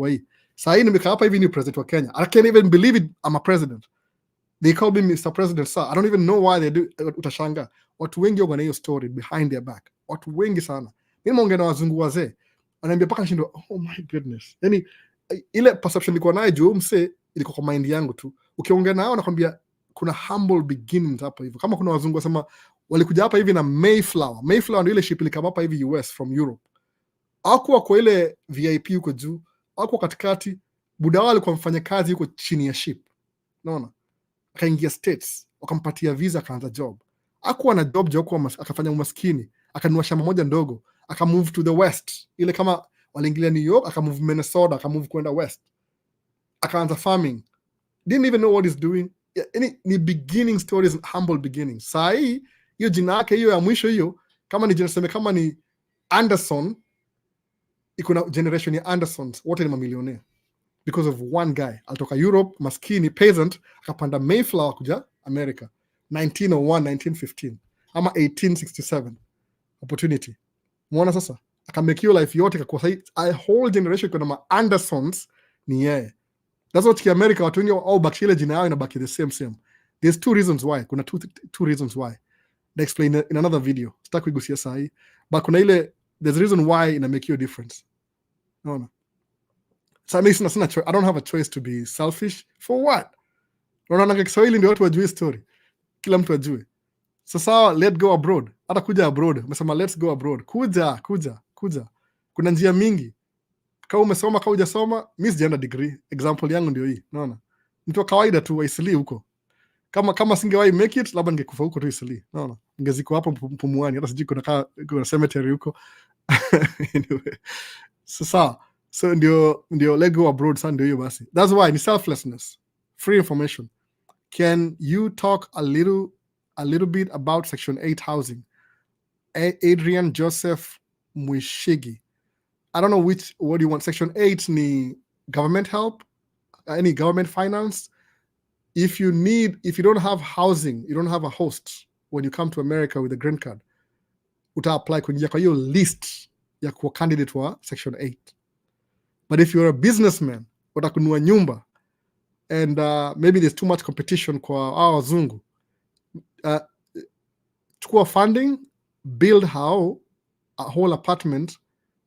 hii. Sasa hii nimekaa hapa hivi ni president wa Kenya. I can't even believe it, I'm a president. They call me Mr. President, sir. I don't even know why they do. Utashanga. Watu wengi wako na hiyo story behind their back. Watu wengi sana. Mimi naongea na wazungu wazee. Wanaambia paka nishindwa, oh my goodness. Yani ile perception nilikuwa nayo juu mse ilikuwa kwa mind yangu tu. Ukiongea nao nakwambia kuna humble beginnings hapa hivi. Kama kuna wazungu wasema walikuja hapa hivi na Mayflower. Mayflower ndio ile ship ilikama hapa hivi US from Europe. Hakuwa kwa ile VIP huko juu, hakuwa katikati. Buda wao alikuwa mfanya kazi huko chini ya ship. Unaona? Akaingia States, wakampatia visa, akaanza job. Hakuwa na job akafanya umaskini, akanunua shamba moja ndogo, akamove to the west. Ile kama waliingilia New York, akamove Minnesota, akamove kwenda west. Akaanza farming. Didn't even know what he's doing. Ni beginning stories, humble beginnings. Saa hii hiyo jina yake hiyo ya mwisho hiyo, kama ni jinaseme kama ni Anderson, iko na generation ya Andersons, wote ni mamilionea because of one guy. Alitoka Europe, maskini peasant, akapanda Mayflower kuja America 1901 1915 ama 1867. Opportunity. Muona sasa, akamake hiyo life yote kwa sahi a whole generation kuna ma Andersons ni yeye. That's what America watu wengi au baki ile jina yao inabaki the same. There's two reasons why. Kuna two reasons why. I explain in another video. Sitaki kugusia sahi, but kuna ile there's a reason why ina make you a difference. No. So I don't have a choice to be selfish. For what? Unaona Kiswahili ndio watu wajue story. Kila mtu ajue. Sasa let go abroad. Hata kuja abroad. Umesema let's go abroad. Kuja. Kuna njia mingi. Kama umesoma, kama hujasoma, mimi sijaenda degree. Example yangu ndio hii. Unaona? Mtu wa kawaida tu waisili huko. Kama singewahi make it, labda ningekufa huko tu isili. Unaona? Ningeziko hapo Pumuani. Hata sijui kuna cemetery huko. Anyway. Sasa so ndio let go abroad sana ndio hiyo basi. That's why ni selflessness. Free information. Can you talk a little bit about Section 8 housing? Adrian Joseph Mwishigi. I don't know what do you want. Section 8 ni government help, any government finance. If you don't have housing, you don't have a host when you come to America with a green card, uta apply kuingia kwa hiyo list ya kuwa candidate wa Section 8. But if you're a businessman, utakunua nyumba and maybe there's too much competition kwa wazungu, chukua funding, build a whole apartment,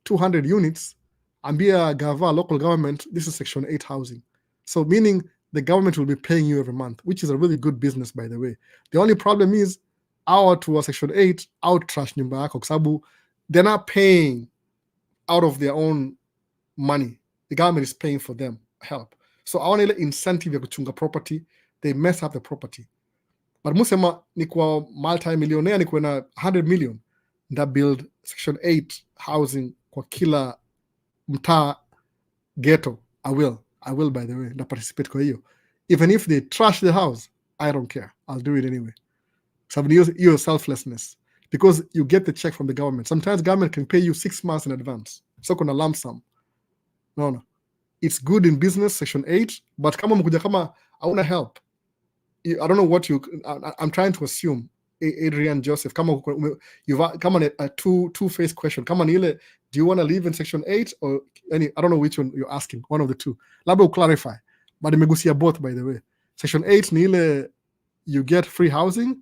200 units, ambia local government, this is Section 8 housing. So meaning the government will be paying you every month, which is a really good business, by the way. The only problem is to a Section 8 out trash nyumba yako kwa sababu they're not paying out of their own money. The government is paying for them help. So I want ile incentive ya kuchunga property, they mess up the property. But musema ni kwa multi-millionaire ni kwa na 100 million nda build Section 8 housing kwa kila mtaa ghetto. I will by the way, nda participate kwa hiyo. Even if they trash the house, I don't care. I'll do it anyway. So your selflessness. Because you get the check from the government. Sometimes government can pay you 6 months in advance. So kuna lump sum. No. It's good in business, Section 8, but kama mkuja kama hauna help. I don't know what I'm trying to assume. Adrian Joseph, kama a two-faced question, kama ni ile, do you want to live in section 8 or any, I don't know which one you're asking, one of the two, labda clarify, but imegusia both by the way. Section 8 ni ile you get free housing.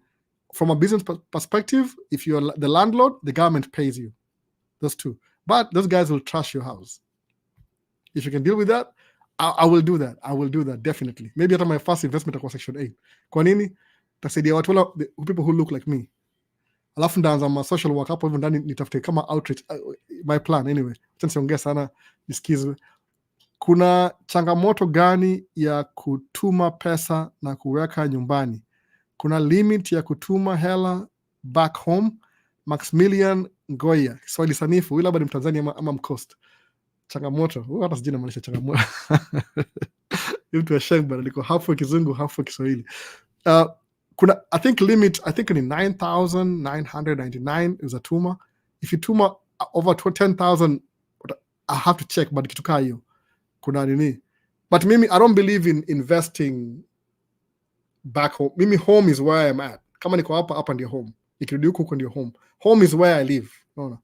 From a business perspective, if you're the landlord, the government pays you. Those two. But those guys will trash your house. If you can deal with that, I will do that. I will do that, definitely. Maybe after my first investment across section 8. Kwa nini? Tasaidia watu wala, people who look like me. Alafu ndaanza ma social work hapo hivyo ndani nitafute kama outreach. My plan anyway. Siongea sana nisikizwe. Kuna changamoto gani ya kutuma pesa na kuweka nyumbani? Kuna limit ya kutuma hela back home? Maximilian Ngoya, Kiswahili sanifu, ila bado Mtanzania ama Mcoast. Changamoto, hata sijui namaanisha changamoto. Mtu wa shamba liko hapo Kizungu, hapo Kiswahili. Kuna, I think limit, I think ni 9,999 is a tuma. If you tuma over 10,000, I have to check, but kitu kaa hiyo. Kuna nini? But mimi, I don't believe in investing back home. Mimi, home is where I'm at. Kama niko hapa ndio home. Nikirudi huko ndio home. Home is where I live. No.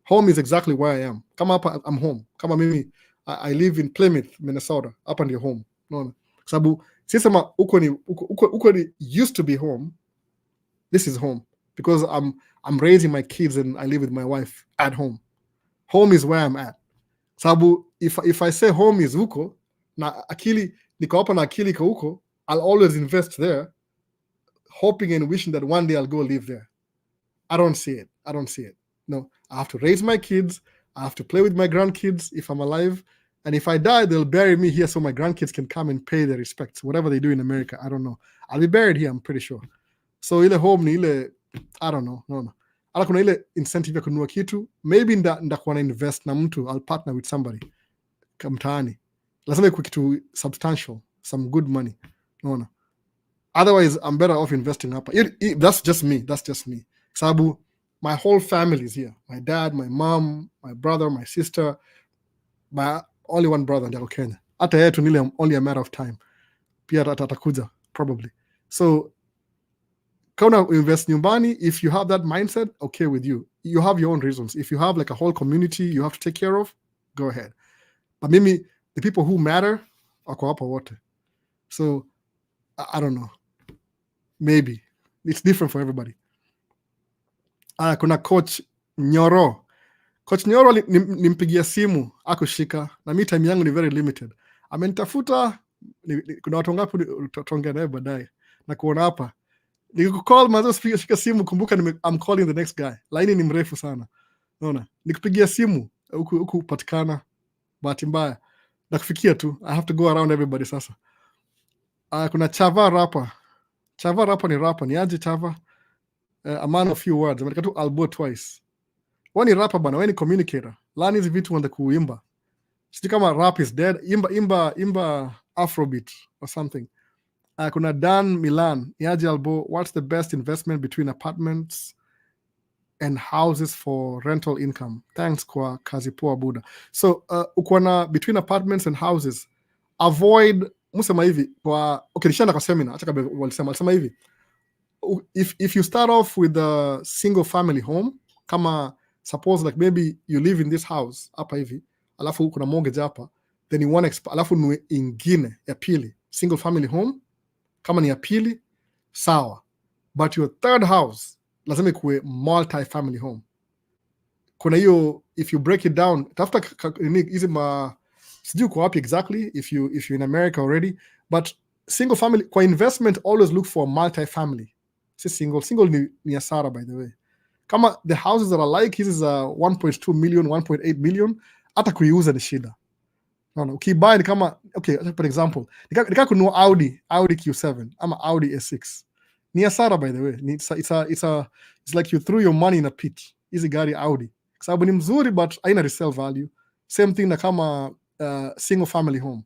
Home is exactly where I am. Kama hapa, I'm home. Kama mimi, I live in Plymouth, Minnesota. Hapa ndio home. No. Sababu, sisema huko ni used to be home. This is home. Because I'm raising my kids and I live with my wife at home. Home is where I'm at. Sababu, if I say home is huko, na akili, niko hapa na akili ka huko, I'll always invest there, hoping and wishing that one day I'll go live there. I don't see it. No, I have to raise my kids. I have to play with my grandkids if I'm alive. And if I die, they'll bury me here so my grandkids can come and pay their respects. Whatever they do in America, I don't know. I'll be buried here, I'm pretty sure. So ile home ni ile, I don't know. No. Ala kuna ile incentive ya kununua kitu. Maybe ndakuwa na invest na mtu. I'll partner with somebody. Kamtaani. Lazima ikuwe kitu substantial. Some good money. No. Otherwise, I'm better off investing hapa. That's just me. Sabu, my whole family is here. My dad, my mom, my brother, my sister, my only one brother ndako Kenya. Hata yetu nile only a matter of time. Pia atakuja, probably. So, kama invest nyumbani, if you have that mindset, okay with you. You have your own reasons. If you have like a whole community you have to take care of, go ahead. But maybe the people who matter, wako hapa wote. So, I don't know. Maybe. It's different for everybody. Kuna Coach Nyoro. Coach Nyoro nimpigia simu, akushika. Na mi time yangu ni very limited. Amenitafuta, kuna watu ngapi tutaongea naye baadaye. Na kuona hapa. Nikikucall mazo shika simu, kumbuka I'm calling the next guy. Laini ni mrefu sana. Unaona? Nikupigia simu, huku patikana, bahati mbaya. Na kufikia tu. I have to go around everybody sasa. Kuna Chava rapper. Chava rapper ni rapper. Ni aje Chava? A man of few words. Ameandika tu albo twice. Wewe ni rapper bana, wewe ni communicator. Lani hizi vitu wanda kuimba. Sijui kama rap is dead. Imba Afrobeat or something. Kuna Dan Milan. Ni aje albo, what's the best investment between apartments and houses for rental income? Thanks kwa kazi poa Buda. So, uko na between apartments and houses, avoid musema hivi kwa nishanda kwa seminar, acha kabla walisema hivi. If you start off with a single family home, kama suppose like maybe you live in this house hapa hivi, alafu kuna mortgage hapa, then you want alafu nunue ingine ya pili, single family home, kama ni ya pili, sawa. But your third house lazima ikuwe multi family home. Kuna hiyo, if you break it down, tafuta hizi sijui kwa wapi exactly if you're in America already, but single family kwa investment always look for multi-family. Si single ni hasara by the way. Kama the houses that are like, hizi za 1.2 million, 1.8 million, hata kuiuza ni shida. No. Ukibuy ni kama, okay, for example, nika kununua Audi Q7 ama Audi S6. Ni hasara by the way. It's like you threw your money in a pit. Hizi gari Audi. Sababu ni mzuri but haina resale value. Same thing na kama single family home.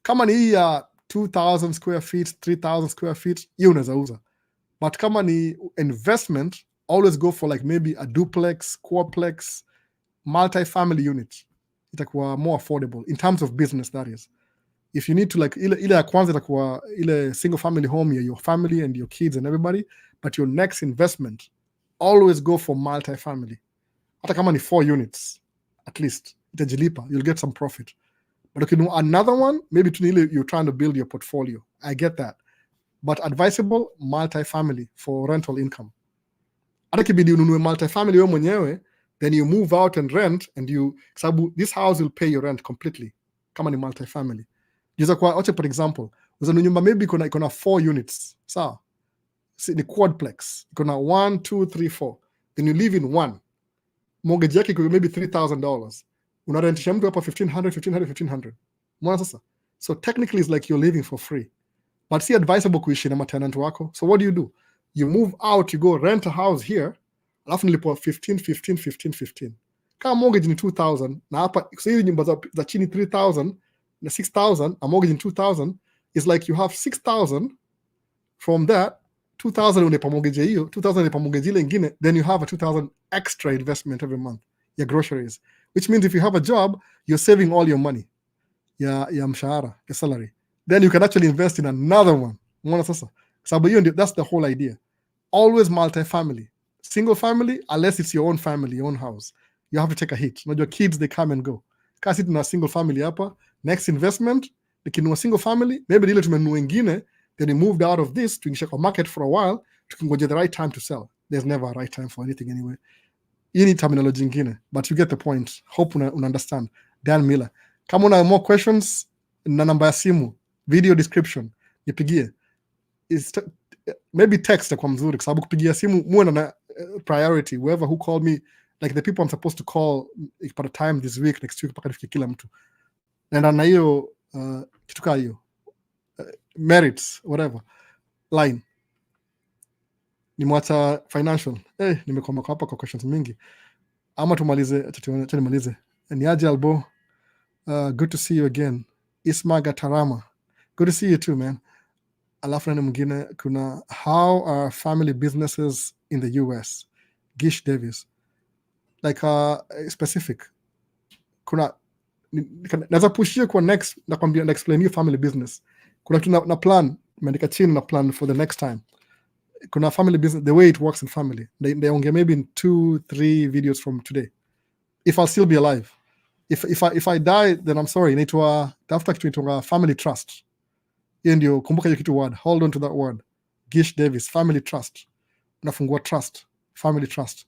Kama ni hii ya 2,000 square feet, 3,000 square feet, hiyo unaweza uza. But kama ni investment, always go for like maybe a duplex, quadplex, multi-family unit. Itakuwa more affordable in terms of business, that is. If you need to like ile ya kwanza itakuwa ile single family home ya your family and your kids and everybody, but your next investment, always go for multifamily. Hata kama ni 4 units, at least, itajilipa, you'll get some profit. But okay, another one, maybe you're trying to build your portfolio. I get that. But advisable, multifamily for rental income. Hata kibidi ununue multifamily wewe mwenyewe, then you move out and rent, and this house will pay your rent completely. Kama ni multifamily. For example, nyumba maybe iko na 4 units. Sawa? Ni quadplex. Iko na 1, 2, 3, 4. Then you live in one. Mortgage yake iko maybe $3,000. Unarentisha mtu hapa $1,500. Mwana sasa? So technically it's like you're living for free. But si advisable kuishi na tenant wako. So what do? You move out, you go rent a house here, alafu nilipo 15. Kama mortgage ni 2,000, na hapa so hizi nyumba za chini 3,000 na 6,000, a mortgage in 2,000 is like you have 6,000. From that 2,000 unepa mortgage hiyo, 2,000 unepa mortgage ile ingine, then you have a 2,000 extra investment every month. Your groceries, which means if you have a job, you're saving all your money. Ya mshahara, your salary. Then you can actually invest in another one. Mwana sasa. That's the whole idea. Always multifamily. Single family, unless it's your own family, your own house, you have to take a hit. Your kids, they come and go. Kasi tuna single family hapa. Next investment, nikinunua single family, maybe ile tumenunua ingine, then we moved out of this to ingisha kwa market for a while, tukingoja the right time to sell. There's never a right time for anything anyway. You need terminology ingine, but you get the point. Hope una understand. Dan Miller. Kama una more questions, na namba ya simu, video description, nipigie. Maybe text kwa mzuri, kwa sababu kupigia simu muwe na priority. Whoever who called me, like the people I'm supposed to call at a time this week, next week, mpaka nifike kila mtu. Na hiyo kitu kaa hiyo merits, whatever line. Nimwacha financial. Nimekoma hapa kwa questions mingi. Ama tumalize, acha nimalize. Niaje Albo. Good to see you again. Isma Gatarama. Good to see you too, man. Alafu na mwingine kuna how are family businesses in the US? Gish Davis. Like specific. Kuna naweza pushia kwa next na kwambia explain you family business. Kuna kitu na plan, nimeandika chini na plan for the next time. Kuna family business, the way it works in family. They onge maybe in 2-3 videos from today. If I'll still be alive. If I die, then I'm sorry. Inaitwa tafuta kitu inaitwa family trust. Hiyo ndio, kumbuka hiyo kitu word. Hold on to that word. Gish Davis, family trust. Unafungua trust, family trust.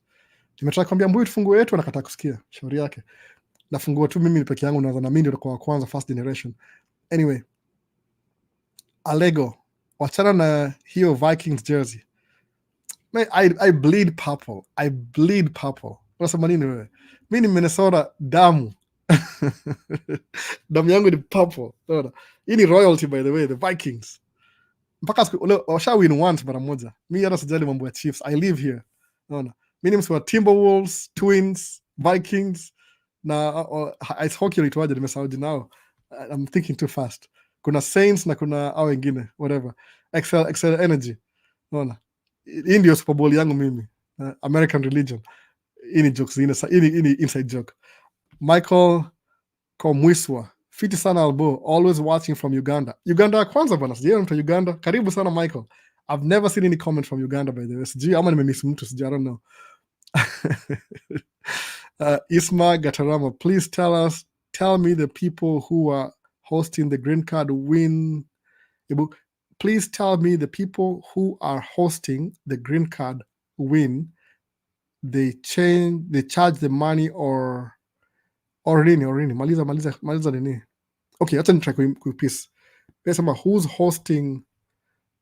Nimetaka kwambia mbuyu tufungue yetu, anakataa kusikia. Shauri yake. Nafungua tu mimi peke yangu, na mimi ndio kwa kwanza first generation. Anyway, Alego, wachana na hiyo Vikings jersey. Man, I bleed purple. I bleed purple. Unasema nini wewe? Mimi ni Minnesota damu. Damu yangu ni purple. Hii ni royalty by the way, the Vikings. Mpaka washa win once mara moja. Mimi hata sijali mambo ya Chiefs. I live here. Unaona? Mimi ni mswa Timberwolves, Twins, Vikings na ice hockey inaitwaje, nimesahau nao. I'm thinking too fast. Kuna Saints na kuna hao wengine, whatever. Excel Energy. Unaona? Hii ndio Super Bowl yangu mimi. American religion. Hii ni jokes, hii ni inside joke. Michael Komwiswa. Fiti sana Albo, always watching from Uganda. Uganda kwanza bana, sijui mtu Uganda. Karibu sana Michael. I've never seen any comment from Uganda by the way. Sijui ama nimemiss mtu, sijui, I don't know. Isma Gatarama, please tell me the people who are hosting the green card win. Please tell me the people who are hosting the green card win. They charge the money or nini. Maliza nini. Okay, acha nitry kuipisi. Pesema who's hosting.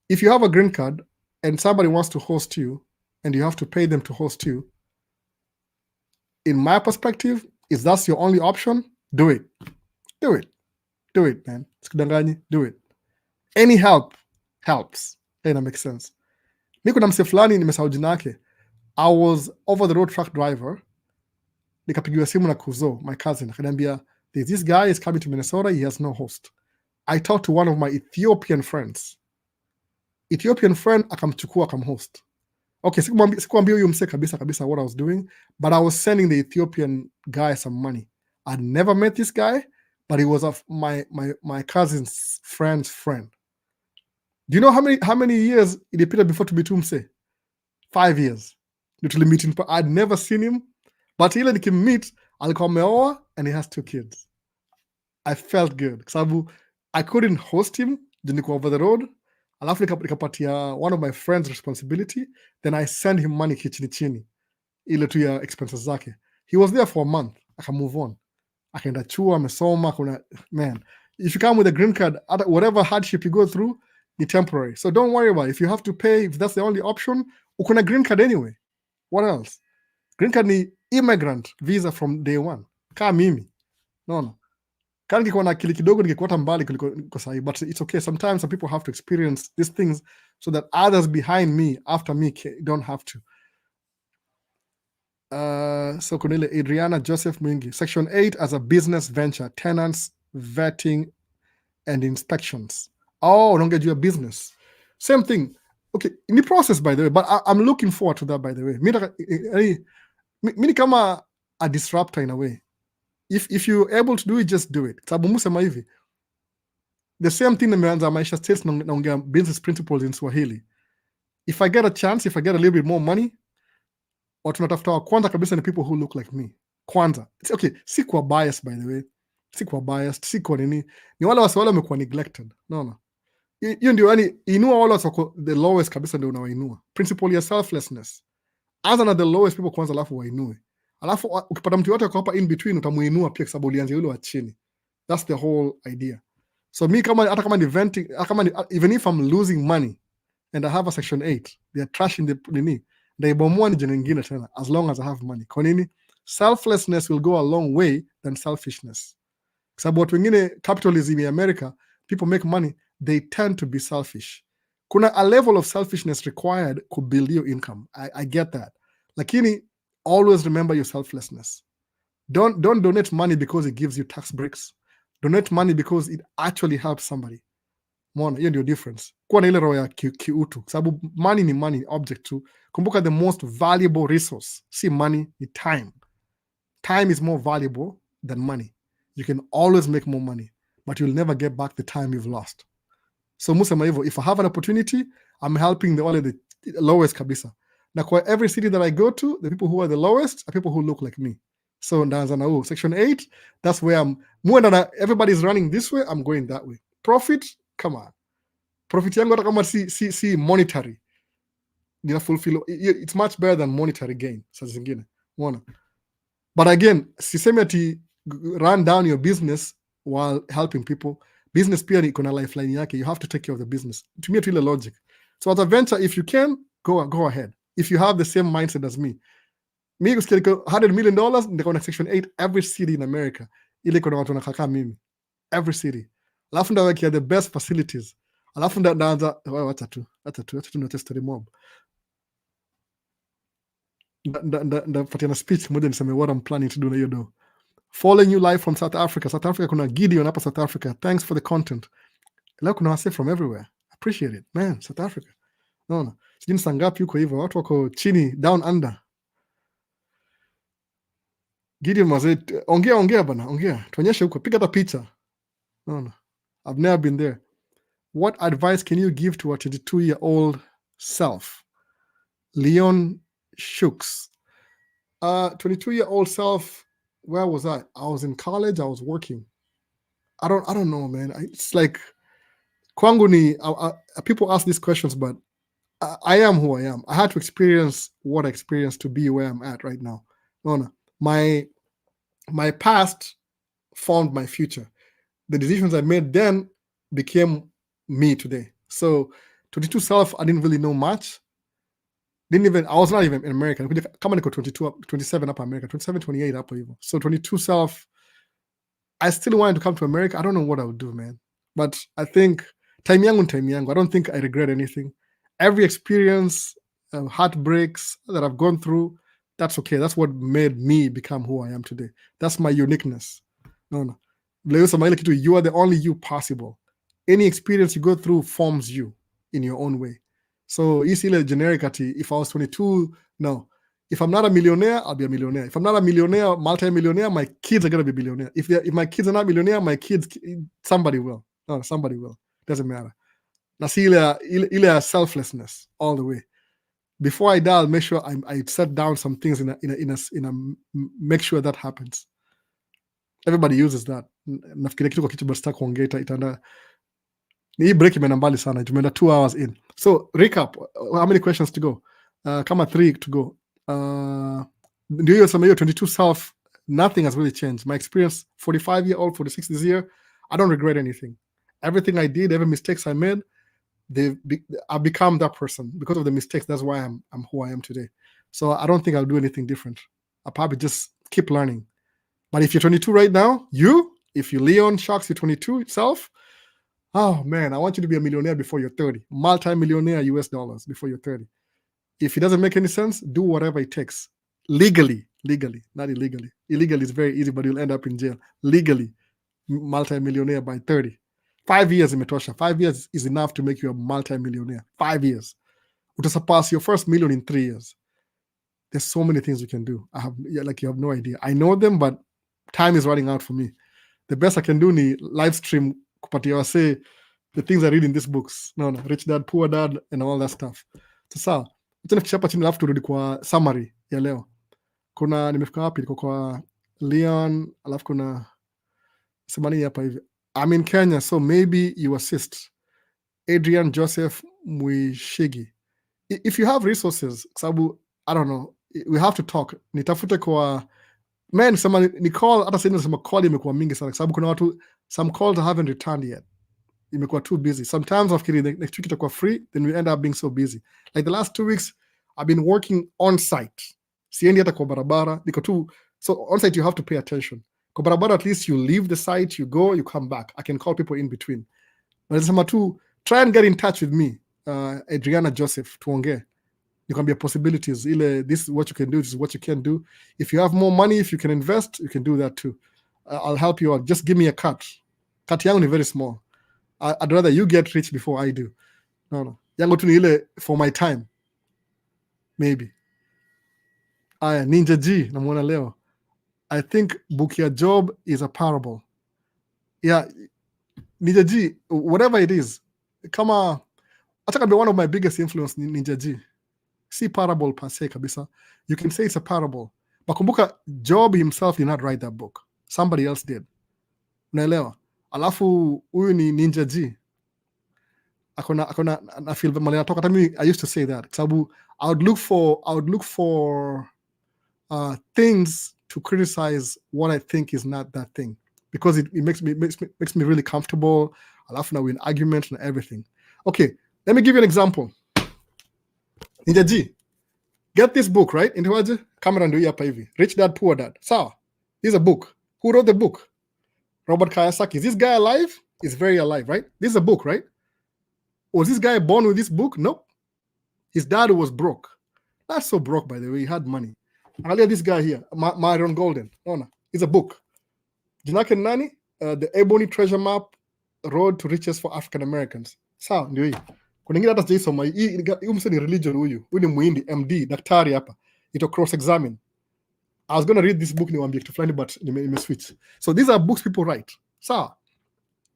If you have a green card and somebody wants to host you and you have to pay them to host you, in my perspective, if that's your only option, do it. Do it, man. Sikudanganyi, do it. Any help helps. That makes sense. Mi kuna mse fulani nimesahau jina yake. I was over the road truck driver. Nikapigiwa simu na Kuzo, my cousin. Akaniambia, this guy is coming to Minnesota, he has no host. I talked to one of my Ethiopian friends. Ethiopian friend akamchukua akamhost. Okay, sikuambia huyo mse kabisa what I was doing, but I was sending the Ethiopian guy some money. I'd never met this guy, but he was my cousin's friend's friend. Do you know how many years ilipita before to be mse? 5 years. Literally meeting. I'd never seen him, but ile nikimmeet alikuwa ameoa and he has 2 kids. I felt good kwa sababu I couldn't host him, nilikuwa over the road, alafu nikapatia one of my friends responsibility, then I send him money chini ile tu ya expenses zake. He was there for a month, aka move on, akaenda chuo, amesoma. Kuna man, if you come with a green card, whatever hardship you go through ni temporary, so don't worry about it. If you have to pay, if that's the only option, uko na green card anyway. What else? Green card ni immigrant visa from day one. Kama mimi no. Kama ningekuwa na akili kidogo ningekuwa hata mbali kuliko sahi, but it's okay. Sometimes some people have to experience these things so that others behind me, after me, don't have to. So kuna ile Adriana Joseph Mwingi, Section 8 as a business venture, tenants, vetting and inspections. Oh, don't get you a business. Same thing. Okay, in the process, by the way, but I'm looking forward to that, by the way. Mimi kama a disruptor in a way. If you're able to do it, just do it. Sababu musema hivi, the same thing nimeanza Maisha States naongea business principles in Swahili. If I get a chance, if I get a little bit more money, watu natafuta wa kwanza kabisa ni people who look like me. Kwanza. It's okay, si kwa bias, by the way. Si kwa biased, si kwa nini. Ni wale wale wamekuwa neglected. No. Hiyo ndio yani, inua wale wako the lowest kabisa ndio unawainua. Principle ya selflessness. Anza na the lowest people kwanza, alafu wainue. Alafu ukipata mtu yote hapa in between utamuinua pia, sababu ulianza yule wa chini. That's the whole idea. So me hata kama ni venting, even if I'm losing money and I have a Section 8, they are trashing the nini, ndaibomoa ni jina nyingine tena, as long as I have money. Kwa nini? Selflessness will go a long way than selfishness. Sababu watu wengine, capitalism in America, people make money, they tend to be selfish. Kuna a level of selfishness required to build your income. I get that. Lakini always remember your selflessness. Don't donate money because it gives you tax breaks. Donate money because it actually helps somebody. Mwana, hiyo ndio difference. Kuwa na ile roho ya kiutu. Sababu money ni money, object tu. Kumbuka the most valuable resource, si money, ni time. Time is more valuable than money. You can always make more money, but you'll never get back the time you've lost. So musema hivyo, if I have an opportunity, I'm helping the lowest kabisa. Na kwa every city that I go to, the people who are the lowest are people who look like me. So ndaanza na huu Section 8, that's where everybody's running this way, I'm going that way. Profit, come on. Profit yangu hata kama si monetary, nina fulfill, it's much better than monetary gain. Saa zingine unaona, but again sisemi ati run down your business while helping people. Business pia iko na lifeline yake, you have to take care of the business. Tumia tu ile logic. So as a venture, if you can, go ahead. If you have the same mindset as me kusikia $100 million ndio na Section 8 every city in America, ile kuna watu wanakaa mimi every city, alafu ndawakia the best facilities, alafu ndaanza wacha tu na story mob, ndapatia na speech moja niseme what I'm planning to do na hiyo do. Following you live from South Africa. Kuna Gideon hapa South Africa, thanks for the content. Leo kuna wase from everywhere, appreciate it man. South Africa, no sijini sangapi huko hivyo, watu wako chini, down under. Gideon mazee, ongea bana, ongea, tuonyeshe huko, piga hata picha. No, I've never been there. What advice can you give to a 22-year-old self? Leon Shooks. 22-year-old self, where was I? I was in college, I was working. I don't know, man. It's like, kwangu ni, people ask these questions, but I am who I am. I had to experience what I experienced to be where I'm at right now. No. My past formed my future. The decisions I made then became me today. So 22 self, I didn't really know much. I was not even in America. Kama niko 27 up America, 27, 28 up even. So 22 self, I still wanted to come to America. I don't know what I would do, man. But I think time yangu. I don't think I regret anything. Every experience, heartbreaks that I've gone through, that's okay. That's what made me become who I am today. That's my uniqueness. No. You are the only you possible. Any experience you go through forms you in your own way. So you see the generic, if I was 22, no. If I'm not a millionaire, I'll be a millionaire. If I'm not a millionaire, multi-millionaire, my kids are going to be billionaire. If my kids are not millionaire, my kids, somebody will. No, somebody will. Doesn't matter. Na si ile selflessness all the way. before I die, I'll make sure I set down some things in a make sure that happens. Everybody uses that. Nafikiria kitu kwa kitu basta kuongea itaenda. Hii break imeenda mbali sana. Tumeenda 2 hours in. So recap, how many questions to go? Kama 3 to go. Ndio hiyo sema hiyo 22 self, nothing has really changed. My experience, 45-year-old, 46 this year, I don't regret anything. Everything I did, every mistakes I made, I've become that person because of the mistakes. That's why I'm who I am today. So I don't think I'll do anything different. I'll probably just keep learning. But if you're 22 right now, if you Leon Sharks, you're 22 itself, oh man, I want you to be a millionaire before you're 30. Multi-millionaire US dollars before you're 30. If it doesn't make any sense, do whatever it takes. Legally, not illegally. Illegally is very easy, but you'll end up in jail. Legally, multi-millionaire by 30. 5 years imetosha. 5 years is enough to make you a multi-millionaire. 5 years. To surpass your first million in 3 years. There's so many things you can do. You have no idea. I know them, but time is running out for me. The best I can do ni live stream kupatia wase the things I read in these books. No, Rich Dad, Poor Dad, and all that stuff. Sasa, tunafikisha hapa chini alafu turudi kwa summary ya leo. Kuna nimefika wapi? Niko kwa Leon, alafu kuna semani hapa hivi. I'm in Kenya, so maybe you assist. Adrian Joseph Mwishigi. If you have resources, sababu, I don't know, we have to talk. Nitafute kwa man, sema ni call, hata sasa nasema call imekuwa mingi sana sababu kuna watu, some calls I haven't returned yet. Imekuwa too busy. Sometimes nafikiri next week itakuwa free, then we end up being so busy. Like the last 2 weeks, I've been working on site. Siendi hata kwa barabara. So on site you have to pay attention. Kwa barabara at least you leave the site, you go, you come back. I can call people in between. But nasema tu, try and get in touch with me, Adriana Joseph, tuongee. You can be possibilities. This is what you can do. This is what you can do. If you have more money, if you can invest, you can do that too. I'll help you out. Just give me a cut. Cut yangu is very small. I'd rather you get rich before I do. No. Yangu tu ni ile for my time. Maybe. Aya, Ninja G, namuona leo. I think book your job is a parable. Yeah, Ninja G, whatever it is, kama, I think I'll be one of my biggest influence, Ninja G. See parable per se kabisa. You can say it's a parable. But kumbuka, Job himself did not write that book. Somebody else did. Unaelewa? Alafu huyu ni Ninja G. Akona na feel mali natoka hata mimi I used to say that. Sababu I would look for things to criticize what I think is not that thing because it makes me really comfortable. Alafu na win arguments and everything. Okay, let me give you an example. Ninja G, get this book, right? Intawaje? Camera ndio hapa hivi. Rich Dad, Poor Dad. Sawa. This is a book. Who wrote the book? Robert Kiyosaki. Is this guy alive? He's very alive, right? This is a book, right? Was this guy born with this book? Nope. His dad was broke. Not so broke, by the way. He had money. Angalia this guy here, Myron Golden. No. It's a book. Jinake Nani, the Ebony Treasure Map, Road to Riches for African Americans. Sawa, ndio hii. Kuna ingine hata sijaisoma. Hii mse ni religion huyu. Huyu ni muhindi, MD, daktari hapa. Ito cross examine. I was going to read this book niwaambie kitu fulani but switch. So these are books people write. Sawa.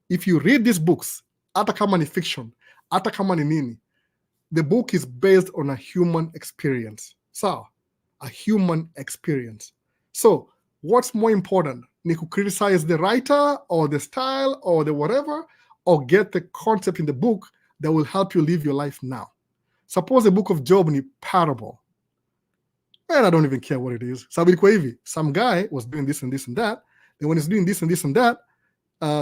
If you read these books, hata kama ni fiction, hata kama ni nini, the book is based on a human experience. Sawa. A human experience. So what's more important? Ni ku criticize the writer or the style or the whatever, or get the concept in the book that will help you live your life now. Suppose the book of Job ni parable. And I don't even care what it is. Some guy was doing this and this and that. Then when he's doing this and this and that,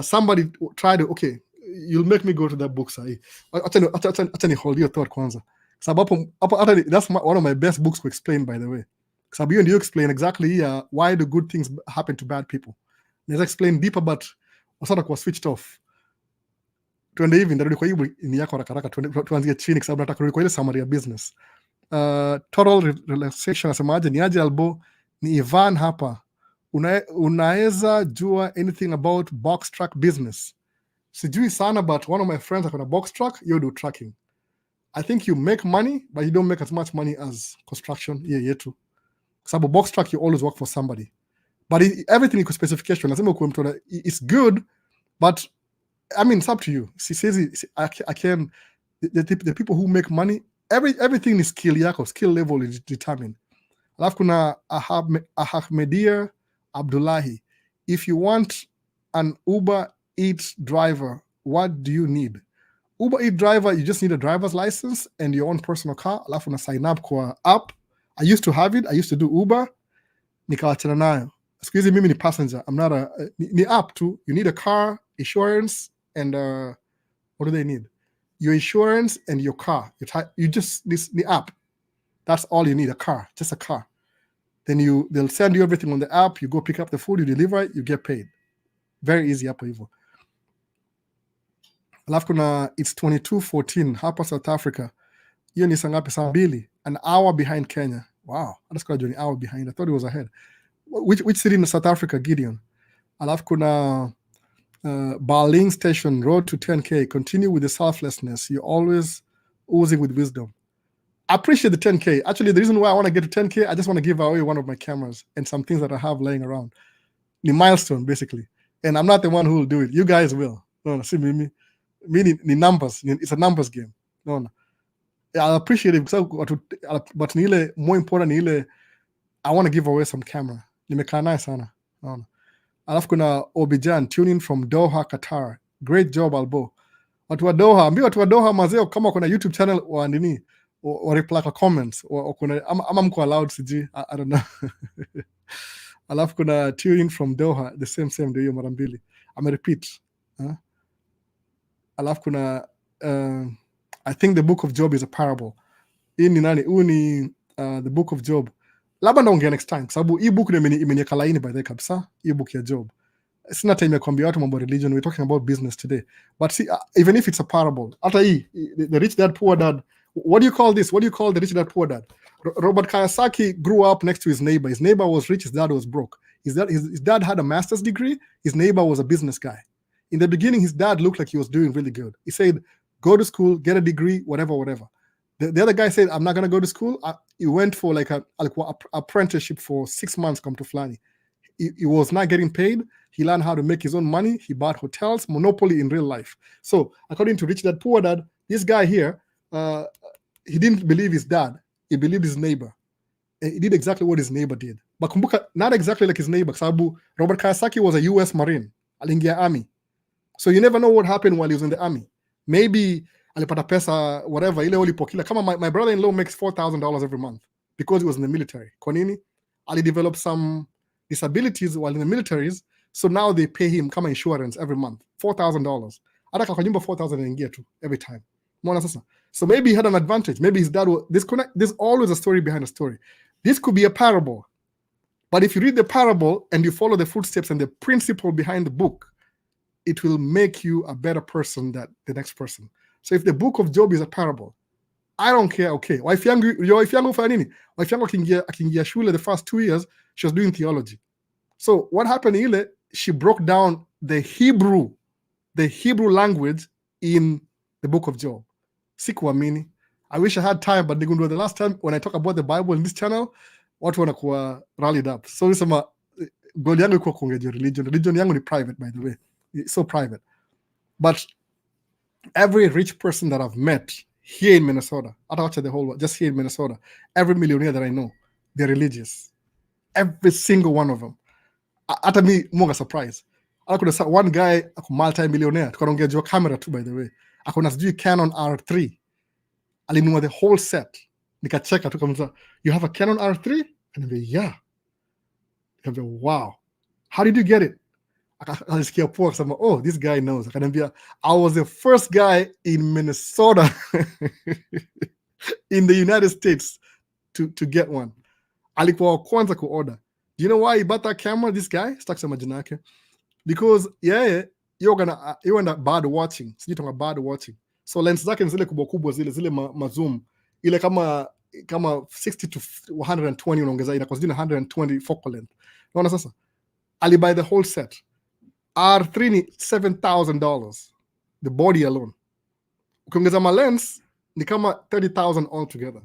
somebody tried to, okay, you'll make me go to that book, sahi. Acha ni hold your thought kwanza. That's one of my best books to explain, by the way. Sababu you explain exactly why the good things happen to bad people. Let's explain deeper, but wasata kwa switched off. Tuende hivi ndarudi kwa hiyo ni yako haraka tuanzie chini kwa sababu nataka kurudi kwa ile summary ya business. Total relaxation asemaje ni aje albo ni Ivan hapa. Unaweza jua anything about box truck business? Sijui sana, but one of my friends akona box truck, you do trucking. I think you make money, but you don't make as much money as construction. Yetu. Sababu box truck you always work for somebody. But everything iko specification. Lazima ukuwe mtu it's good, but I mean, it's up to you. The people who make money, everything is skill yako, skill level is determined. Alafu kuna Ahmedia Abdullahi, if you want an Uber Eats driver, what do you need? Uber Eats driver, you just need a driver's license and your own personal car. Alafu na sign up kwa app. I used to have it. I used to do Uber. Nikawachana nayo. Siku hizi mimi ni passenger. I'm not a ni app too. You need a car, insurance, and what do they need? Your insurance and your car. You just the app. That's all you need, a car, just a car. Then they'll send you everything on the app. You go pick up the food, you deliver it, you get paid. Very easy hapo hivyo. Alafu kuna it's 22:14 hapa South Africa. Hiyo ni saa ngapi? Saa 2, an hour behind Kenya. Wow, hata sikuwa najua ni hour behind. I thought it was ahead. Which city in South Africa, Gideon? Alafu kuna Baling Station, road to 10K. Continue with the selflessness. You're always oozing with wisdom. I appreciate the 10K. Actually, the reason why I want to get to 10K, I just want to give away one of my cameras and some things that I have laying around. The milestone, basically. And I'm not the one who will do it. You guys will. No, see me. The numbers. It's a numbers game. No. I appreciate it because, but more important, I want to give away some camera. Nimekaa naye sana. No. Alafu kuna Obijan tuning from Doha, Qatar. Great job, Albo. Watu wa Doha, ambia watu wa Doha mazeo kama kuna YouTube channel wa nini or reply kwa comments or kuna ama mko allowed siji, I don't know. Alafu kuna tuning from Doha, the same ndio hiyo mara mbili. Repeat. Alafu kuna I think the book of Job is a parable. Hii ni nani? Huu ni the book of Job. Labda naongea next time sababu hii book imeniweka laini by the kabisa, hii book ya Job. Sina time ya kuambia watu mambo religion, we're talking about business today. But see, even if it's a parable, hata hii the rich dad poor dad, what do you call this? What do you call the rich dad poor dad? Robert Kiyosaki grew up next to his neighbor. His neighbor was rich, his dad was broke. His dad had a master's degree, his neighbor was a business guy. In the beginning, his dad looked like he was doing really good. He said, go to school, get a degree, whatever. The other guy said, I'm not going to go to school. He went for like a apprenticeship for 6 months, come to Flani. He was not getting paid. He learned how to make his own money. He bought hotels, monopoly in real life. So according to Rich Dad Poor Dad, this guy here, he didn't believe his dad. He believed his neighbor. And he did exactly what his neighbor did. But kumbuka, not exactly like his neighbor. Sababu Robert Kiyosaki was a US Marine. Aliingia army. So you never know what happened while he was in the army. Maybe alipata pesa, whatever, ile ulipokila. Kama my brother-in-law makes $4,000 every month because he was in the military. Kwa nini? Ali developed some disabilities while in the militaries, so now they pay him kama insurance every month, $4,000. Hata kwa nyumba 4,000 anaingia tu every time. Mwana sasa. So maybe he had an advantage. Maybe his dad was, there's always a story behind a story. This could be a parable. But if you read the parable and you follow the footsteps and the principle behind the book, it will make you a better person than the next person. So if the book of Job is a parable, I don't care. Okay, wife yangu fanya nini? Wife yangu akiingia shule the first 2 years, she was doing theology. So what happened ile, she broke down the Hebrew language in the book of Job. Sikuamini. I wish I had time, but nigundua the last time when I talk about the Bible in this channel, watu wanakuwa rallied up. So nisema goal yangu iko kuongea religion. Religion yangu ni private, by the way. It's so private. But every rich person that I've met here in Minnesota, I don't watch the whole world, just here in Minnesota, every millionaire that I know, they're religious. Every single one of them. Hata mi mwanga surprise. Kuna one guy, multi-millionaire, tukaongea juu camera too, by the way. Akona sijui Canon R3. Alinunua the whole set. Nikacheka tu kama, you have a Canon R3? And I'm like, yeah. I'm like, wow. How did you get it? Alisikia poa kusema, oh, this guy knows. Akaniambia, I was the first guy in Minnesota in the United States to get one. Alikuwa wa kwanza kuorder. Do you know why he bought that camera, this guy? Sitaki kusema jina yake. Because you're gonna bad watching. Sijui tunga bad watching. So lens zake ni zile kubwa zile mazoom. Ile kama 60 to 120 unaongeza inakuwa 120 focal length. Unaona sasa? Ali buy the whole set. R3 ni $7,000. The body alone. Ukiongeza ma lens ni kama $30,000 altogether.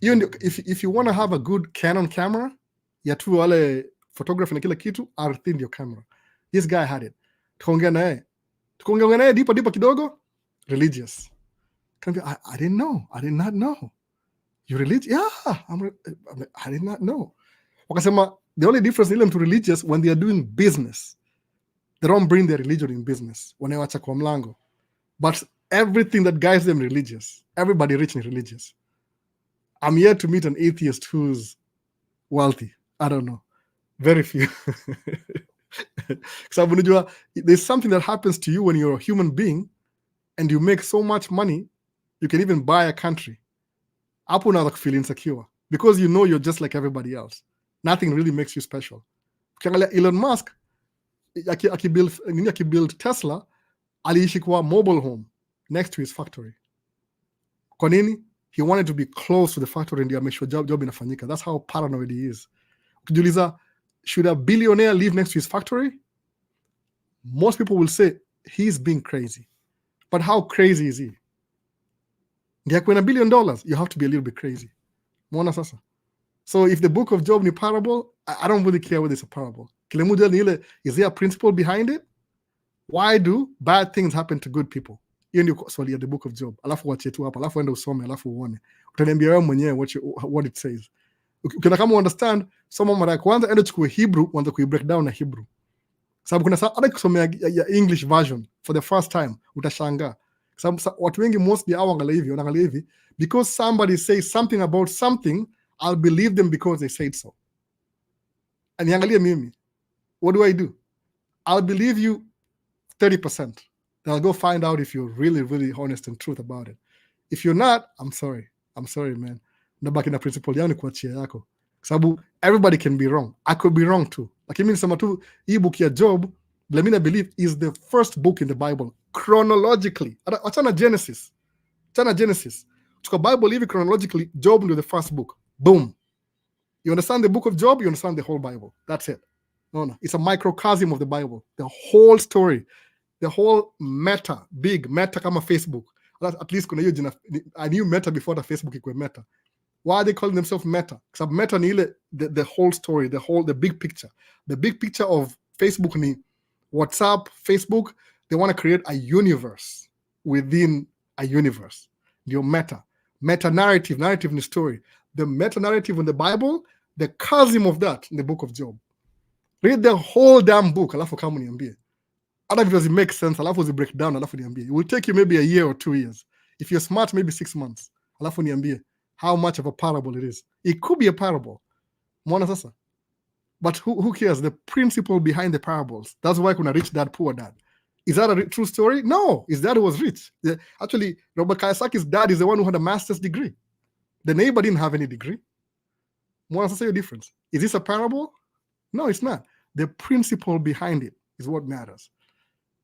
If you want to have a good Canon camera, ya tu wale photography na kila kitu, R3 ndio camera. This guy had it. Tukaongea naye dipo kidogo, religious. I didn't know. I did not know. You religious? Yeah, I did not know. Wakasema the only difference in them to religious when they are doing business, they don't bring their religion in business. Wanawacha kwa mlango. But everything that guides them religious. Everybody rich and religious. I'm yet to meet an atheist who's wealthy. I don't know. Very few. There's something that happens to you when you're a human being and you make so much money, you can even buy a country. Hapo unaanza feel insecure because you know you're just like everybody else. Nothing really makes you special. Ukiangalia Elon Musk akibuild Tesla, aliishi kwa mobile home next to his factory. Kwa nini? He wanted to be close to the factory and make sure job inafanyika. That's how paranoid he is. Ukijiuliza, should a billionaire live next to his factory? Most people will say he's being crazy. But how crazy is he? When $1 billion, you have to be a little bit crazy. Mwona sasa. So if the book of Job ni parable, I don't really care whether it's a parable. Is there a principle behind it? Why do bad things happen to good people? Hiyo ndio swali ya the book of Job. Alafu wache tu hapa, alafu enda usome, alafu uone. Utaniambia wewe mwenyewe what it says. Ukitaka kama understand, soma mara ya kwanza, enda chukue Hebrew, uanze break down na Hebrew. Sababu kuna hata kusomea ya English version for the first time, utashangaa. Sababu watu wengi mostly wanaangalia hivi, because somebody says something about something, I'll believe them because they said so. And niangalie mimi, what do? I'll believe you 30%. Then I'll go find out if you're really, really honest and truth about it. If you're not, I'm sorry. I'm sorry, man. Nabaki na principle yangu kuachia yako. Sababu everybody can be wrong. I could be wrong too. Lakini mimi nisema tu hii book ya Job, I believe is the first book in the Bible chronologically. Achana Genesis. Tuka Bible hivi chronologically, Job ndio the first book. Boom. You understand the book of Job, you understand the whole Bible. That's it. No. It's a microcosm of the Bible. The whole story. The whole big meta kama Facebook. At least kuna hiyo jina. I knew meta before the Facebook ikuwe meta. Why are they calling themselves meta? Because meta ni ile the whole story, the big picture. The big picture of Facebook ni WhatsApp, Facebook, they want to create a universe within a universe. Your meta narrative ni story. The meta narrative in the Bible, the chasm of that in the book of Job. Read the whole damn book, alafu kama niambie. Other videos it makes sense, alafu zi break down, alafu niambie. It will take you maybe a year or 2 years. If you're smart, maybe 6 months. Alafu niambie how much of a parable it is. It could be a parable. Mwona sasa. But who cares? The principle behind the parables. That's why kuna rich dad, poor dad. Is that a true story? No. His dad was rich. Actually, Robert Kiyosaki's dad is the one who had a master's degree. The neighbor didn't have any degree. Mwona sasa your difference. Is this a parable? No, it's not. The principle behind it is what matters.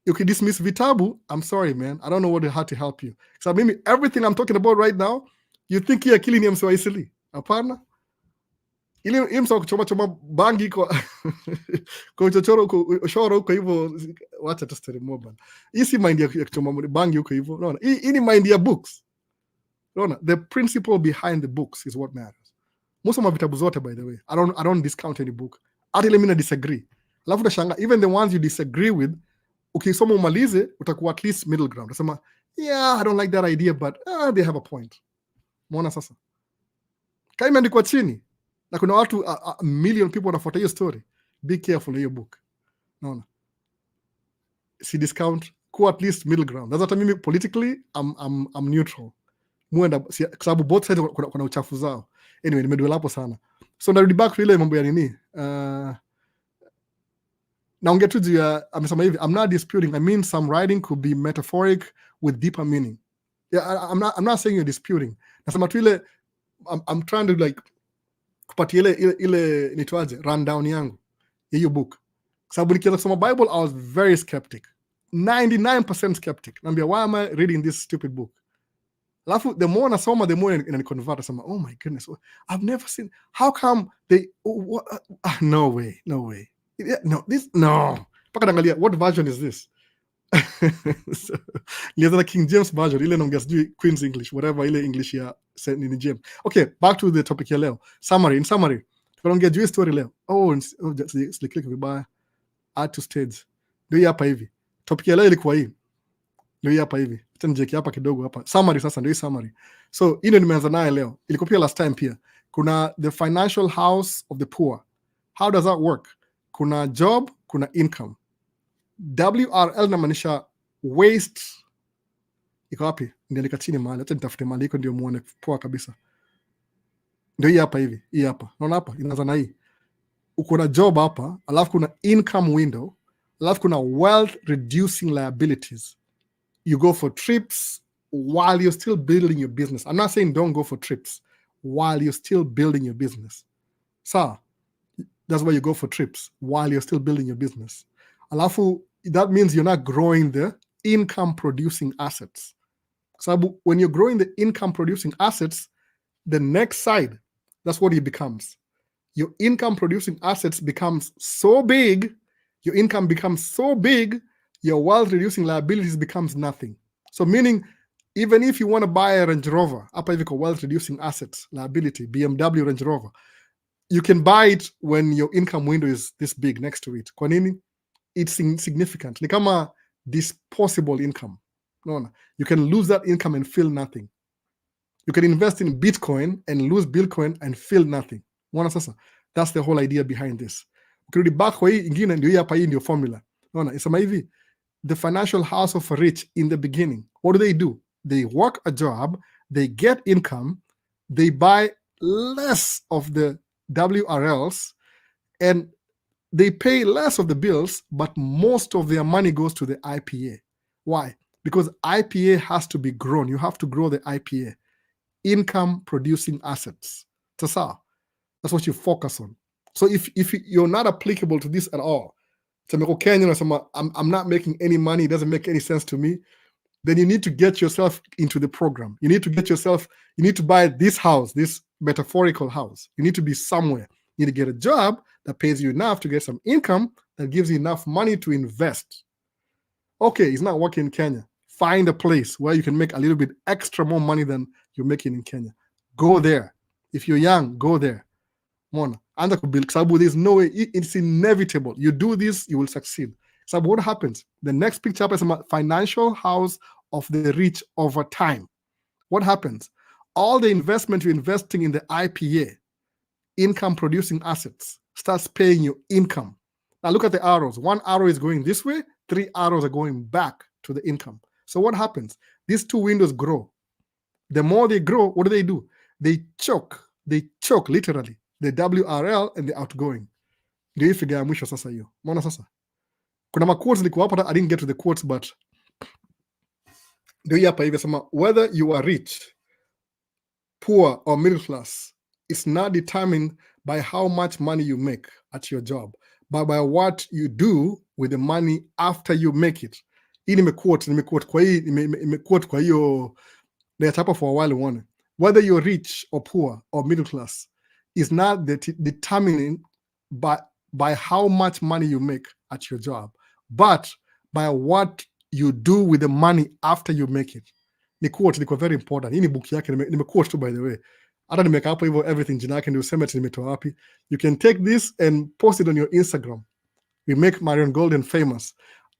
You can dismiss vitabu. I'm sorry, man. I don't know how to help you. So maybe everything I'm talking about right now, you think you're killing him so easily. Hapana. Ile msa kuchoma bangi kwa ushoro huko hivyo, wacha tu story moja. Hii si mind ya kuchoma bangi huko hivyo. Unaona? Hii ni mind ya books. Unaona? The principle behind the books is what matters. Most of my vitabu zote, by the way, I don't discount any book. Hata ile mimi na disagree. Alafu utashanga even the ones you disagree with, ukisoma umalize utakuwa at least middle ground. Unasema, yeah, I don't like that idea, but they have a point. Muona sasa. Kama imeandikwa chini na kuna watu a million people wanafuata hiyo story, be careful hiyo book. Naona. Si discount, kuwa at least middle ground. That's what mimi politically I'm neutral. Muenda kwa sababu both sides kuna uchafu zao. Anyway, nimeduela hapo sana. So narudi back to ile mambo ya nini? Naongea tu juu ya amesema hivi, I'm not disputing. I mean some writing could be metaphoric with deeper meaning. Yeah, I'm not saying you're disputing. Nasema tu ile I'm trying to like kupatia ile nitwaje rundown yangu hiyo book. Sababu nikianza kusoma Bible I was very skeptic. 99% skeptic. Naambia, why am I reading this stupid book? Alafu the more nasoma the more inaniconvert. Nasema, oh my goodness, I've never seen, how come they no way. No. Paka naangalia what version is this? So, nilianza na King James version, ile naongea sijui Queen's English, whatever ile English ya ni James. Okay, back to the topic ya leo. In summary, tunaongea juu story leo. Click vibaya. Add to stage. Ndio hapa hivi. Topic ya leo ilikuwa hii. Ndio hii hapa hivi. Acha nijeke hapa kidogo hapa. Summary sasa, ndio hii summary. So ile nimeanza naye leo. Ilikuwa pia last time pia. Kuna the financial house of the poor. How does that work? Kuna job, kuna income. WRL inamaanisha waste. Iko wapi? Niandika chini mahali. Acha nitafute mahali iko ndio muone poa kabisa. Ndio hii hapa hivi. Hii hapa. Unaona hapa? Inaanza na hii. Uko na job hapa, alafu kuna income window, alafu kuna wealth reducing liabilities. You go for trips while you're still building your business. I'm not saying don't go for trips while you're still building your business. So that's why you go for trips while you're still building your business. Alafu, that means you're not growing the income producing assets. So when you're growing the income producing assets, the next side, that's what it becomes. Your income producing assets becomes so big, your income becomes so big, your wealth reducing liabilities becomes nothing. So meaning, even if you want to buy a Range Rover, hapa hivi kwa wealth reducing assets, liability, BMW Range Rover, you can buy it when your income window is this big next to it. Kwa nini? It's insignificant. Ni kama disposable income. No. You can lose that income and feel nothing. You can invest in Bitcoin and lose Bitcoin and feel nothing. Unaona sasa? That's the whole idea behind this. Ukirudi back kwa hii ingine ndio hapa, hii ndio formula. Unaona? Isema hivi, the financial house of a rich in the beginning, what do? They work a job, they get income, they buy less of the WRLs, and they pay less of the bills, but most of their money goes to the IPA. Why? Because IPA has to be grown. You have to grow the IPA. Income producing assets. That's what you focus on. So if you're not applicable to this at all, I'm not making any money, it doesn't make any sense to me, then you need to get yourself into the program. You need to buy this house, this metaphorical house. You need to be somewhere. You need to get a job that pays you enough to get some income that gives you enough money to invest. Okay, it's not working in Kenya. Find a place where you can make a little bit extra more money than you're making in Kenya. Go there. If you're young, go there. Mona. There's no way, it's inevitable. You do this, you will succeed. So what happens? The next picture is a financial house of the rich over time. What happens? All the investment you're investing in the IPA, income producing assets, starts paying you income. Now look at the arrows. One arrow is going this way, 3 arrows are going back to the income. So what happens? These two windows grow. The more they grow, what do? They choke literally the WRL and the outgoing. Ndio hii figure ya mwisho sasa hiyo. Umeona sasa? Kuna ma quotes liko hapa, I didn't get to the quotes, but ndio hii hapa hivi sema, whether you are rich, poor or middle class, it's not determined by how much money you make at your job, but by what you do with the money after you make it. Hii nimequote kwa hiyo nayachapa for a while uone. Whether you're rich or poor or middle class is not determined by how much money you make at your job, but by what you do with the money after you make it. Ni quote liko very important. Hii ni book yake, nimequote tu by the way. Hata nimeka hapo hivyo everything jina yake ndio useme nimetoa wapi. You can take this and post it on your Instagram. We make Marion Golden famous.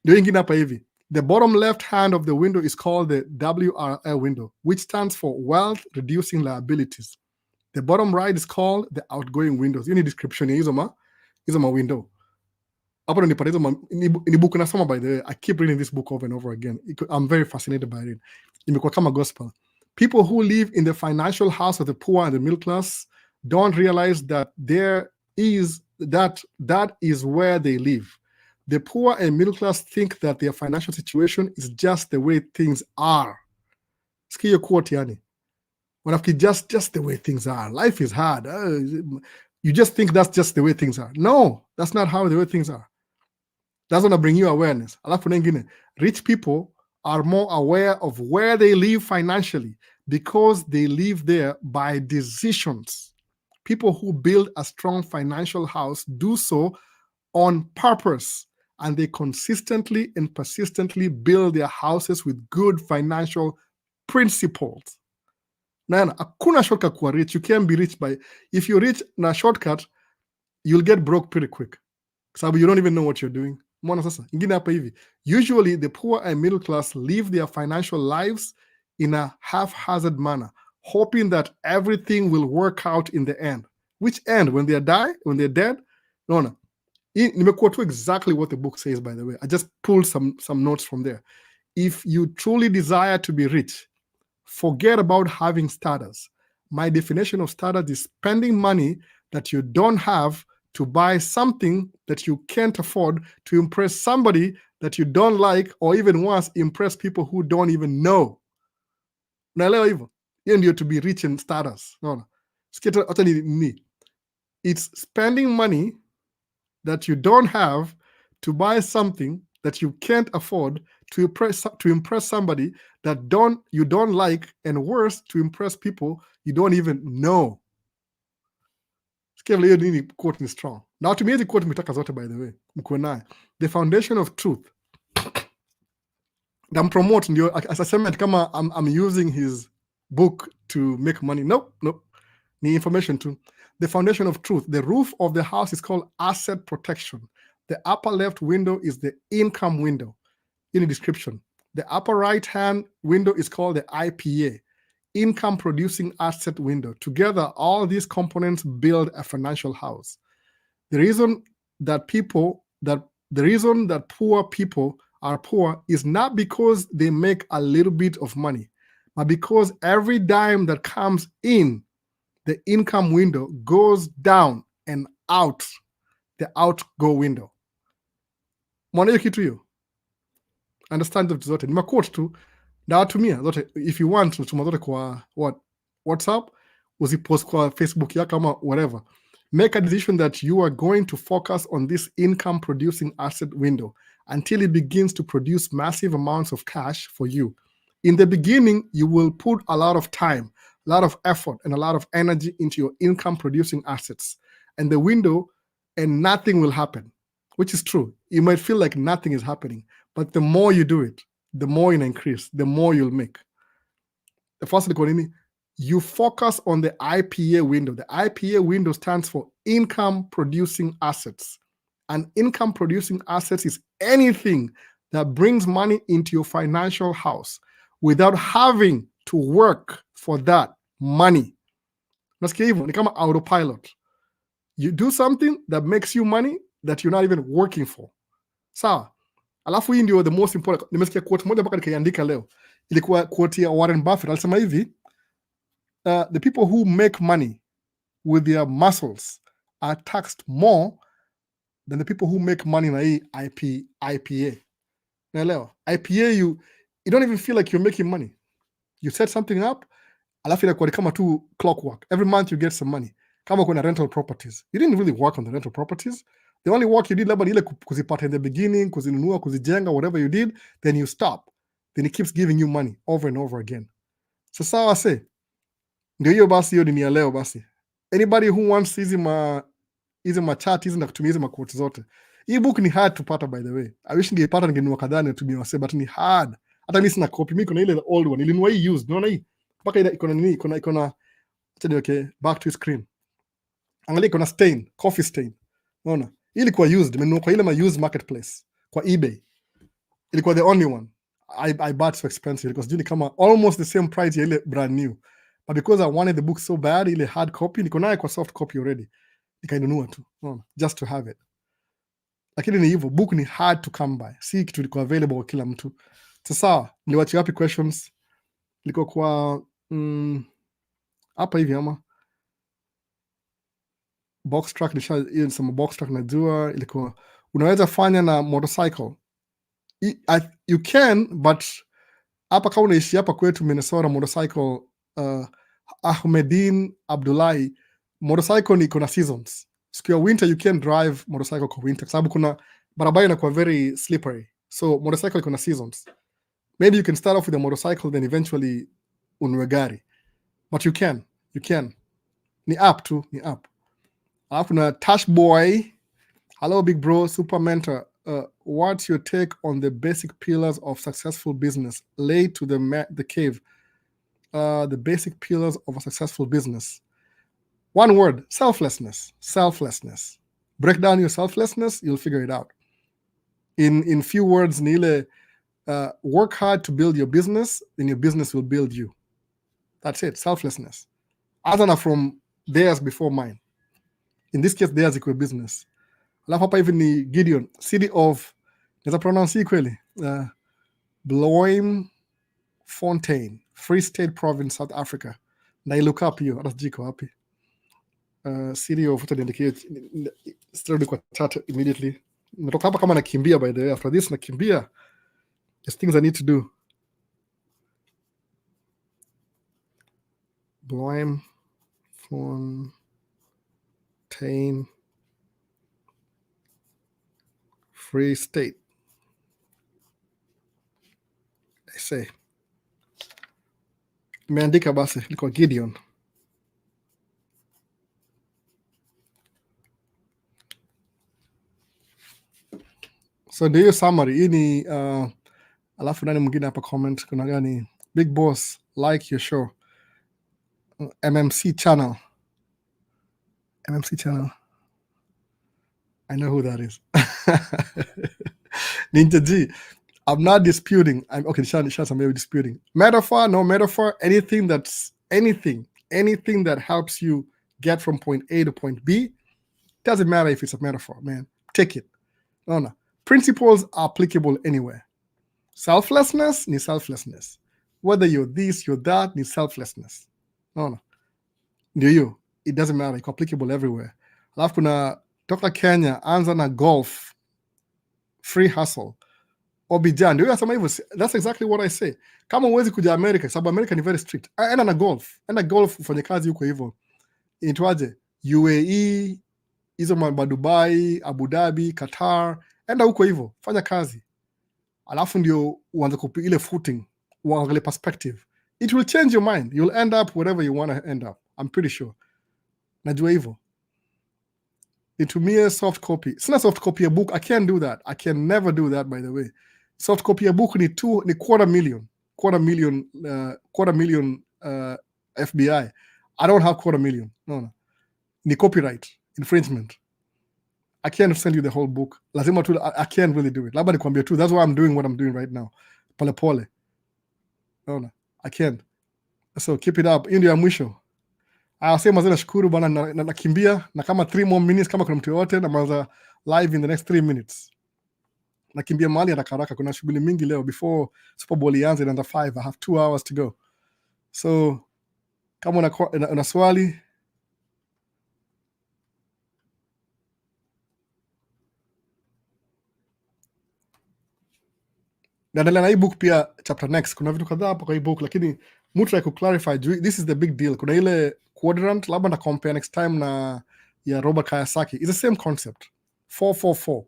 Ndio ingine hapa hivi. The bottom left hand of the window is called the WRL window, which stands for wealth reducing liabilities. The bottom right is called the outgoing windows. Hii ni description ya hizo ma window. Hapo ndo nipata hizo ni book nasoma by the way. I keep reading this book over and over again. I'm very fascinated by it. Imekuwa kama gospel. People who live in the financial house of the poor and the middle class don't realize that that is where they live. The poor and middle class think that their financial situation is just the way things are. Sikia hiyo quote yani. Wanafikiri just the way things are. Life is hard. You just think that's just the way things are. No, that's not how the way things are. That's gonna bring you awareness. Alafu nengine, rich people are more aware of where they live financially because they live there by decisions. People who build a strong financial house do so on purpose, and they consistently and persistently build their houses with good financial principles. Nana, hakuna shortcut kuwa rich. You can't be rich by, if you're rich na shortcut, you'll get broke pretty quick. So you don't even know what you're doing. Mbona sasa ingine hapa hivi, usually the poor and middle class live their financial lives in a haphazard manner, hoping that everything will work out in the end. Which end? When they're dead? No. Nimekuwa tu exactly what the book says, by the way. I just pulled some notes from there. If you truly desire to be rich, forget about having status. My definition of status is spending money that you don't have to buy something that you can't afford to impress somebody that you don't like, or even worse, impress people who don't even know. Unaelewa hivyo? Hiyo ndio to be rich in status. Unaona? Acha ni it's spending money that you don't have to buy something that you can't afford to impress somebody that you don't like, and worse, to impress people you don't even know. Hiyo nini quote ni strong. Na tumia hizi quote mitaka zote, by the way, mkuwe naye. The foundation of truth. Na promote ndio asasema kama I'm using his book to make money. Nope. Ni information too. The foundation of truth. The roof of the house is called asset protection. The upper left window is the income window in the description. The upper right hand window is called the IPA, income producing asset window. Together, all these components build a financial house. The reason that poor people are poor is not because they make a little bit of money, but because every dime that comes in the income window goes down and out the outgo window. Mwana hiyo kitu hiyo. Understand zote zote. Ni maquote tu. Na watumia zote. If you want, tuma zote kwa WhatsApp, uzipost kwa Facebook yako ama whatever. Make a decision that you are going to focus on this income producing asset window until it begins to produce massive amounts of cash for you. In the beginning, you will put a lot of time, a lot of effort, and a lot of energy into your income producing assets and the window, and nothing will happen, which is true. You might feel like nothing is happening, but the more you do it, the more you increase, the more you'll make. The first economy, you focus on the IPA window. The IPA window stands for income producing assets. And income producing assets is anything that brings money into your financial house without having to work for that money. Nasikia hivyo, ni kama autopilot. You do something that makes you money that you're not even working for. Sawa. Alafu hii ndio the most important. Nimesikia quote moja mpaka nikaiandika leo. Ilikuwa quote ya Warren Buffett. Alisema hivi, the people who make money with their muscles are taxed more than the people who make money na hii IPA. Naelewa? IPA, you don't even feel like you're making money. You set something up, alafu inakuwa kama tu clockwork. Every month you get some money. Kama kuna rental properties. You didn't really work on the rental properties. The only work you did labda ile kuzipata in the beginning, kuzinunua, kuzijenga, whatever you did, then you stop. Then it keeps giving you money over and over again. So sawa say, ndio hiyo basi, hiyo ni ya leo basi. Anybody who wants hizi machat hizi na kutumia hizi maquotes zote. Hii book ni hard to pata, by the way. I wish ningeipata ningenunua kadhaa nitumie wase, but ni hard. Hata mimi sina copy, mimi kuna ile the old one. Nilinunua hii used. Unaona hii? Mpaka iko na nini? Iko na okay, back to screen. Angalia iko na stain, coffee stain. Unaona? Hii ilikuwa used, nimenunua kwa ile used marketplace, kwa eBay. Ilikuwa the only one. I bought so expensive because juni kama almost the same price ya ile brand new. But because I wanted the book so bad, ile hard copy, niko nayo kwa soft copy already. Nikainunua tu. Just to have it. Lakini ni hivyo, book ni hard to come by. Si kitu liko available kwa kila mtu. Sasa, niliwachi wapi questions? Liko kwa hapa hivi ama box track, nisema box track najua. Ilikuwa unaweza fanya na motorcycle. You can, but hapa kama unaishi hapa kwetu Minnesota, motorcycle Ahmedin Abdullahi, motorcycle ni kuna seasons. Siku ya winter you can drive motorcycle kwa winter, sababu kuna barabara inakuwa very slippery. So motorcycle kuna seasons. Maybe you can start off with a motorcycle, then eventually ununue gari. But you can. Ni app tu, ni app. Alafu na Tash Boy, hello big bro, super mentor. What's your take on the basic pillars of successful business? Lay to the cave. The basic pillars of a successful business. One word, selflessness. Break down your selflessness, you'll figure it out. In few words ni ile work hard to build your business, then your business will build you. That's it. Selflessness. Other from theirs before mine. In this case, theirs equal business. Alafu hapa hivi ni Gideon, city of, naweza pronounce hii kweli, Bloemfontein, Free State Province, South Africa. Na look up hiyo, hata sijui iko wapi. City of, utaniandikia straight kwa chat immediately. Natoka hapa kama nakimbia, by the way. After this nakimbia. There's things I need to do. Bloemfontein, Free State. I say. Imeandika basi, liko Gideon. So ndio summary. Hii ni alafu nani mwingine hapa comment, kuna gani? Big Boss, like your show. MMC channel. MMC channel. I know who that is. Ninja G. I'm not disputing. Okay, Shaz, I'm maybe disputing. Metaphor, no metaphor, anything that helps you get from point A to point B, doesn't matter if it's a metaphor, man. Take it. No. Principles are applicable anywhere. Selflessness ni selflessness. Whether you're this, you're that, ni selflessness. No. Ndio hiyo. It doesn't matter. It's applicable everywhere. Alafu kuna toka Kenya, anza na golf. Free hustle. Obijan, ndio yasema hivyo. That's exactly what I say. Kama uwezi kuja America, sababu America ni very strict. Enda na golf. Enda golf ufanye kazi huko hivyo. Inaitwaje? UAE, hizo Dubai, Abu Dhabi, Qatar. Enda huko hivyo. Fanya kazi. Alafu ndio uanze kupiga ile footing, uangalie perspective. It will change your mind. You'll end up wherever you want to end up. I'm pretty sure. Najua hivyo. Nitumie soft copy. Sina soft copy a book. I can't do that. I can never do that, by the way. Soft copy a book ni quarter million FBI. I don't have quarter million. No. Ni copyright infringement. I can't send you the whole book. Lazima tu, I can't really do it. Labda nikwambia tu. That's why I'm doing what I'm doing right now. Pole pole. No. I can't. So keep it up. Hiyo ndio ya mwisho. Sema zile nashukuru bwana, nakimbia na kama 3 more minutes, kama kuna mtu yote na maanza live in the next 3 minutes. Nakimbia mahali haraka, kuna shughuli mingi leo before Super Bowl ianze in under 5. I have 2 hours to go. So kama una swali, naendelea na hii book pia chapter next. Kuna vitu kadhaa hapo kwa hii book, lakini mtu like clarify, this is the big deal. Kuna ile quadrant, labda na compare next time na ya Robert Kiyosaki. It's the same concept. 444.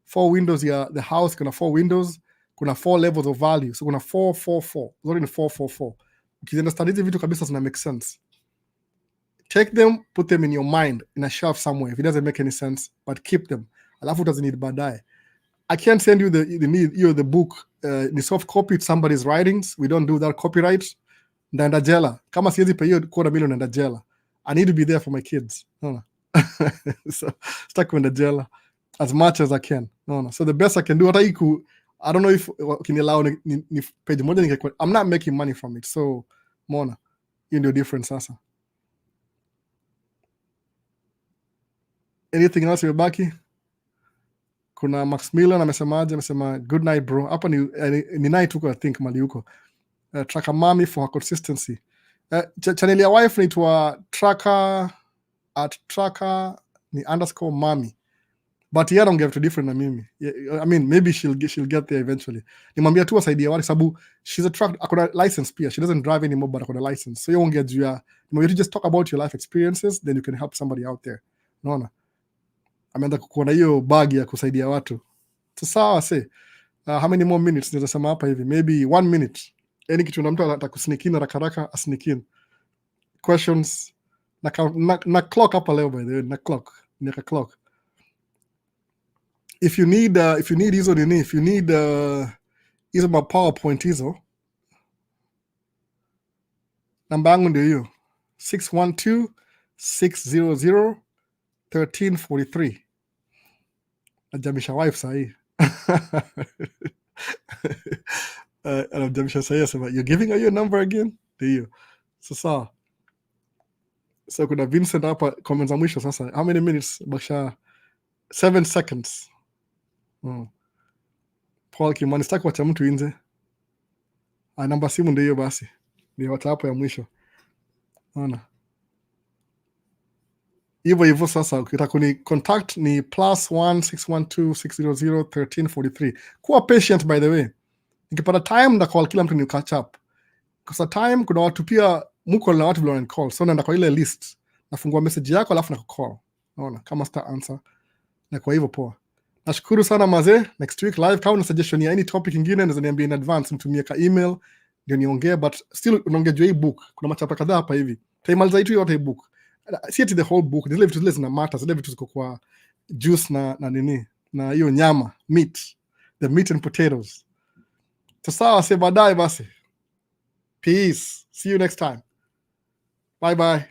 4 windows ya the house, kuna 4 windows, kuna 4 levels of value. So kuna 444. Zote ni 444. Ukiunderstand hizi vitu kabisa zina make sense. Take them, put them in your mind in a shelf somewhere if it doesn't make any sense, but keep them. Alafu utazinid baadaye. I can't send you the book, the soft copy to somebody's writings. We don't do that. Copyright. Ndaenda jela. Kama siwezi pay quarter million, ndaenda jela. I need to be there for my kids. No. So stuck in the jela as much as I can. No. So the best I can do, I don't know if can allow ni page moja ningekuwa. I'm not making money from it. So mona, hiyo ndio difference sasa. Anything else imebaki? Kuna Maximilian amesema good night bro. Hapa ni night huko, I think mali huko. Tracker Mami for her consistency. Channel ya wife naitwa tracker ni _mami. But yeah, I don't get to different na mimi. I mean, maybe she'll get there eventually. Nimwambia tu asaidia wale sababu she's a truck, akona license pia. She doesn't drive anymore, but akona license. So you won't get you just talk about your life experiences, then you can help somebody out there. Naona ameanza kuona hiyo bag ya kusaidia watu. So sawa say. How many more minutes nitasema hapa hivi? Maybe 1 minute. Any kitu na mtu atakusnikin haraka asnikin. Questions na clock hapa leo, by the way, na clock. If you need hizo nini, if you need hizo ma PowerPoint hizo, namba yangu ndio hiyo 612 600 1343. Najamisha wife sahi. Anamjamisha sahi asema, you're giving her your number again? Ndio. Sasa so kuna Vincent hapa, comments za mwisho sasa. How many minutes? Bakisha 7 seconds. Paul Kimani, sitaki kuacha mtu nje. Namba simu ndio hiyo basi. Ndio WhatsApp ya mwisho. Unaona? Hivyo sasa ukitaka kuni contact ni +1 612 600 1343. Kuwa patient by the way. Nikipata time na call kila mtu ni catch up. Kwa time kuna watu pia mko na watu bila call. So naenda kwa ile list. Nafungua message yako alafu nakucall. Unaona? Kama sita answer. Na kwa hivyo poa. Nashukuru sana mazee. Next week live kama una suggestion ya any topic nyingine unaweza niambia in advance, mtumie ka email ndio niongee, but still unaongea hii book. Kuna machapa kadhaa hapa hivi. Taimaliza tu yote hii book. See it the whole book. Zile vitu zile zina matter, zile vitu ziko kwa juice na nini na hiyo nyama, meat, the meat and potatoes. Sasa baadaye basi. Peace. See you next time. Bye bye.